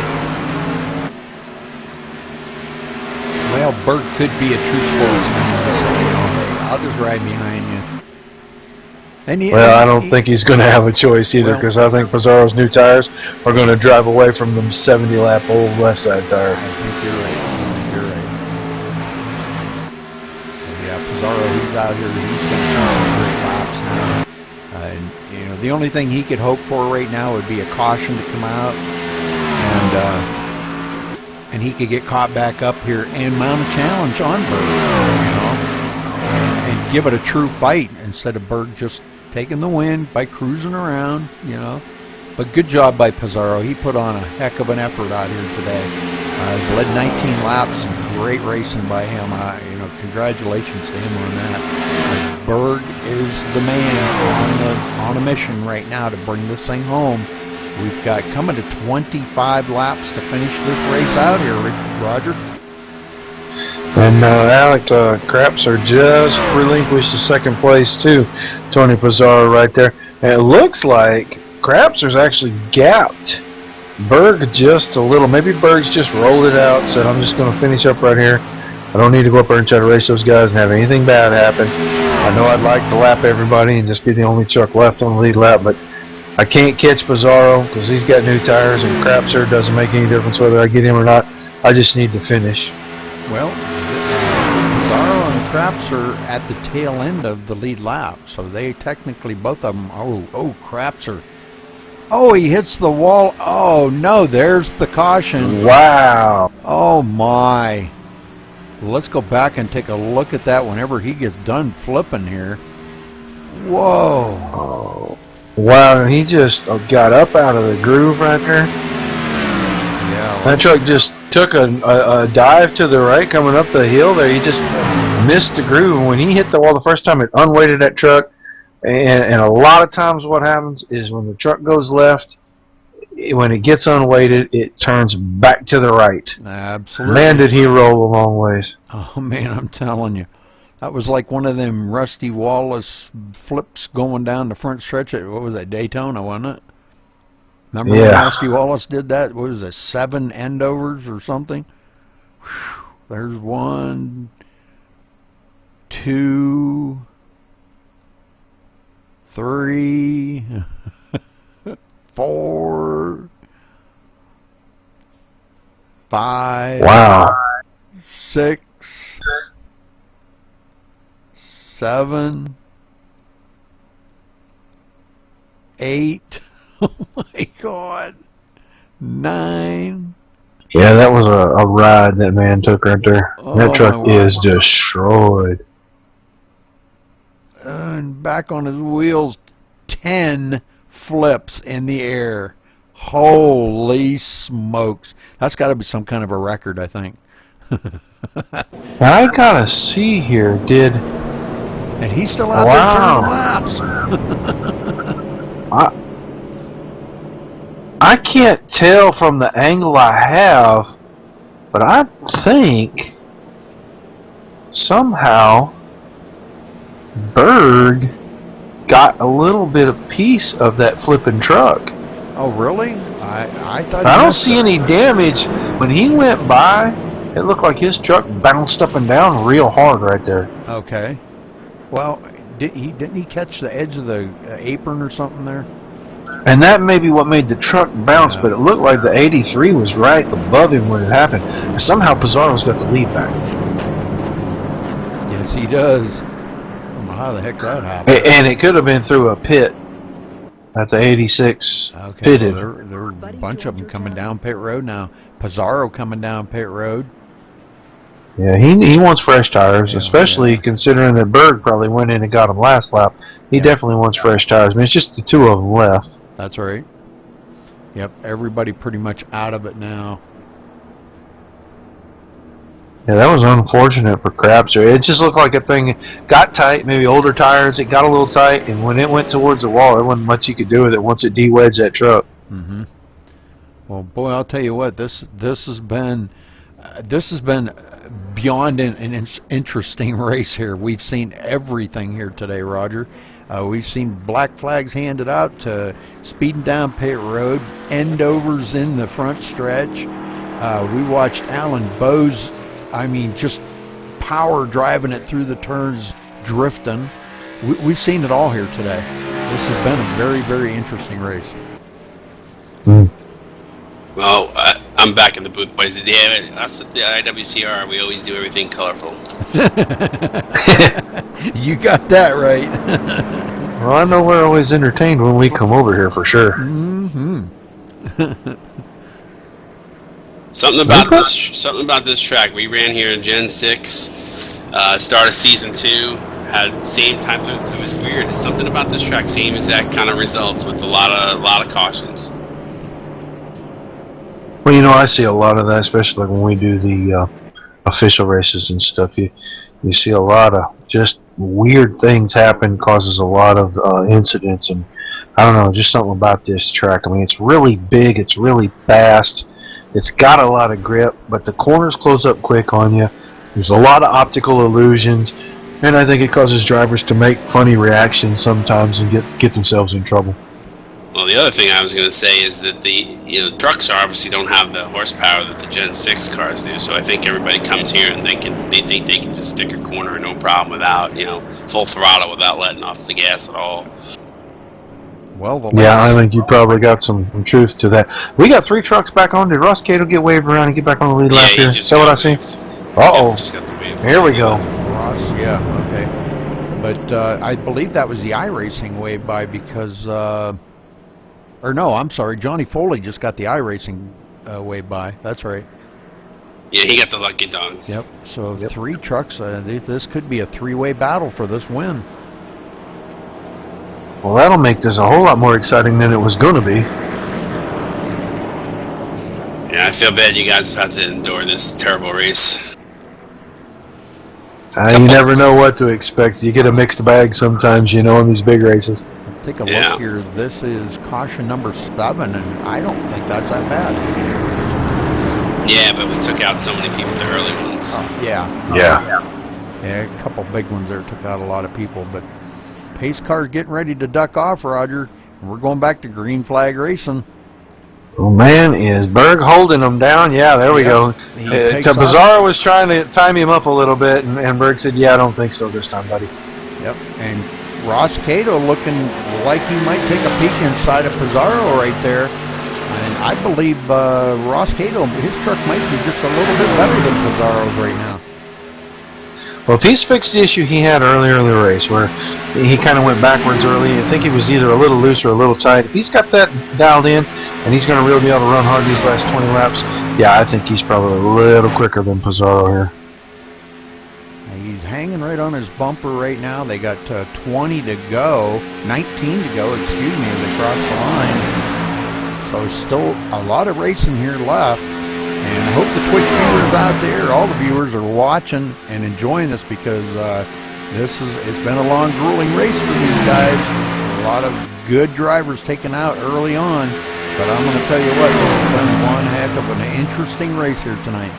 Well, Berg could be a true sportsman and just say, hey, I'll just ride behind you. And I don't think he's going to have a choice either, because I think Pizarro's new tires are going to drive away from them 70-lap old left side tires. I think you're right. So yeah, Pizarro, he's out here. He's going to turn some great laps now. And the only thing he could hope for right now would be a caution to come out, and he could get caught back up here and mount a challenge on Berg, and give it a true fight instead of Berg just taking the win by cruising around, But good job by Pizarro. He put on a heck of an effort out here today. He's led 19 laps, and great racing by him. Congratulations to him on that. Berg is the man on a mission right now to bring this thing home. We've got coming to 25 laps to finish this race out here, Roger. And Alec Crapser just relinquished the second place to Tony Pizarro right there. And it looks like Crapser's actually gapped Berg just a little. Maybe Berg's just rolled it out, said, I'm just going to finish up right here. I don't need to go up there and try to race those guys and have anything bad happen. I know I'd like to lap everybody and just be the only truck left on the lead lap, but I can't catch Pizarro because he's got new tires, and Crapser doesn't make any difference whether I get him or not. I just need to finish. Well, Pizarro and Crapser at the tail end of the lead lap, so they technically, both of them, Crapser. Oh, he hits the wall. Oh, no, there's the caution. Wow. Oh, my. Let's go back and take a look at that whenever he gets done flipping here. Whoa. Oh. Wow, he just got up out of the groove right there. Yeah. That truck just took a dive to the right coming up the hill there. He just missed the groove. When he hit the wall the first time, it unweighted that truck. And a lot of times what happens is when the truck goes left, when it gets unweighted, it turns back to the right. Absolutely. Man, did he roll a long ways. Oh, man, I'm telling you. That was like one of them Rusty Wallace flips going down the front stretch at, what was that, Daytona, wasn't it? Remember when Rusty Wallace did that? What was it, 7 endovers or something? Whew. There's 1, 2, 3, 4, 5. Wow. 6, 7, 8. Oh my God. 9. Yeah, that was a ride that man took right there. That truck is destroyed. And back on his wheels, 10 flips in the air. Holy smokes. That's got to be some kind of a record, I think. Now, I gotta see here, and he's still out there turning laps. I can't tell from the angle I have, but I think somehow Berg got a little bit of piece of that flipping truck. Oh, really? I thought I don't see any damage. When he went by, it looked like his truck bounced up and down real hard right there. Okay. Well, didn't he catch the edge of the apron or something there? And that may be what made the truck bounce, but it looked like the 83 was right above him when it happened. And somehow Pizarro's got the lead back. Yes, he does. I don't know how the heck that happened. And it could have been through a pit at the 86 pitted. Well, there are a bunch of them coming down pit road now. Pizarro coming down pit road. Yeah, he wants fresh tires, especially considering that Berg probably went in and got him last lap. He definitely wants fresh tires. I mean, it's just the two of them left. That's right. Yep, everybody pretty much out of it now. Yeah, that was unfortunate for Crabster. It just looked like a thing got tight, maybe older tires. It got a little tight, and when it went towards the wall, there wasn't much you could do with it once it de-wedged that truck. Mm-hmm. Well, boy, I'll tell you what, this has been beyond an interesting race here. We've seen everything here today, Roger. We've seen black flags handed out to speeding down pit road, end overs in the front stretch. We watched Alan Bowes, just power driving it through the turns, drifting. We've seen it all here today. This has been a very, very interesting race. Well, I'm back in the booth, boys. Yeah, us at the IWCR, we always do everything colorful. You got that right. Well, I know we're always entertained when we come over here for sure. Mm-hmm. Something about this track. We ran here in Gen 6, start of season 2, had same time. It was weird. It's something about this track, same exact kind of results with a lot of cautions. Well, I see a lot of that, especially when we do the official races and stuff. You see a lot of just weird things happen, causes a lot of incidents, and I don't know, just something about this track. I mean, it's really big, it's really fast, it's got a lot of grip, but the corners close up quick on you. There's a lot of optical illusions, and I think it causes drivers to make funny reactions sometimes and get themselves in trouble. Well, the other thing I was going to say is that the trucks obviously don't have the horsepower that the Gen 6 cars do. So I think everybody comes here and they think they can just stick a corner no problem without full throttle without letting off the gas at all. Well, I think you probably got some truth to that. We got 3 trucks back on. Did Ross Cato get waved around and get back on the lead lap here? Is that what I see? Uh-oh. Here we go. Ross, okay. But I believe that was the iRacing wave by because... Or no, I'm sorry. Johnny Foley just got the iRacing way by. That's right. Yeah, he got the lucky dog. Yep. So 3 trucks. This could be a 3-way battle for this win. Well, that'll make this a whole lot more exciting than it was going to be. Yeah, I feel bad you guys have had to endure this terrible race. You never know what to expect. You get a mixed bag sometimes, in these big races. Take a look here. This is caution number 7, and I don't think that's that bad. Yeah, but we took out so many people, the early ones. Yeah, a couple big ones there took out a lot of people, but pace car's getting ready to duck off, Roger. We're going back to green flag racing. Oh, man, is Berg holding him down? Yeah, there we go. Pizarro was trying to time him up a little bit, and Berg said, I don't think so this time, buddy. Yep, and Ross Cato looking like he might take a peek inside of Pizarro right there. And I believe Ross Cato, his truck might be just a little bit better than Pizarro's right now. Well, if he's fixed the issue he had earlier in the race where he kind of went backwards early, I think he was either a little loose or a little tight. If he's got that dialed in and he's going to really be able to run hard these last 20 laps, I think he's probably a little quicker than Pizarro here. He's hanging right on his bumper right now. They got 19 to go, as they cross the line. So still a lot of racing here left. And I hope the Twitch viewers out there, all the viewers are watching and enjoying this because it's been a long, grueling race for these guys. A lot of good drivers taken out early on. But I'm going to tell you what, this has been one heck of an interesting race here tonight.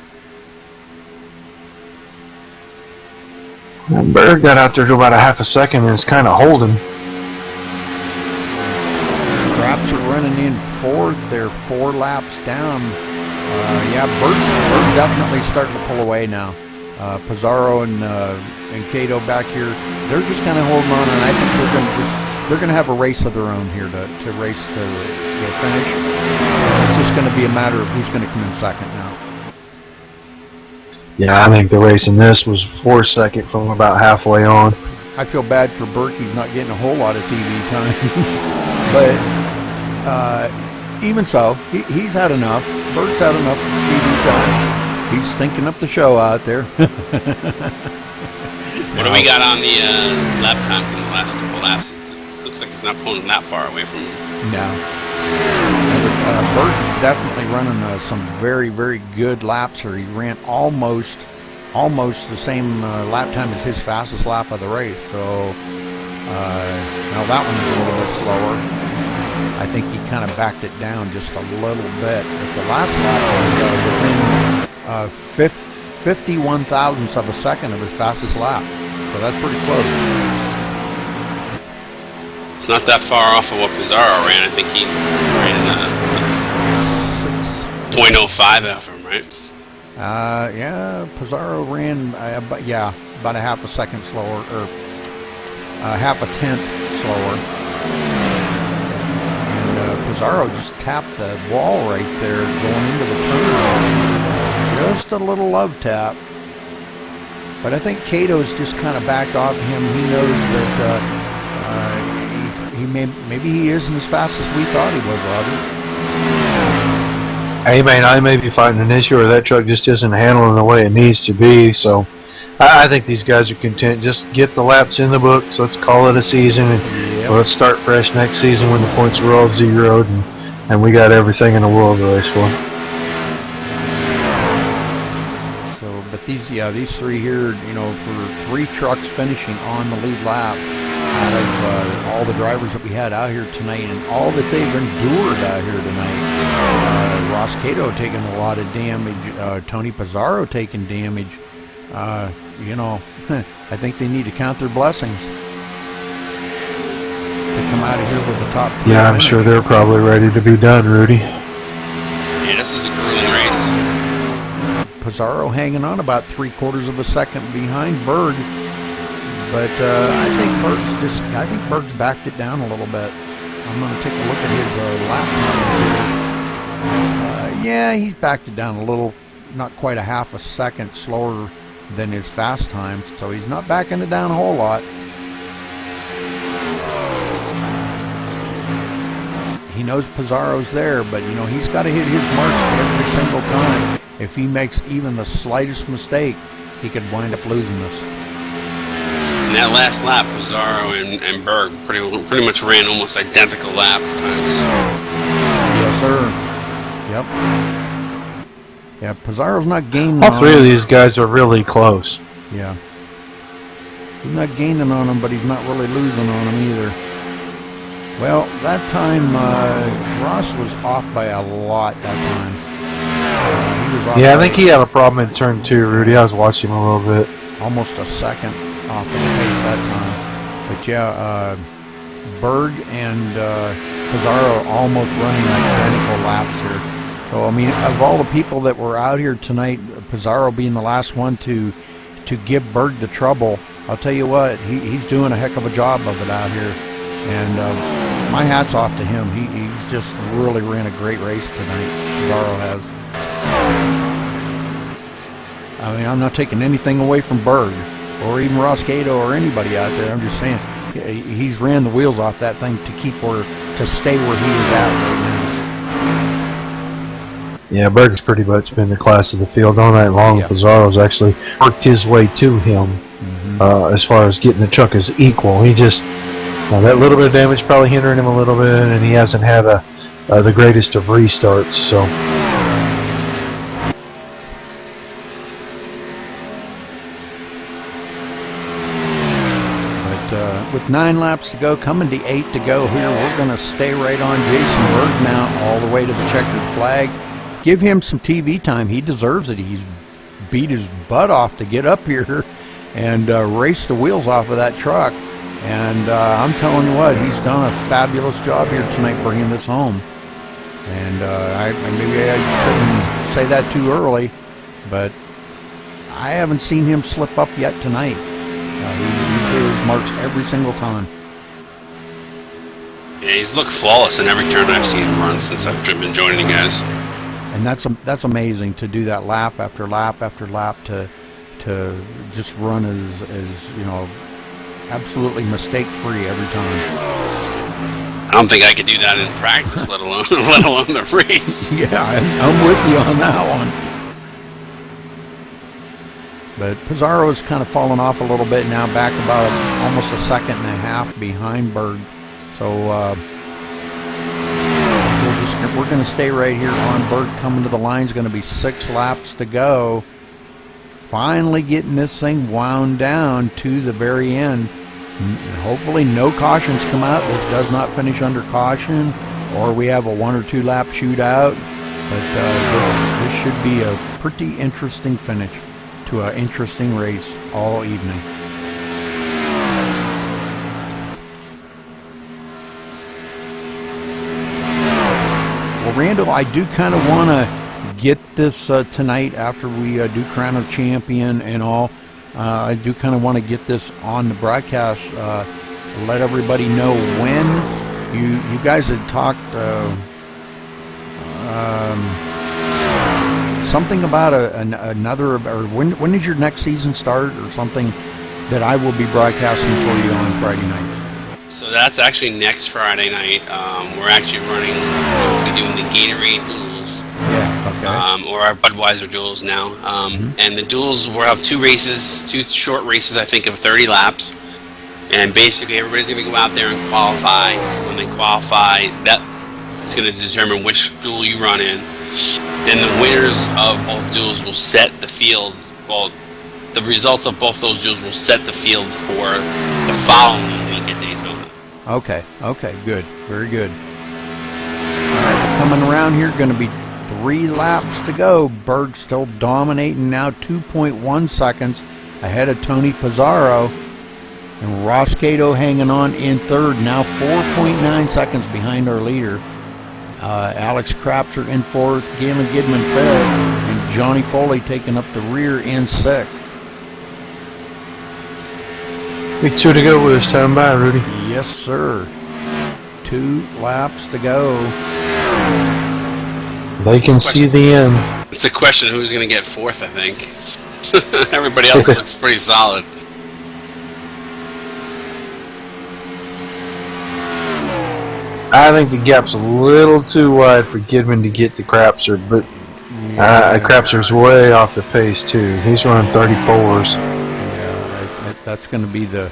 Berg got out there to about a half a second and is kind of holding. Craps are running in 4th. They're 4 laps down. Berg definitely starting to pull away now. Pizarro and Cato back here, they're just kind of holding on, and I think they're going to just they're going to have a race of their own here to race to the finish. It's just going to be a matter of who's going to come in second now. Yeah, I think the race in this was 4 second from about halfway on. I feel bad for Burke. He's not getting a whole lot of TV time. But even so, he's had enough. Burke's had enough TV time. He's stinking up the show out there. What do we got on the lap times in the last couple laps? It looks like it's not pulling that far away from him. No. Burke is definitely running some very, very good laps here. He ran almost the same lap time as his fastest lap of the race. So now that one is a little bit slower. I think he kind of backed it down just a little bit. But the last lap was within 51 thousandths of a second of his fastest lap. So that's pretty close. It's not that far off of what Pizarro ran. I think he ran 0.05 after him, right? Yeah, Pizarro ran about a half a second slower, or half a tenth slower. And Pizarro just tapped the wall right there going into the turn. Just a little love tap. But I think Cato's just kind of backed off him. He knows that maybe he isn't as fast as we thought he was, Robbie. Hey man, I may be fighting an issue, or that truck just isn't handling the way it needs to be. So I think these guys are content. Just get the laps in the books. Let's call it a season, and let's start fresh next season when the points are all zeroed, and we got everything in the world to race for. So, but these three here, for 3 trucks finishing on the lead lap out of all the drivers that we had out here tonight, and all that they've endured out here tonight. Ross Cato taking a lot of damage. Tony Pizarro taking damage. I think they need to count their blessings to come out of here with the top 3. Yeah, I'm sure they're probably ready to be done, Rudy. Yeah, this is a grueling race. Pizarro hanging on about 3/4 of a second behind Berg. But I think Berg's backed it down a little bit. I'm going to take a look at his lap times here. Yeah, he's backed it down a little, not quite a half a second slower than his fast times, so he's not backing it down a whole lot. He knows Pizarro's there, but he's got to hit his marks every single time. If he makes even the slightest mistake, he could wind up losing this. In that last lap, Pizarro and Berg pretty much ran almost identical laps times. Yes, sir. Yep. Yeah, Pizarro's not gaining All on 3 him. of these guys are really close. Yeah. He's not gaining on him, but he's not really losing on him either. Well, that time, Ross was off by a lot that time. He was off Yeah, I by think he had a problem in turn 2, Rudy. I was watching him a little bit. almost a second off of the pace that time. But yeah, Berg and Pizarro almost running identical laps here. So, I mean, of all the people that were out here tonight, Pizarro being the last one to give Berg the trouble, I'll tell you what, he's doing a heck of a job of it out here. And my hat's off to him. He's just really ran a great race tonight, Pizarro has. I mean, I'm not taking anything away from Berg or even Ross Cato or anybody out there. I'm just saying he's ran the wheels off that thing to stay where he is at right now. Yeah, Berg's pretty much been the class of the field all night long. Yep. Pizarro's actually worked his way to him as far as getting the truck as equal. He just, that little bit of damage probably hindering him a little bit, and he hasn't had the greatest of restarts. So. With 9 laps to go, coming to 8 to go here, we're going to stay right on Jason Berg now all the way to the checkered flag. Give him some TV time. He deserves it. He's beat his butt off to get up here and race the wheels off of that truck. And I'm telling you what, he's done a fabulous job here tonight bringing this home. And maybe I shouldn't say that too early, but I haven't seen him slip up yet tonight. He's hit his marks every single time. Yeah, he's looked flawless in every turn I've seen him run since I've been joining you guys. And that's amazing to do that lap after lap after lap to just run as you know, absolutely mistake free every time. I don't think I could do that in practice, let alone the race. Yeah, I'm with you on that one. But Pizarro's kind of fallen off a little bit now, back about almost a second and a half behind Berg. So we're going to stay right here on Berg. Coming to the line is going to be 6 laps to go. Finally getting this thing wound down to the very end. Hopefully no cautions come out. This does not finish under caution, or we have a 1 or 2 lap shootout. But this should be a pretty interesting finish to an interesting race all evening. Well, Randall, I do kind of want to get this tonight after we do Crown of Champion and all. I do kind of want to get this on the broadcast to let everybody know when you guys had talked something about another, or when does your next season start or something that I will be broadcasting for you on Friday night? So that's actually next Friday night. We're actually we'll be doing the Gatorade duels. Yeah, okay. Or our Budweiser duels now. And the duels will have 2 short races, I think, of 30 laps. And basically everybody's going to go out there and qualify. When they qualify, that is going to determine which duel you run in. Then the winners of both duels will set the field. Well, the results of both those duels will set the field for the following week at Daytona. Okay, good. Very good. All right, coming around here, going to be 3 laps to go. Berg still dominating now, 2.1 seconds ahead of Tony Pizarro. And Ross Cato hanging on in third, now 4.9 seconds behind our leader. Alex Crapser in fourth, Galen Gidman fifth, and Johnny Foley taking up the rear in sixth. Big 2 to go with this time by, Rudy. Yes, sir. 2 laps to go. They can see the end. It's a question who's going to get 4th, I think. Everybody else looks pretty solid. I think the gap's a little too wide for Gidman to get to Crapser, but Crapser's way off the pace too. He's running 34s. Yeah, that's going to be the.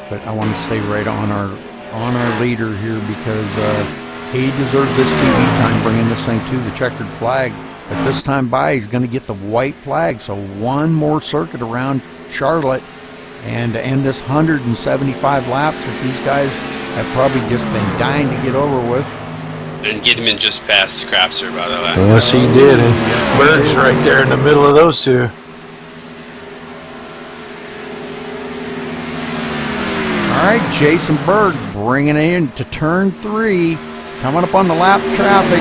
But I want to stay right on our leader here because he deserves this TV time, bringing this thing to the checkered flag. But this time by, he's going to get the white flag. So 1 more circuit around Charlotte, and to end this 175 laps that these guys have probably just been dying to get over with. And Gidman just passed Crapser, by the way. Yes, he did. And Berg's right there in the middle of those 2. All right, Jason Berg bringing it in to turn 3. Coming up on the lap traffic.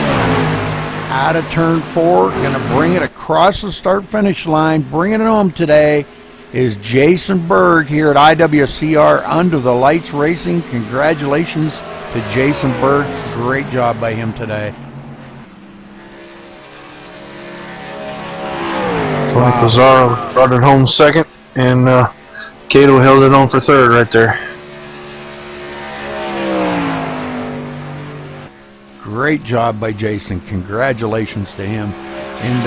Out of turn 4. Going to bring it across the start-finish line. Bringing it home today is Jason Berg here at IWCR Under the Lights Racing. Congratulations to Jason Berg. Great job by him today. Tony Pizarro brought it home second, and Cato held it on for third right there. Great job by Jason. Congratulations to him. And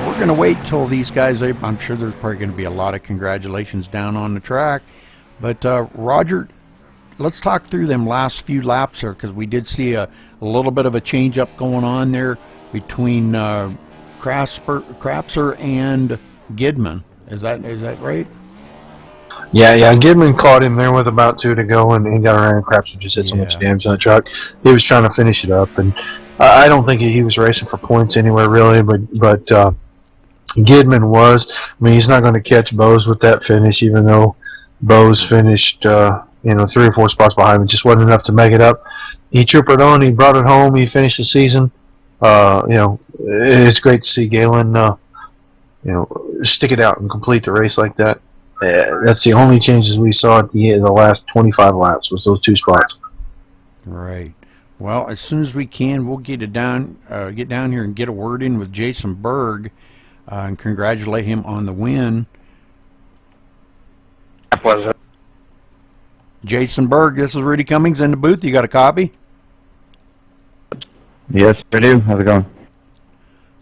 we're going to wait till these guys, I'm sure there's probably going to be a lot of congratulations down on the track. But Roger, let's talk through them last few laps there, because we did see a little bit of a change-up going on there between Crapser and Gidman. Is that right? Yeah. Gidman caught him there with about 2 to go, and he got around. Crapser just hit so much damage on the truck. He was trying to finish it up, and I don't think he was racing for points anywhere really, but Gidman was. I mean, he's not going to catch Bose with that finish, even though Bose finished 3 or 4 spots behind him. It just wasn't enough to make it up. He troopered on. He brought it home. He finished the season. It's great to see Galen stick it out and complete the race like that. That's the only changes we saw at the last 25 laps was those 2 spots. Right. Well, as soon as we can, we'll get down here and get a word in with Jason Berg, and congratulate him on the win. That was it. Jason Berg, this is Rudy Cummings in the booth. You got a copy? Yes, I do. How's it going?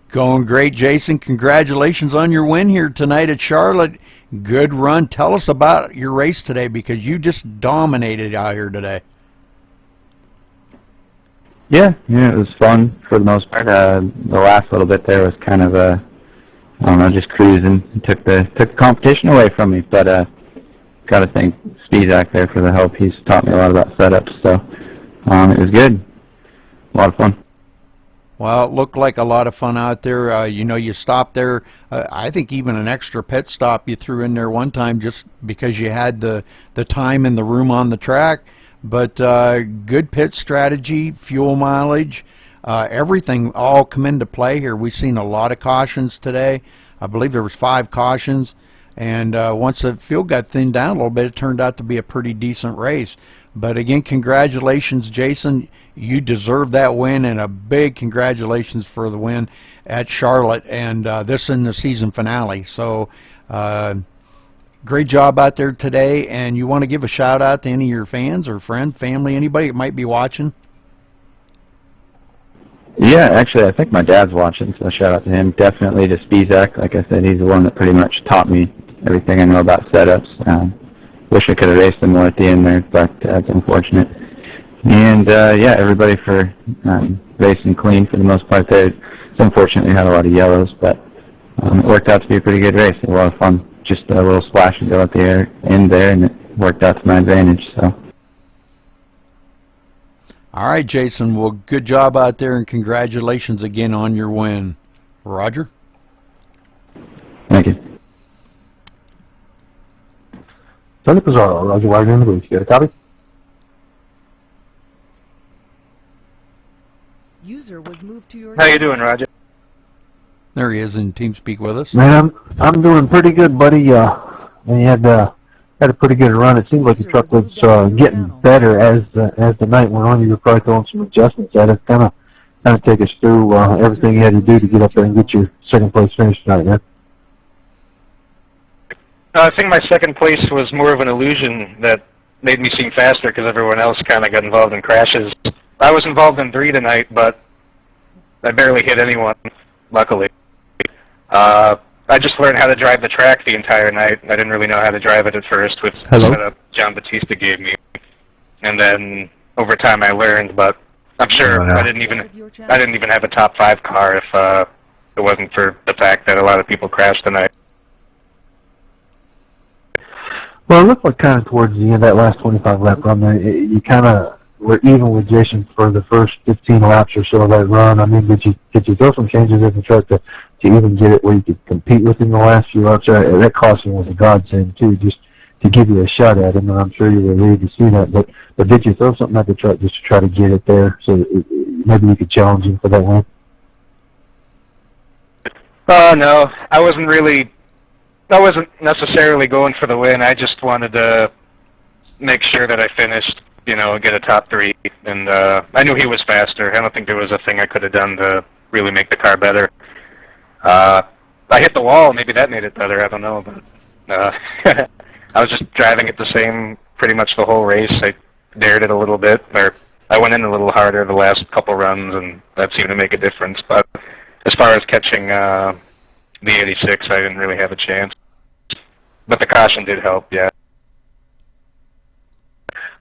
Going great, Jason. Congratulations on your win here tonight at Charlotte. Good run. Tell us about your race today, because you just dominated out here today. Yeah, it was fun for the most part. The last little bit there was kind of I don't know, just cruising. It took the competition away from me, but got to thank Spizak there for the help. He's taught me a lot about setups, so it was good. A lot of fun. Well, it looked like a lot of fun out there. You stopped there. I think even an extra pit stop you threw in there one time just because you had the time and the room on the track. But good pit strategy, fuel mileage, everything all come into play here. We've seen a lot of cautions today. I believe there was 5 cautions. And once the field got thinned down a little bit, it turned out to be a pretty decent race. But again, congratulations, Jason. You deserve that win, and a big congratulations for the win at Charlotte, and this in the season finale. So great job out there today. And you want to give a shout out to any of your fans or friends, family, anybody that might be watching? Yeah, actually, I think my dad's watching, so shout out to him. Definitely to Spizak. Like I said, he's the one that pretty much taught me everything I know about setups. Wish I could have raced him more at the end there, but it's unfortunate. And, yeah, everybody for racing clean for the most part there. It's unfortunately had a lot of yellows, but it worked out to be a pretty good race. A lot of fun. Just a little splash and go at the end there, and it worked out to my advantage. So. All right, Jason. Well, good job out there, and congratulations again on your win. Roger? Thank you. Tony Pizarro, Roger Wagner in the booth. You got a copy? User was moved to your. How you doing, Roger? There he is in TeamSpeak with us. Man, I'm doing pretty good, buddy. And you had a pretty good run. It seemed like the truck was getting better as the night went on. You were probably throwing some adjustments at it. Kind of take us through everything you had to do to get up there and get your second place finish tonight, man. I think my second place was more of an illusion that made me seem faster because everyone else kind of got involved in crashes. I was involved in 3 tonight, but I barely hit anyone, luckily. I just learned how to drive the track the entire night. I didn't really know how to drive it at first with the setup John Batista gave me. And then over time I learned, but I'm sure I didn't even have a top 5 car if it wasn't for the fact that a lot of people crashed tonight. Well, it looked like kind of towards the end of that last 25 lap run there, you kind of were even with Jason for the first 15 laps or so of that run. I mean, did you throw some changes in the truck to even get it where you could compete with him the last few laps? That caution was a godsend too, just to give you a shot at him, and I'm sure you were relieved to see that. But did you throw something at the truck just to try to get it there so that maybe you could challenge him for that win? No, I wasn't necessarily going for the win. I just wanted to make sure that I finished, get a top 3. And I knew he was faster. I don't think there was a thing I could have done to really make the car better. I hit the wall. Maybe that made it better. I don't know. But I was just driving it the same pretty much the whole race. I dared it a little bit, or I went in a little harder the last couple runs, and that seemed to make a difference. But as far as catching the 86, I didn't really have a chance. But the caution did help, yeah.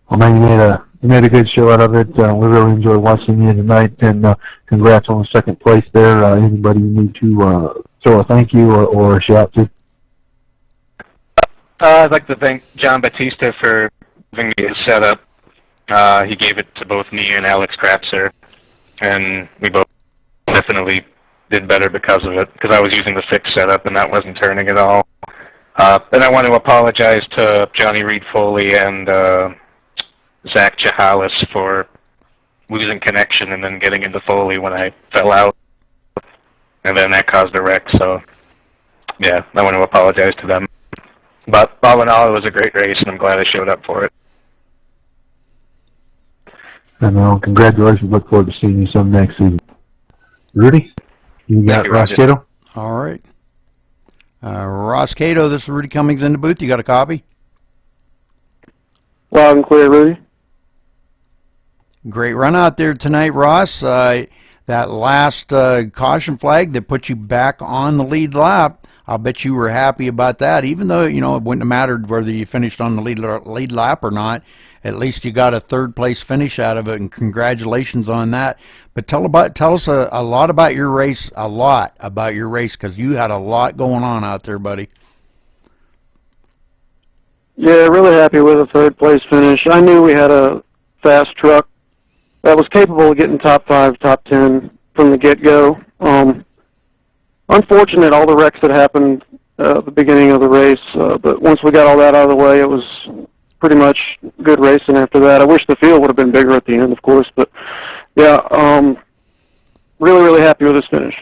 Well, man, you made a good show out of it. We really enjoyed watching you tonight, and congrats on the second place there. Anybody you need to throw a thank you or a shout to? I'd like to thank John Batista for giving me his setup. He gave it to both me and Alex Krapser, and we both definitely did better because of it, because I was using the fixed setup and that wasn't turning at all. And I want to apologize to Johnny Reed Foley and Zach Chahalis for losing connection and then getting into Foley when I fell out, and then that caused a wreck. So, yeah, I want to apologize to them. But all in all, it was a great race, and I'm glad I showed up for it. And congratulations. Look forward to seeing you some next season. Rudy, you got you, Roger. Roscato? All right. Ross Cato, this is Rudy Cummings in the booth. You got a copy? Loud and clear, Rudy. Great run out there tonight, Ross. That last caution flag that put you back on the lead lap, I'll bet you were happy about that. Even though, it wouldn't have mattered whether you finished on the lead lap or not. At least you got a third place finish out of it, and congratulations on that. But tell us a lot about your race, because you had a lot going on out there, buddy. Yeah, really happy with a third place finish. I knew we had a fast truck that was capable of getting top 5, top 10 from the get-go. Unfortunate, all the wrecks that happened at the beginning of the race, but once we got all that out of the way, it was pretty much good racing after that. I wish the field would have been bigger at the end, of course, but yeah, really, really happy with this finish.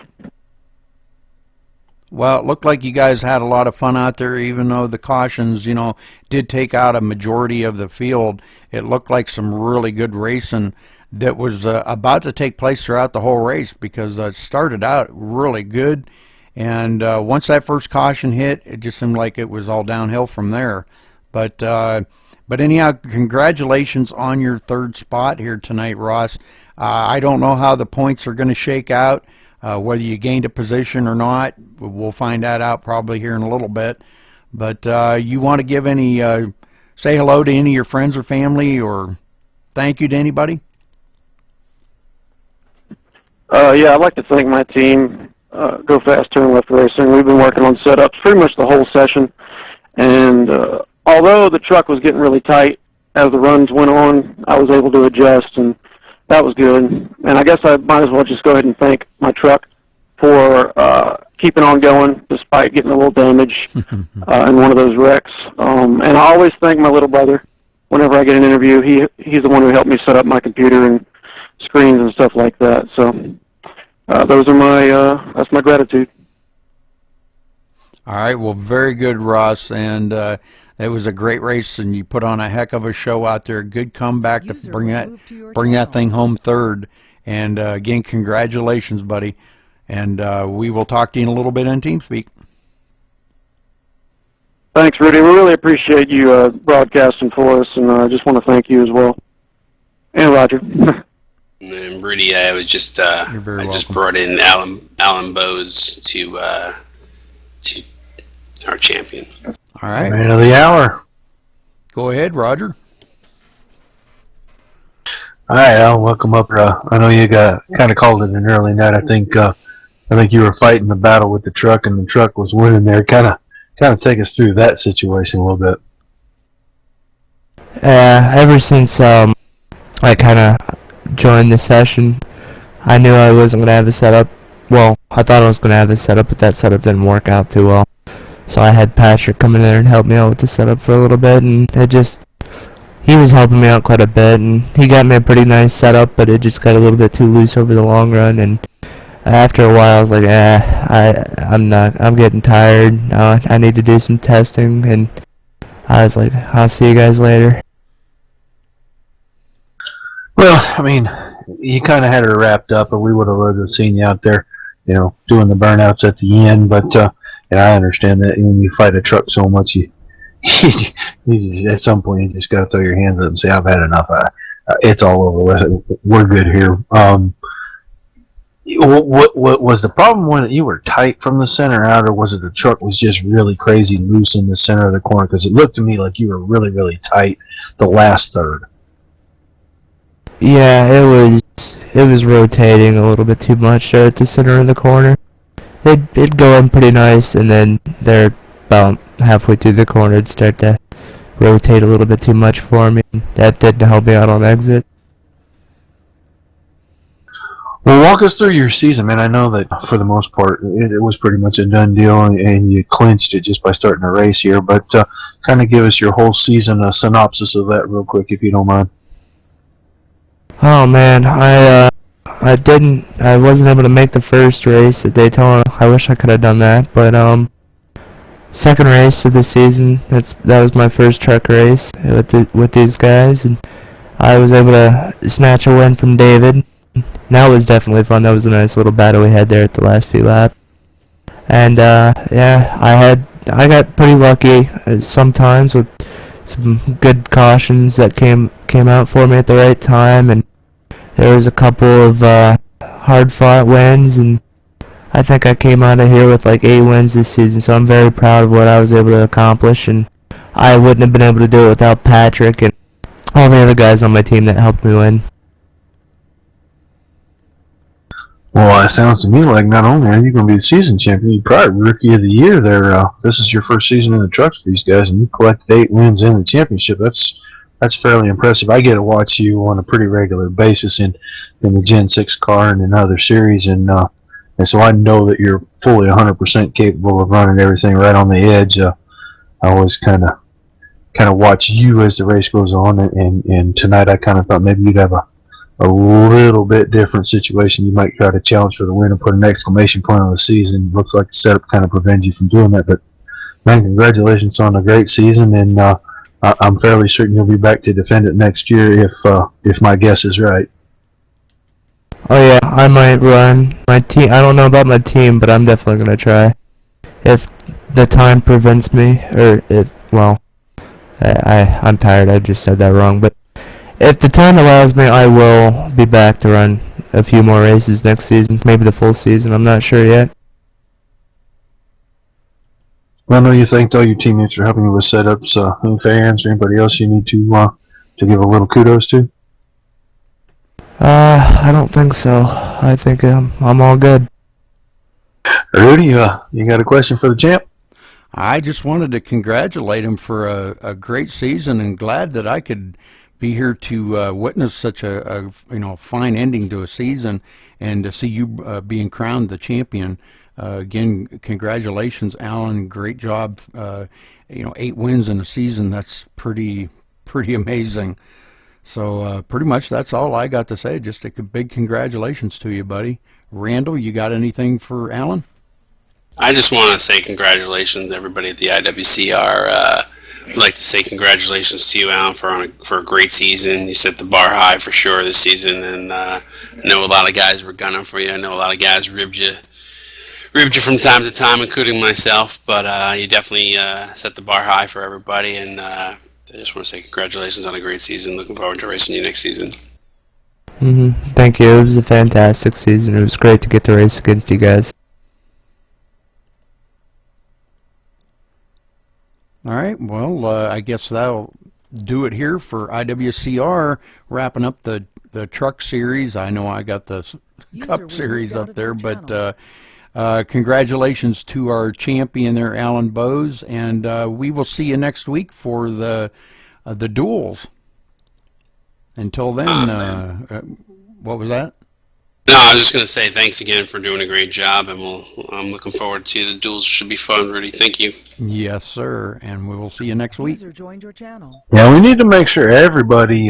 Well, it looked like you guys had a lot of fun out there, even though the cautions, did take out a majority of the field. It looked like some really good racing that was about to take place throughout the whole race, because it started out really good, and once that first caution hit, it just seemed like it was all downhill from there. But anyhow, congratulations on your third spot here tonight, Ross. I don't know how the points are going to shake out, whether you gained a position or not. We'll find that out probably here in a little bit. But you want to give say hello to any of your friends or family, or thank you to anybody? Yeah, I'd like to thank my team, Go Fast Turn Left Racing. We've been working on setups pretty much the whole session, and although the truck was getting really tight as the runs went on, I was able to adjust, and that was good. And I guess I might as well just go ahead and thank my truck for keeping on going despite getting a little damage in one of those wrecks. And I always thank my little brother whenever I get an interview. He's the one who helped me set up my computer and screens and stuff like that. So those are that's my gratitude. All right, well, very good, Ross, and it was a great race, and you put on a heck of a show out there. Good comeback to bring that thing home third. And again, congratulations, buddy. And we will talk to you in a little bit on TeamSpeak. Thanks, Rudy. We really appreciate you broadcasting for us, and I just want to thank you as well. And Roger. And Rudy, I was just You're very welcome. just brought in Alan Bowes to our champion. All right. Man of the hour. Go ahead, Roger. All right, Al, welcome up. I know you got kind of called it an early night. I think you were fighting the battle with the truck, and the truck was winning there. Kind of take us through that situation a little bit. Ever since I kind of joined the session, I knew I wasn't going to have a setup. Well, I thought I was going to have a setup, but that setup didn't work out too well. So I had Patrick come in there and help me out with the setup for a little bit, and he was helping me out quite a bit, and he got me a pretty nice setup, but it just got a little bit too loose over the long run, and after a while I was like, I'm getting tired, I need to do some testing, and I was like, I'll see you guys later. Well, I mean, you kind of had her wrapped up, and we would have loved to have seen you out there, doing the burnouts at the end, but I understand that when you fight a truck so much, you at some point you just got to throw your hands up and say, I've had enough. It's all over with. We're good here. What was the problem when you were tight from the center out, or was it the truck was just really crazy loose in the center of the corner? Because it looked to me like you were really, really tight the last third. Yeah, it was rotating a little bit too much there at the center of the corner. It'd go in pretty nice, and then there about halfway through the corner it'd start to rotate a little bit too much for me. That didn't help me out on exit. Well, walk us through your season, man. I know that for the most part it was pretty much a done deal, and you clinched it just by starting a race here, but kind of give us your whole season, a synopsis of that real quick, if you don't mind. Oh man, I wasn't able to make the first race at Daytona. I wish I could have done that, but second race of the season, that was my first truck race with these guys, and I was able to snatch a win from David. That was definitely fun. That was a nice little battle we had there at the last few laps. And yeah, I got pretty lucky sometimes with some good cautions that came out for me at the right time, and there was a couple of hard-fought wins, and I think I came out of here with like 8 wins this season, so I'm very proud of what I was able to accomplish, and I wouldn't have been able to do it without Patrick and all the other guys on my team that helped me win. Well, it sounds to me like not only are you going to be the season champion, you're probably Rookie of the Year there. This is your first season in the trucks for these guys, and you collected 8 wins in the championship. That's fairly impressive. I get to watch you on a pretty regular basis in the Gen 6 car and in other series, and so I know that you're fully 100% capable of running everything right on the edge. I always kind of watch you as the race goes on, and tonight I kind of thought maybe you'd have a little bit different situation. You might try to challenge for the win and put an exclamation point on the season. Looks like the setup kind of prevents you from doing that. But man, congratulations on a great season, and I'm fairly certain you'll be back to defend it next year if my guess is right. Oh yeah, I might run my team. I don't know about my team, but I'm definitely gonna try. If the time prevents me, or if I'm tired. I just said that wrong, but if the time allows me, I will be back to run a few more races next season. Maybe the full season. I'm not sure yet. Well, I know you thanked all your teammates for helping you with setups. Any fans or anybody else you need to give a little kudos to? I don't think so. I think I'm all good. Rudy, you got a question for the champ? I just wanted to congratulate him for a great season, and glad that I could be here to witness such a fine ending to a season, and to see you being crowned the champion. Again, congratulations, Alan. Great job. 8 wins in a season. That's pretty amazing. So pretty much that's all I got to say. Just a big congratulations to you, buddy. Randall, you got anything for Alan? I just want to say congratulations to everybody at the IWCR. I'd like to say congratulations to you, Alan, for a great season. You set the bar high for sure this season, and I know a lot of guys were gunning for you. I know a lot of guys ribbed you from time to time, including myself. But you definitely set the bar high for everybody, and I just want to say congratulations on a great season. Looking forward to racing you next season. Thank you. It was a fantastic season. It was great to get to race against you guys. All right, well, I guess that'll do it here for IWCR, wrapping up the truck series. I know I got the Cup series up there, but congratulations to our champion there, Alan Bowes, and we will see you next week for the duels. Until then, what was that? No, I was just going to say thanks again for doing a great job, and I'm looking forward to the duels. Should be fun, Rudy. Thank you. Yes, sir, and we will see you next week. User joined your channel. Yeah, we need to make sure everybody